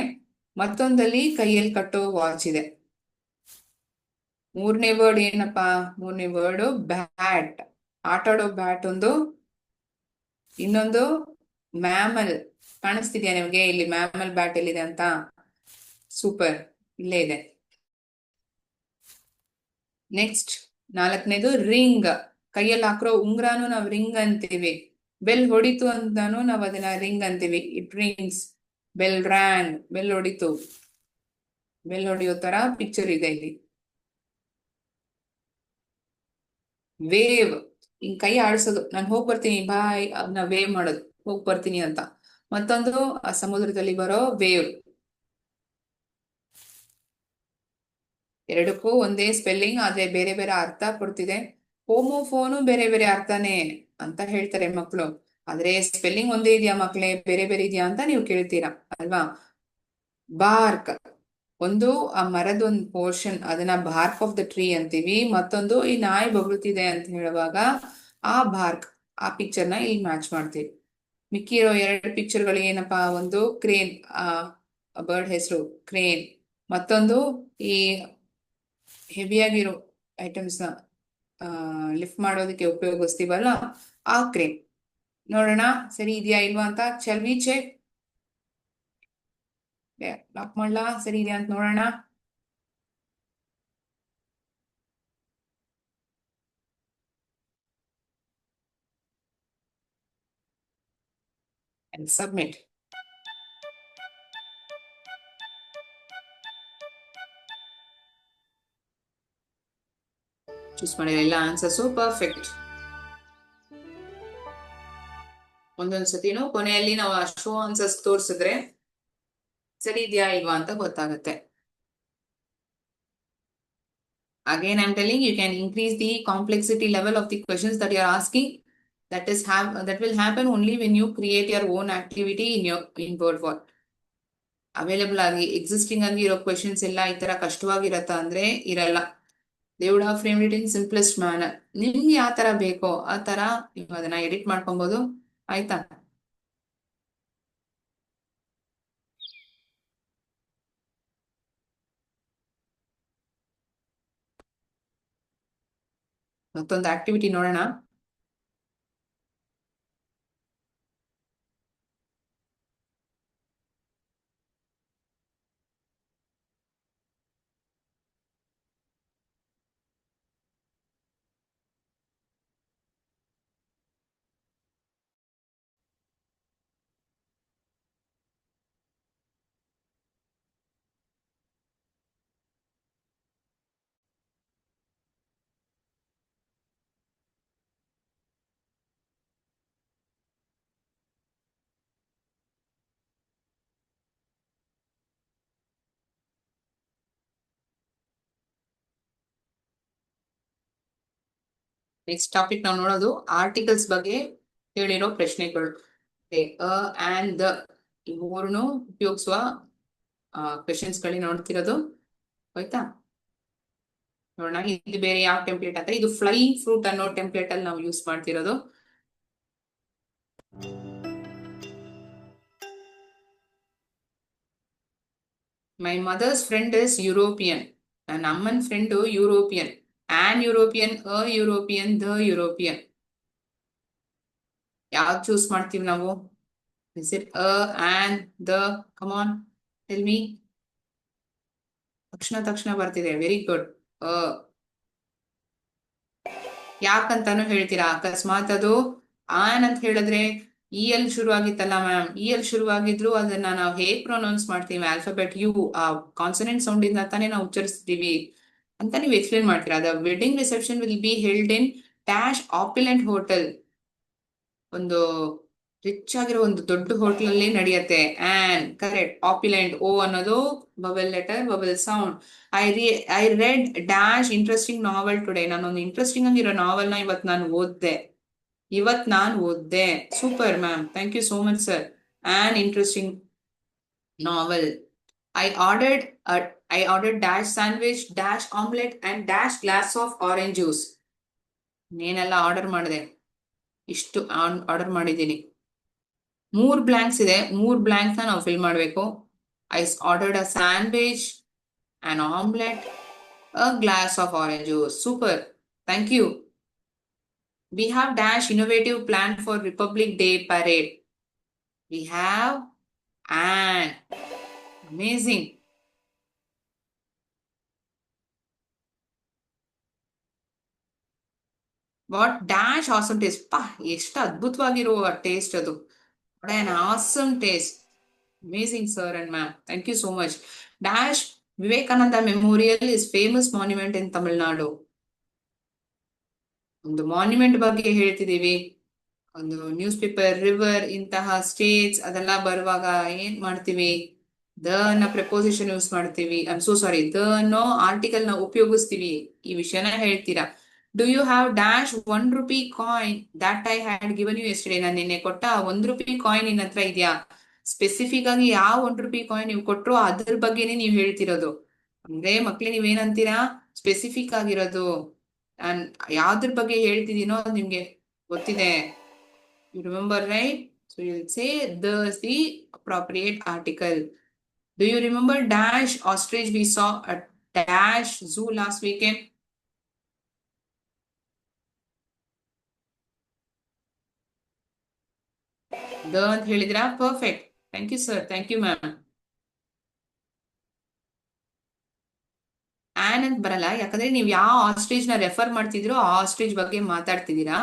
ಮತ್ತೊಂದಲ್ಲಿ ಕೈಯಲ್ಲಿ ಕಟ್ಟೋ ವಾಚ್ ಇದೆ. ಮೂರನೇ ವರ್ಡ್ ಏನಪ್ಪಾ? ಮೂರನೇ ವರ್ಡ್ ಬ್ಯಾಟ್, ಆಟಾಡೋ ಬ್ಯಾಟ್ ಒಂದು, ಇನ್ನೊಂದು ಮ್ಯಾಮಲ್. ಕಾಣಿಸ್ತಿದ್ಯಾ ನಿಮ್ಗೆ ಇಲ್ಲಿ ಮ್ಯಾಮಲ್ ಬ್ಯಾಟ್ ಎಲ್ಲಿದೆ ಅಂತ? ಸೂಪರ್, ಇಲ್ಲೇ ಇದೆ. ನೆಕ್ಸ್ಟ್ ನಾಲ್ಕನೇದು ರಿಂಗ್, ಕೈಯಲ್ಲಿ ಹಾಕ್ರೋ ಉಂಗ್ರಾನು ನಾವ್ ರಿಂಗ್ ಅಂತೀವಿ. ಬೆಲ್ ಹೊಡಿತು ಅಂತಾನು ನಾವ್ ಅದನ್ನ ರಿಂಗ್ ಅಂತೀವಿ. It rings, bell rang, bell ಹೊಡಿತು, ಬೆಲ್ ಹೊಡಿಯೋ ತರ ಪಿಕ್ಚರ್ ಇದೆ ಇಲ್ಲಿ. ವೇವ್, ಹಿಂಗ್ ಕೈ ಆಡಿಸೋದು, ನಾನು ಹೋಗ್ ಬರ್ತೀನಿ ಬಾಯ್, ಅದನ್ನ ವೇವ್ ಮಾಡೋದು, ಹೋಗ್ ಬರ್ತೀನಿ ಅಂತ. ಮತ್ತೊಂದು ಆ ಸಮುದ್ರದಲ್ಲಿ ಬರೋ ವೇವ್. ಎರಡಕ್ಕೂ ಒಂದೇ ಸ್ಪೆಲ್ಲಿಂಗ್, ಆದ್ರೆ ಬೇರೆ ಬೇರೆ ಅರ್ಥ ಕೊಡ್ತಿದೆ. ಹೋಮೋಫೋನು ಬೇರೆ ಬೇರೆ ಅರ್ಥನೇ ಅಂತ ಹೇಳ್ತಾರೆ ಮಕ್ಕಳು, ಆದ್ರೆ ಸ್ಪೆಲ್ಲಿಂಗ್ ಒಂದೇ ಇದೆಯಾ ಮಕ್ಳೇ, ಬೇರೆ ಬೇರೆ ಇದೆಯಾ ಅಂತ ನೀವು ಕೇಳ್ತೀರಾ ಅಲ್ವಾ? ಬಾರ್ಕ್, ಒಂದು ಆ ಮರದ ಒಂದು ಪೋರ್ಷನ್, ಅದನ್ನ ಬಾರ್ಕ್ ಆಫ್ ದ ಟ್ರೀ ಅಂತೀವಿ. ಮತ್ತೊಂದು ಈ ನಾಯಿ ಬೊಗಳ್ತಿದೆ ಅಂತ ಹೇಳುವಾಗ ಆ ಬಾರ್ಕ್, ಆ ಪಿಕ್ಚರ್ ನ ಇಲ್ಲಿ ಮ್ಯಾಚ್ ಮಾಡ್ತೀವಿ. ಮಿಕ್ಕಿರೋ ಎರಡು ಪಿಕ್ಚರ್ಗಳು ಏನಪ್ಪಾ? ಒಂದು ಕ್ರೇನ್, ಆ ಬರ್ಡ್ ಹೆಸರು ಕ್ರೇನ್, ಮತ್ತೊಂದು ಈ ಹೆವಿಯಾಗಿರೋ ಐಟಮ್ಸ್ ನ ಲಿಫ್ಟ್ ಮಾಡೋದಕ್ಕೆ ಉಪಯೋಗಿಸ್ತೀವಲ್ಲ ಆ ಕ್ರೇನ್. ನೋಡೋಣ ಸರಿ ಇದೆಯಾ ಇಲ್ವಾ ಅಂತ. Shall we check? ಲಾಕ್ ಮಾಡ್ಲಾ? ಸರಿ ಇದೆಯಾ ಅಂತ ನೋಡೋಣ. And submit. ಚೂಸ್ ಮಾಡಿಲ್ಲ, ಎಲ್ಲ ಆನ್ಸರ್ಸು ಪರ್ಫೆಕ್ಟ್. ಒಂದೊಂದ್ಸತಿನೂ ಕೊನೆಯಲ್ಲಿ ನಾವು ಆ ಶೋ ಆನ್ಸರ್ಸ್ ತೋರಿಸಿದ್ರೆ ಸರಿ ಇದೆಯಾ ಇಲ್ವಾ ಅಂತ ಗೊತ್ತಾಗುತ್ತೆ. Again, I'm telling you can increase the complexity level of the questions that you are asking. That will happen only when you create your own activity in WordWall. Available ಆಗಿ existing ಆಗಿ ಇರೋ questions ಎಲ್ಲ ಈ ತರ ಕಷ್ಟವಾಗಿರತ್ತ ಅಂದ್ರೆ ಇರಲ್ಲ. They would have framed it in simplest manner. ನಿಮ್ಗೆ ಯಾವ ತರ ಬೇಕೋ ಆ ತರ ನೀವು ಅದನ್ನ ಎಡಿಟ್ ಮಾಡ್ಕೊಬಹುದು. ಆಯ್ತಾ? ಮತ್ತೊಂದು ಆಕ್ಟಿವಿಟಿ ನೋಡೋಣ. ನೆಕ್ಸ್ಟ್ ಟಾಪಿಕ್ ನಾವು ನೋಡೋದು ಆರ್ಟಿಕಲ್ಸ್ ಬಗ್ಗೆ ಹೇಳಿರೋ ಪ್ರಶ್ನೆಗಳು. ಅಂಡ್ ದ ಈ ಮೂರನ್ನು ಉಪಯೋಗಿಸುವ ಕ್ವೆಶನ್ಸ್ ಗಳನ್ನ ನೋಡ್ತಿರೋದು. ಆಯ್ತಾ? ನೋಡೋಣ ಇದು ಬೇರೆ ಯಾವ ಟೆಂಪ್ಲೇಟ್ ಅಂತ. ಇದು ಫ್ಲೈಯಿಂಗ್ ಫ್ರೂಟ್ ಅನ್ನೋ ಟೆಂಪ್ಲೇಟ್ ಅಲ್ಲಿ ನಾವು ಯೂಸ್ ಮಾಡ್ತಿರೋದು. My mother's friend is European. ನನ್ನ ಅಮ್ಮನ friend European. An European, a European, the European. ಯಾವ್ದು ಚೂಸ್ ಮಾಡ್ತೀವಿ ನಾವು? Is it a, an, the? Come on tell me. ತಕ್ಷಣ ಬರ್ತಿದೆ. Very good. ಅ. ಯಾಕಂತಾನು ಹೇಳ್ತೀರಾ? ಅಕಸ್ಮಾತ್ ಅದು ಆನ್ ಅಂತ ಹೇಳಿದ್ರೆ ಇ ಎಲ್ ಶುರು ಆಗಿತ್ತಲ್ಲ ಮ್ಯಾಮ್, ಇ ಎಲ್ ಶುರುವಾಗಿದ್ರು ಅದನ್ನ ನಾವು ಹೇಗ್ ಪ್ರೊನೌನ್ಸ್ ಮಾಡ್ತೀವಿ? ಆಲ್ಫಾಬೆಟ್ ಯು, ಆ ಕಾನ್ಸನೆಂಟ್ ಸೌಂಡ್ ಇಂದ ತಾನೇ ನಾವು ಉಚ್ಚರಿಸ್ತೀವಿ ಅಂತ ನೀವು ಎಕ್ಸ್ಪ್ಲೇನ್ ಮಾಡ್ತೀರಾ. The wedding reception will be held in dash opulent hotel. ಒಂದು ರಿಚ್ ಆಗಿರೋ ಒಂದು ದೊಡ್ಡ ಹೋಟೆಲ್ ಅಲ್ಲಿ ನಡೆಯುತ್ತೆ. On correct. ಆಪಿಲೆಂಟ್, ಓ ಅನ್ನೋದು bubble letter, bubble sound. I read dash interesting novel today. ನಾನೊಂದು ಇಂಟ್ರೆಸ್ಟಿಂಗ್ ಆಗಿರೋ ನಾವೆಲ್ ನ ಇವತ್ ನಾನು ಓದ್ದೆ. Super ma'am, thank you so much sir. An interesting novel. I ordered I ordered dash sandwich dash omelette and dash glass of orange juice. ಏನೆಲ್ಲ order ಮಾಡಿದೆ? ಇಷ್ಟು order ಮಾಡಿದ್ದೀನಿ. 3 ಬ್ಲಾಂಕ್ಸ್ ಇದೆ. 3 ಬ್ಲಾಂಕ್ಸ್ ನಾವು ಫಿಲ್ ಮಾಡಬೇಕು. I ordered a sandwich, an omelette, a glass of orange juice. Super. Thank you. We have dash innovative plan for Republic Day parade. We have an amazing. What dash awesome taste. ಪಾ ಎಷ್ಟು ಅದ್ಭುತವಾಗಿರುವ taste ಅದು. What an awesome taste. Amazing sir and ma'am. Thank you so much. Dash Vivekananda Memorial is famous monument in Tamil Nadu. ಒಂದು monument ಬಗ್ಗೆ ಹೇಳ್ತಿದೀವಿ. ಒಂದು newspaper, river ಇಂತಹ states ಅದೆಲ್ಲ ಬರುವಾಗ ಏನ್ ಮಾಡ್ತೀವಿ? ದ ನ ಪ್ರೆಪೋಸಿಷನ್ ಯೂಸ್ ಮಾಡ್ತೀವಿ. I am so sorry, the ಅನ್ನೋ ಆರ್ಟಿಕಲ್ ನ ಉಪಯೋಗಿಸ್ತೀವಿ. ಈ ವಿಷಯನ ಹೇಳ್ತೀರಾ. Do you have dash ₹1 coin that I had given you yesterday. ನಾನು ನಿನ್ನೆ ಕೊಟ್ಟ ₹1 ಕಾಯಿನ್ ನಿನ್ನ ಹತ್ರ ಇದೆಯಾ? ಸ್ಪೆಸಿಫಿಕ್ ಆಗಿ ಯಾವ ₹1 ಕಾಯಿನ್ ನೀವು ಕೊಟ್ರು ಅದ್ರ ಬಗ್ಗೆನೇ ನೀವು ಹೇಳ್ತಿರೋದು. ಅಂದ್ರೆ ಮಕ್ಳೇ ನೀವೇನಂತೀರಾ? ಸ್ಪೆಸಿಫಿಕ್ ಆಗಿರೋದು. ನಾನ್ ಯಾವ್ದ್ರ ಬಗ್ಗೆ ಹೇಳ್ತಿದ್ದೀನೋ ನಿಮ್ಗೆ ಗೊತ್ತಿದೆ. You remember, right? So you'll say the appropriate article. Do you remember dash ostrich we saw at dash zoo last weekend? The ಅಂತ ಹೇಳಿದ್ರಾ? Perfect. Thank you, sir. Thank you, ma'am. On ಅಂತ ಬರಲ್ಲ, ಯಾಕಂದ್ರೆ ನೀವು ಯಾವ ಆಸ್ಟ್ರೇಜ್ ನ ರೆಫರ್ ಮಾಡ್ತಿದ್ದೀರೋ ಆ ಆಸ್ಟ್ರೇಜ್ ಬಗ್ಗೆ ಮಾತಾಡ್ತಿದ್ದೀರಾ.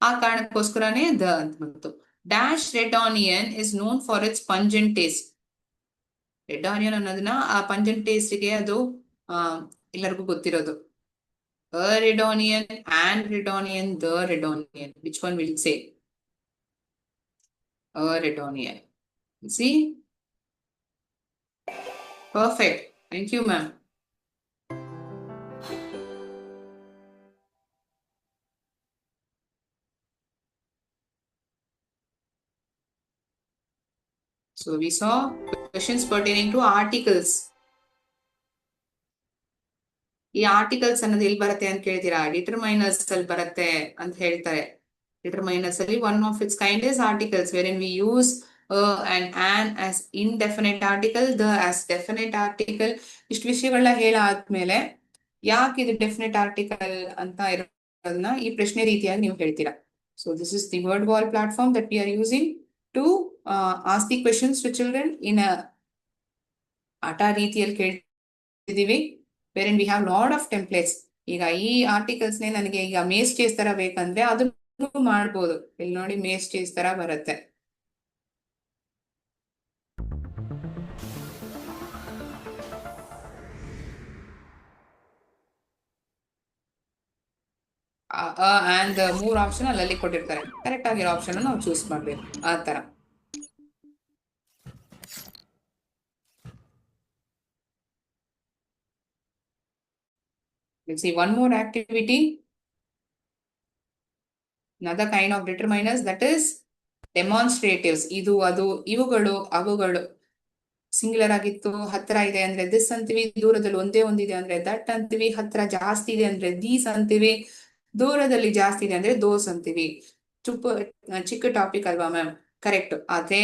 ಆ ಕಾರಣಕ್ಕೋಸ್ಕರನೇ ದ ಅಂತ ಬಂತು. Dash red onion is known for it's pungent taste. Red onion ಅನ್ನೋದನ್ನ ಆ ಪಂಜೆಂಟ್ ಟೇಸ್ಟ್ಗೆ ಅದು ಎಲ್ಲರಿಗೂ ಗೊತ್ತಿರೋದು. A red onion, an red onion, the red onion. Which one will you say? A red onion. See? Perfect. Thank you, ma'am. So we saw questions pertaining to articles. ಈ articles ಅನ್ನೋದು ಎಲ್ಲಿ ಬರುತ್ತೆ ಅಂತ ಕೇಳ್ತೀರಾ, ಡಿಟರ್ಮೈನರ್ಸ್ ಅಲ್ಲಿ ಬರುತ್ತೆ ಅಂತ ಹೇಳ್ತಾರೆ. ಡಿಟರ್ಮೈನರ್ಸ್ ಅಲ್ಲಿ one of its kind is articles wherein we use and an as indefinite article, the as definite article. ಇಷ್ಟು ವಿಷಯಗಳನ್ನ ಹೇಳಾದ್ಮೇಲೆ ಯಾಕೆ ಇದು ಡೆಫಿನೆಟ್ ಆರ್ಟಿಕಲ್ ಅಂತ ಇರೋದನ್ನ ಈ ಪ್ರಶ್ನೆ ರೀತಿಯಾಗಿ ನೀವು ಹೇಳ್ತೀರಾ. So this is the word wall platform that we are using to ask the questions to children in ಆಟ ರೀತಿಯಲ್ಲಿ ಕೇಳ್ತಿದೀವಿ. Where we have lot of templates. ಈಗ ಈ ಆರ್ಟಿಕಲ್ಸ್ ನೇ ನನಗೆ ಈಗ ಮೇಸ್ ಚೇಸ್ ತರ ಬೇಕಂದ್ರೆ ಅದನ್ನು ಮಾಡ್ಬೋದು. ಇಲ್ಲಿ ನೋಡಿ ಮೇಸ್ ಚೇಸ್ ತರ ಬರುತ್ತೆ. ಅಂಡ್ ಮೂರ್ ಆಪ್ಷನ್ ಅಲ್ಲಿ ಕೊಟ್ಟಿರ್ತಾರೆ, ಕರೆಕ್ಟ್ ಆಗಿರೋ ಆಪ್ಷನ್ ನಾವು ಚೂಸ್ ಮಾಡ್ಬೇಕು ಆ ತರ. Let's see one more activity. Another kind of determiners, that is demonstratives. ಇದು ಅದು ಇವುಗಳು ಅವುಗಳು. ಸಿಂಗ್ಯುಲರ್ ಆಗಿತ್ತು ಹತ್ರ ಇದೆ ಅಂದ್ರೆ ದಿಸ್ ಅಂತೀವಿ, ದೂರದಲ್ಲಿ ಒಂದೇ ಒಂದಿದೆ ಅಂದ್ರೆ ದಟ್ ಅಂತೀವಿ, ಹತ್ರ ಜಾಸ್ತಿ ಇದೆ ಅಂದ್ರೆ ದೀಸ್ ಅಂತೀವಿ, ದೂರದಲ್ಲಿ ಜಾಸ್ತಿ ಇದೆ ಅಂದ್ರೆ ದೋಸ್ ಅಂತೀವಿ. ಚಿಕ್ಕ ಟಾಪಿಕ್ ಅಲ್ವಾ ಮ್ಯಾಮ್? ಕರೆಕ್ಟ್. ಅದೇ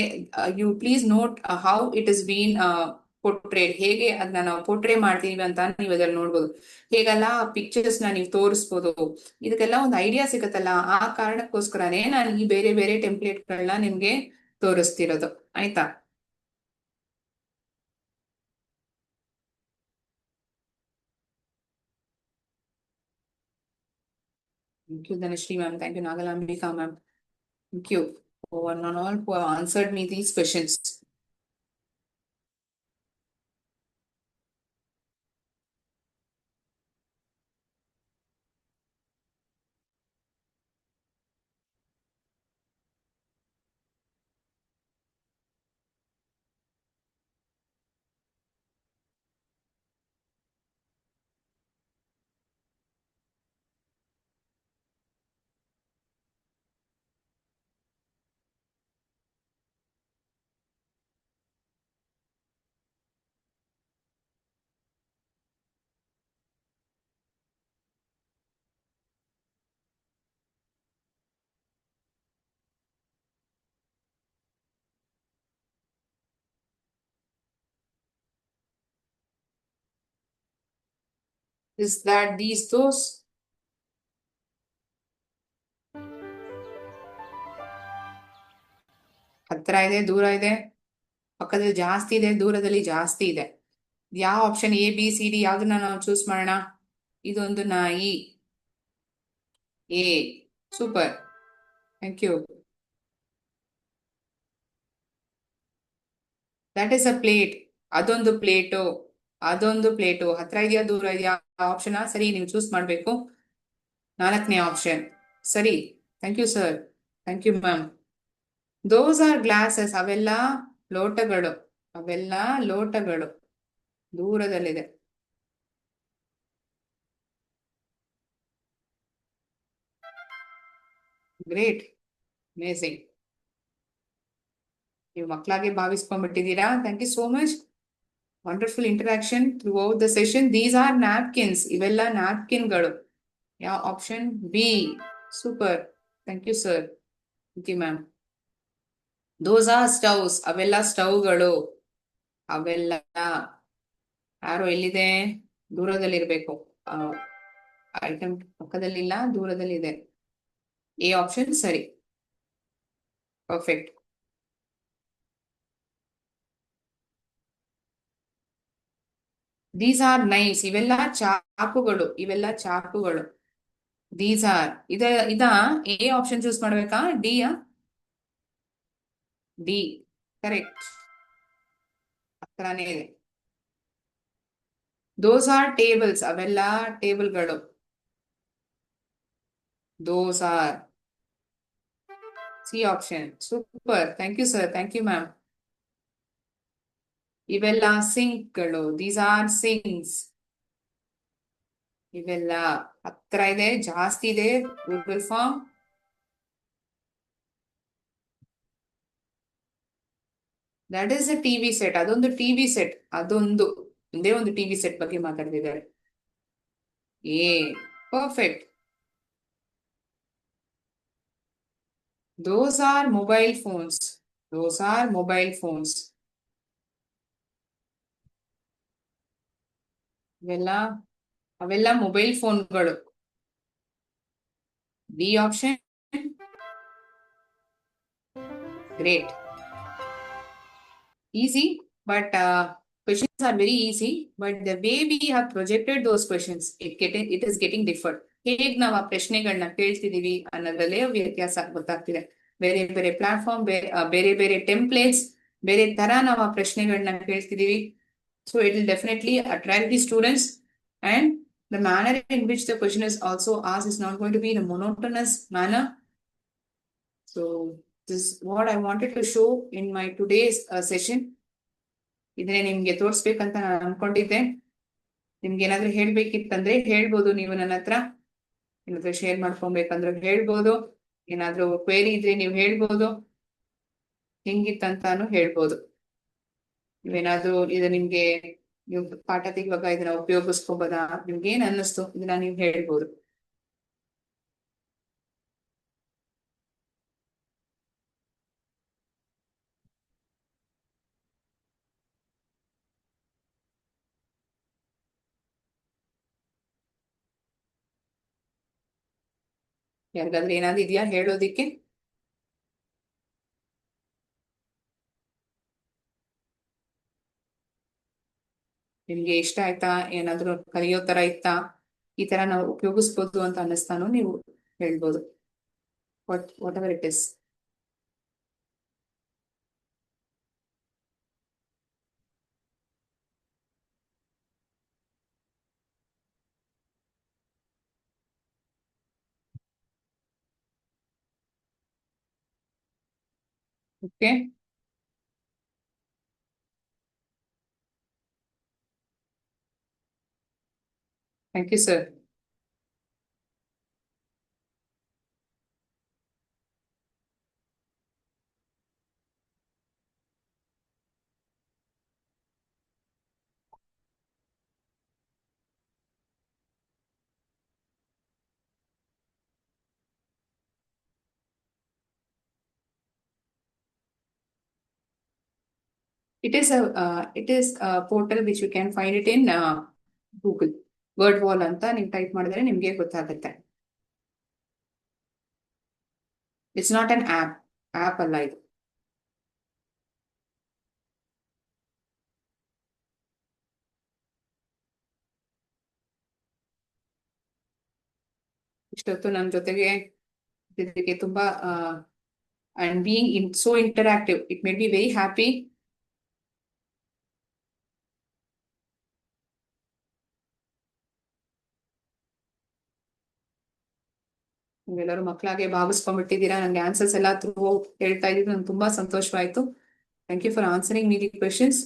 you please note how it is been portrayed, ಹೇಗೆ ಅದನ್ನ ನಾವು ಪೋರ್ಟ್ರೇ ಮಾಡ್ತೀವಿ ಅಂತ ನೀವು ಅದ್ರಲ್ಲಿ ನೋಡ್ಬೋದು. ಹೇಗೆಲ್ಲ ಪಿಕ್ಚರ್ಸ್ ನ ನೀವು ತೋರಿಸ್ಬೋದು. ಇದಕ್ಕೆಲ್ಲ ಒಂದು ಐಡಿಯಾ ಸಿಗತ್ತಲ್ಲ, ಆ ಕಾರಣಕ್ಕೋಸ್ಕರನೇ ನಾನು ಈ ಬೇರೆ ಬೇರೆ ಟೆಂಪ್ಲೇಟ್ ಗಳನ್ನ ನಿಮ್ಗೆ ತೋರಿಸ್ತಿರೋದು. ಆಯ್ತಾ? Thank you, Dhanashri ma'am. Thank you, Nagalambika ma'am. Thank you for one and all who have answered me these questions. Is that these those? ಹತ್ರ ಇದೆ, ದೂರ ಇದೆ, ಪಕ್ಕದಲ್ಲಿ ಜಾಸ್ತಿ ಇದೆ, ದೂರದಲ್ಲಿ ಜಾಸ್ತಿ ಇದೆ. ಯಾವ option A B C D ಯಾವ್ದನ್ನ ನಾವು ಚೂಸ್ ಮಾಡೋಣ? ಇದೊಂದು ನಾಯಿ. A. Super, thank you. That is a plate. ಅದೊಂದು ಪ್ಲೇಟು. ಅದೊಂದು ಪ್ಲೇಟು. ಹತ್ರ ಇದೆಯಾ ದೂರ ಇದೆಯಾ ಆಪ್ಷನ್ ಸರಿ ನೀವು ಚೂಸ್ ಮಾಡ್ಬೇಕು. 4ನೇ ಆಪ್ಷನ್ ಸರಿ. Thank you sir, thank you ma'am. Those are glasses. ಅವೆಲ್ಲ ಲೋಟಗಳು. ಅವೆಲ್ಲ ಲೋಟಗಳು. ದೂರದಲ್ಲಿದೆ. Great, amazing. ನೀವು ಮಕ್ಕಳಾಗೆ ಭಾವಿಸ್ಕೊಂಡ್ಬಿಟ್ಟಿದ್ದೀರಾ. Thank you so much. Wonderful interaction throughout the session. These are napkins. ಇವೆಲ್ಲ ನ್ಯಾಪ್ಕಿನ್ಗಳು. ಯಾವ option? B. Super, thank you sir, thank you ma'am. Those are stoves. ಅವೆಲ್ಲ ಸ್ಟವ್ಗಳು. ಅವೆಲ್ಲ ಯಾರು ಎಲ್ಲಿದೆ? ದೂರದಲ್ಲಿರ್ಬೇಕು. ಐಟಮ್ ಪಕ್ಕದಲ್ಲಿಲ್ಲ, ದೂರದಲ್ಲಿದೆ. ಎ ಆಪ್ಷನ್ ಸರಿ, ಪರ್ಫೆಕ್ಟ್. These are knives. ಇವೆಲ್ಲ ಚಾಕುಗಳು. ಇವೆಲ್ಲ ಚಾಕುಗಳು. ದೀಸ್ ಆರ್ ಇದ ಎ ಆಪ್ಷನ್ ಚೂಸ್ ಮಾಡ್ಬೇಕಾ ಡಿ? ಡಿ ಕರೆಕ್ಟ್, ಹತ್ರನೇ ಇದೆ. Those are tables. ಅವೆಲ್ಲ ಟೇಬಲ್ಗಳು. Those are C option. Super, thank you sir, thank you ma'am. ಇವೆಲ್ಲ ಸಿಂಕ್ಗಳು. These are sinks. ಇವೆಲ್ಲ ಹತ್ರ ಇದೆ, ಜಾಸ್ತಿ ಇದೆ, Google form. That is a TV set. ಅದೊಂದು ಟಿವಿ ಸೆಟ್. ಅದೊಂದು ಒಂದೇ ಒಂದು ಟಿವಿ ಸೆಟ್ ಬಗ್ಗೆ ಮಾತಾಡ್ತಿದ್ದಾರೆ. A. Perfect. Those are mobile phones. Those are mobile phones. ಅವೆಲ್ಲ ಅವೆಲ್ಲ ಮೊಬೈಲ್ ಫೋನ್ಗಳು. B option. Great. Easy, but questions are very easy, but the way we have projected those questions, it is getting different. ಹೇಗ್ ನಾವು ಆ ಪ್ರಶ್ನೆಗಳನ್ನ ಕೇಳ್ತಿದೀವಿ ಅನ್ನೋದ್ರಲ್ಲೇ ವ್ಯತ್ಯಾಸ ಗೊತ್ತಾಗ್ತಿದೆ. ಬೇರೆ ಬೇರೆ ಪ್ಲಾಟ್ಫಾರ್ಮ್, ಬೇರೆ ಬೇರೆ ಟೆಂಪ್ಲೇಟ್ಸ್, ಬೇರೆ ತರ ನಾವು ಆ ಪ್ರಶ್ನೆಗಳನ್ನ ಕೇಳ್ತಿದೀವಿ. So it will definitely attract the students, and the manner in which the question is also asked is not going to be in a monotonous manner. So this is what I wanted to show in my today's session. ಇದನ್ನೇ ನಿಮ್ಗೆ ತೋರಿಸ್ಬೇಕಂತ ನಾನು ಅನ್ಕೊಂಡಿದ್ದೆ. ನಿಮ್ಗೆ ಏನಾದ್ರೂ ಹೇಳ್ಬೇಕಿತ್ತಂದ್ರೆ ಹೇಳ್ಬೋದು, ನೀವು ನನ್ನ ಹತ್ರ ಏನಾದ್ರೂ ಶೇರ್ ಮಾಡ್ಕೊಬೇಕಂದ್ರೆ ಹೇಳ್ಬೋದು. ಏನಾದ್ರೂ ಕ್ವೇರಿ ಇದ್ರೆ ನೀವು ಹೇಳ್ಬೋದು, ಹೆಂಗಿತ್ತಂತಾನು ಹೇಳ್ಬೋದು. ನೀವೇನಾದ್ರೂ ಇದು ನಿಮ್ಗೆ ನೀವು ಪಾಠ ತೆಗುವಾಗ ಇದನ್ನ ಉಪಯೋಗಿಸ್ಕೋಬೋದಾ, ನಿಮ್ಗೆ ಏನ್ ಅನ್ನಿಸ್ತು ಇದನ್ನ ನೀವು ಹೇಳ್ಬೋದು. ಯಾರಿಗಾದ್ರೂ ಏನಾದ್ರು ಇದೆಯಾ ಹೇಳೋದಿಕ್ಕೆ? ನಿಮ್ಗೆ ಇಷ್ಟ ಆಯ್ತಾ? ಏನಾದ್ರು ಕಲಿಯೋ ತರ ಇತ್ತಾ? ಈ ತರ ನಾವು ಉಪಯೋಗಿಸ್ಬೋದು ಅಂತ ಅನ್ನಿಸ್ತಾನು ನೀವು ಹೇಳ್ಬೋದು. Whatever it is. Okay. Thank you, sir. It is a portal which you can find it in Google. Word wall ಅಂತ ನೀವು ಟೈಪ್ ಮಾಡಿದ್ರೆ ನಿಮ್ಗೆ ಗೊತ್ತಾಗುತ್ತೆ. ಇಟ್ಸ್ ನಾಟ್ ಅನ್ ಆಪ್ ಅಲ್ಲ ಇದು. ಇಷ್ಟೊತ್ತು ನನ್ನ ಜೊತೆಗೆ ಇದಕ್ಕೆ ತುಂಬಾ and being so interactive, it made me very happy. ನೀವೆಲ್ಲರೂ ಮಕ್ಕಳಾಗೆ ಭಾವಿಸ್ಕೊಂಡ್ಬಿಟ್ಟಿದ್ದೀರಾ. ನಂಗೆ ಆನ್ಸರ್ಸ್ ಎಲ್ಲ ಥ್ರೂ ಹೇಳ್ತಾ ಇದ್ದೀವಿ, ನಂಗೆ ತುಂಬಾ ಸಂತೋಷವಾಯ್ತು. Thank you for answering me the questions.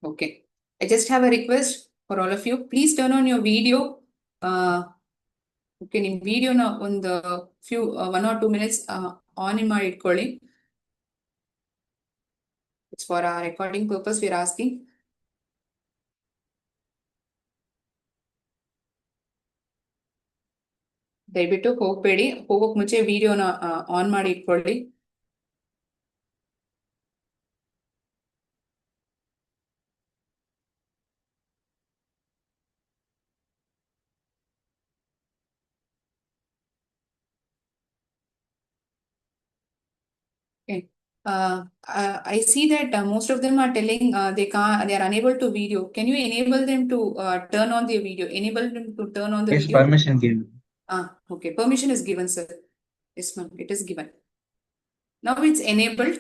Okay, I just have a request for all of you. Please turn on your video. Okay, ನಿಮ್ ವಿಡಿಯೋನ ಒಂದು ಫ್ಯೂ 1 or 2 minutes ಆನ್ ಮಾಡಿ ಇಟ್ಕೊಳ್ಳಿ. It's for our recording purpose we are asking. ದಯವಿಟ್ಟು ಹೋಗ್ಬೇಡಿ, ಹೋಗೋಕ್ ಮುಂಚೆ ವಿಡಿಯೋನ ಆನ್ ಮಾಡಿ ಇಟ್ಕೊಳ್ಳಿ. Okay. I see that most of them are telling they are unable to video. Can you enable them to turn on their video? Enable them to turn on the Yes, video. permission given. Okay. Permission is given, sir. Yes, ma'am. It is given. Now it's enabled.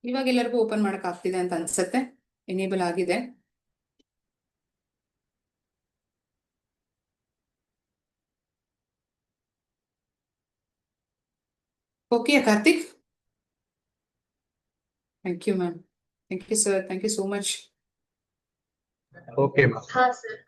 ಇವಾಗ ಎಲ್ಲರಿಗೂ open ಮಾಡಕ್ ಆಗ್ತಿದೆ ಅಂತ ಅನ್ಸುತ್ತೆ. Enable ಆಗಿದೆ. Okay Karthik? Thank you ma'am. Thank you sir. Thank you so much. Okay, ma'am. हाँ sir.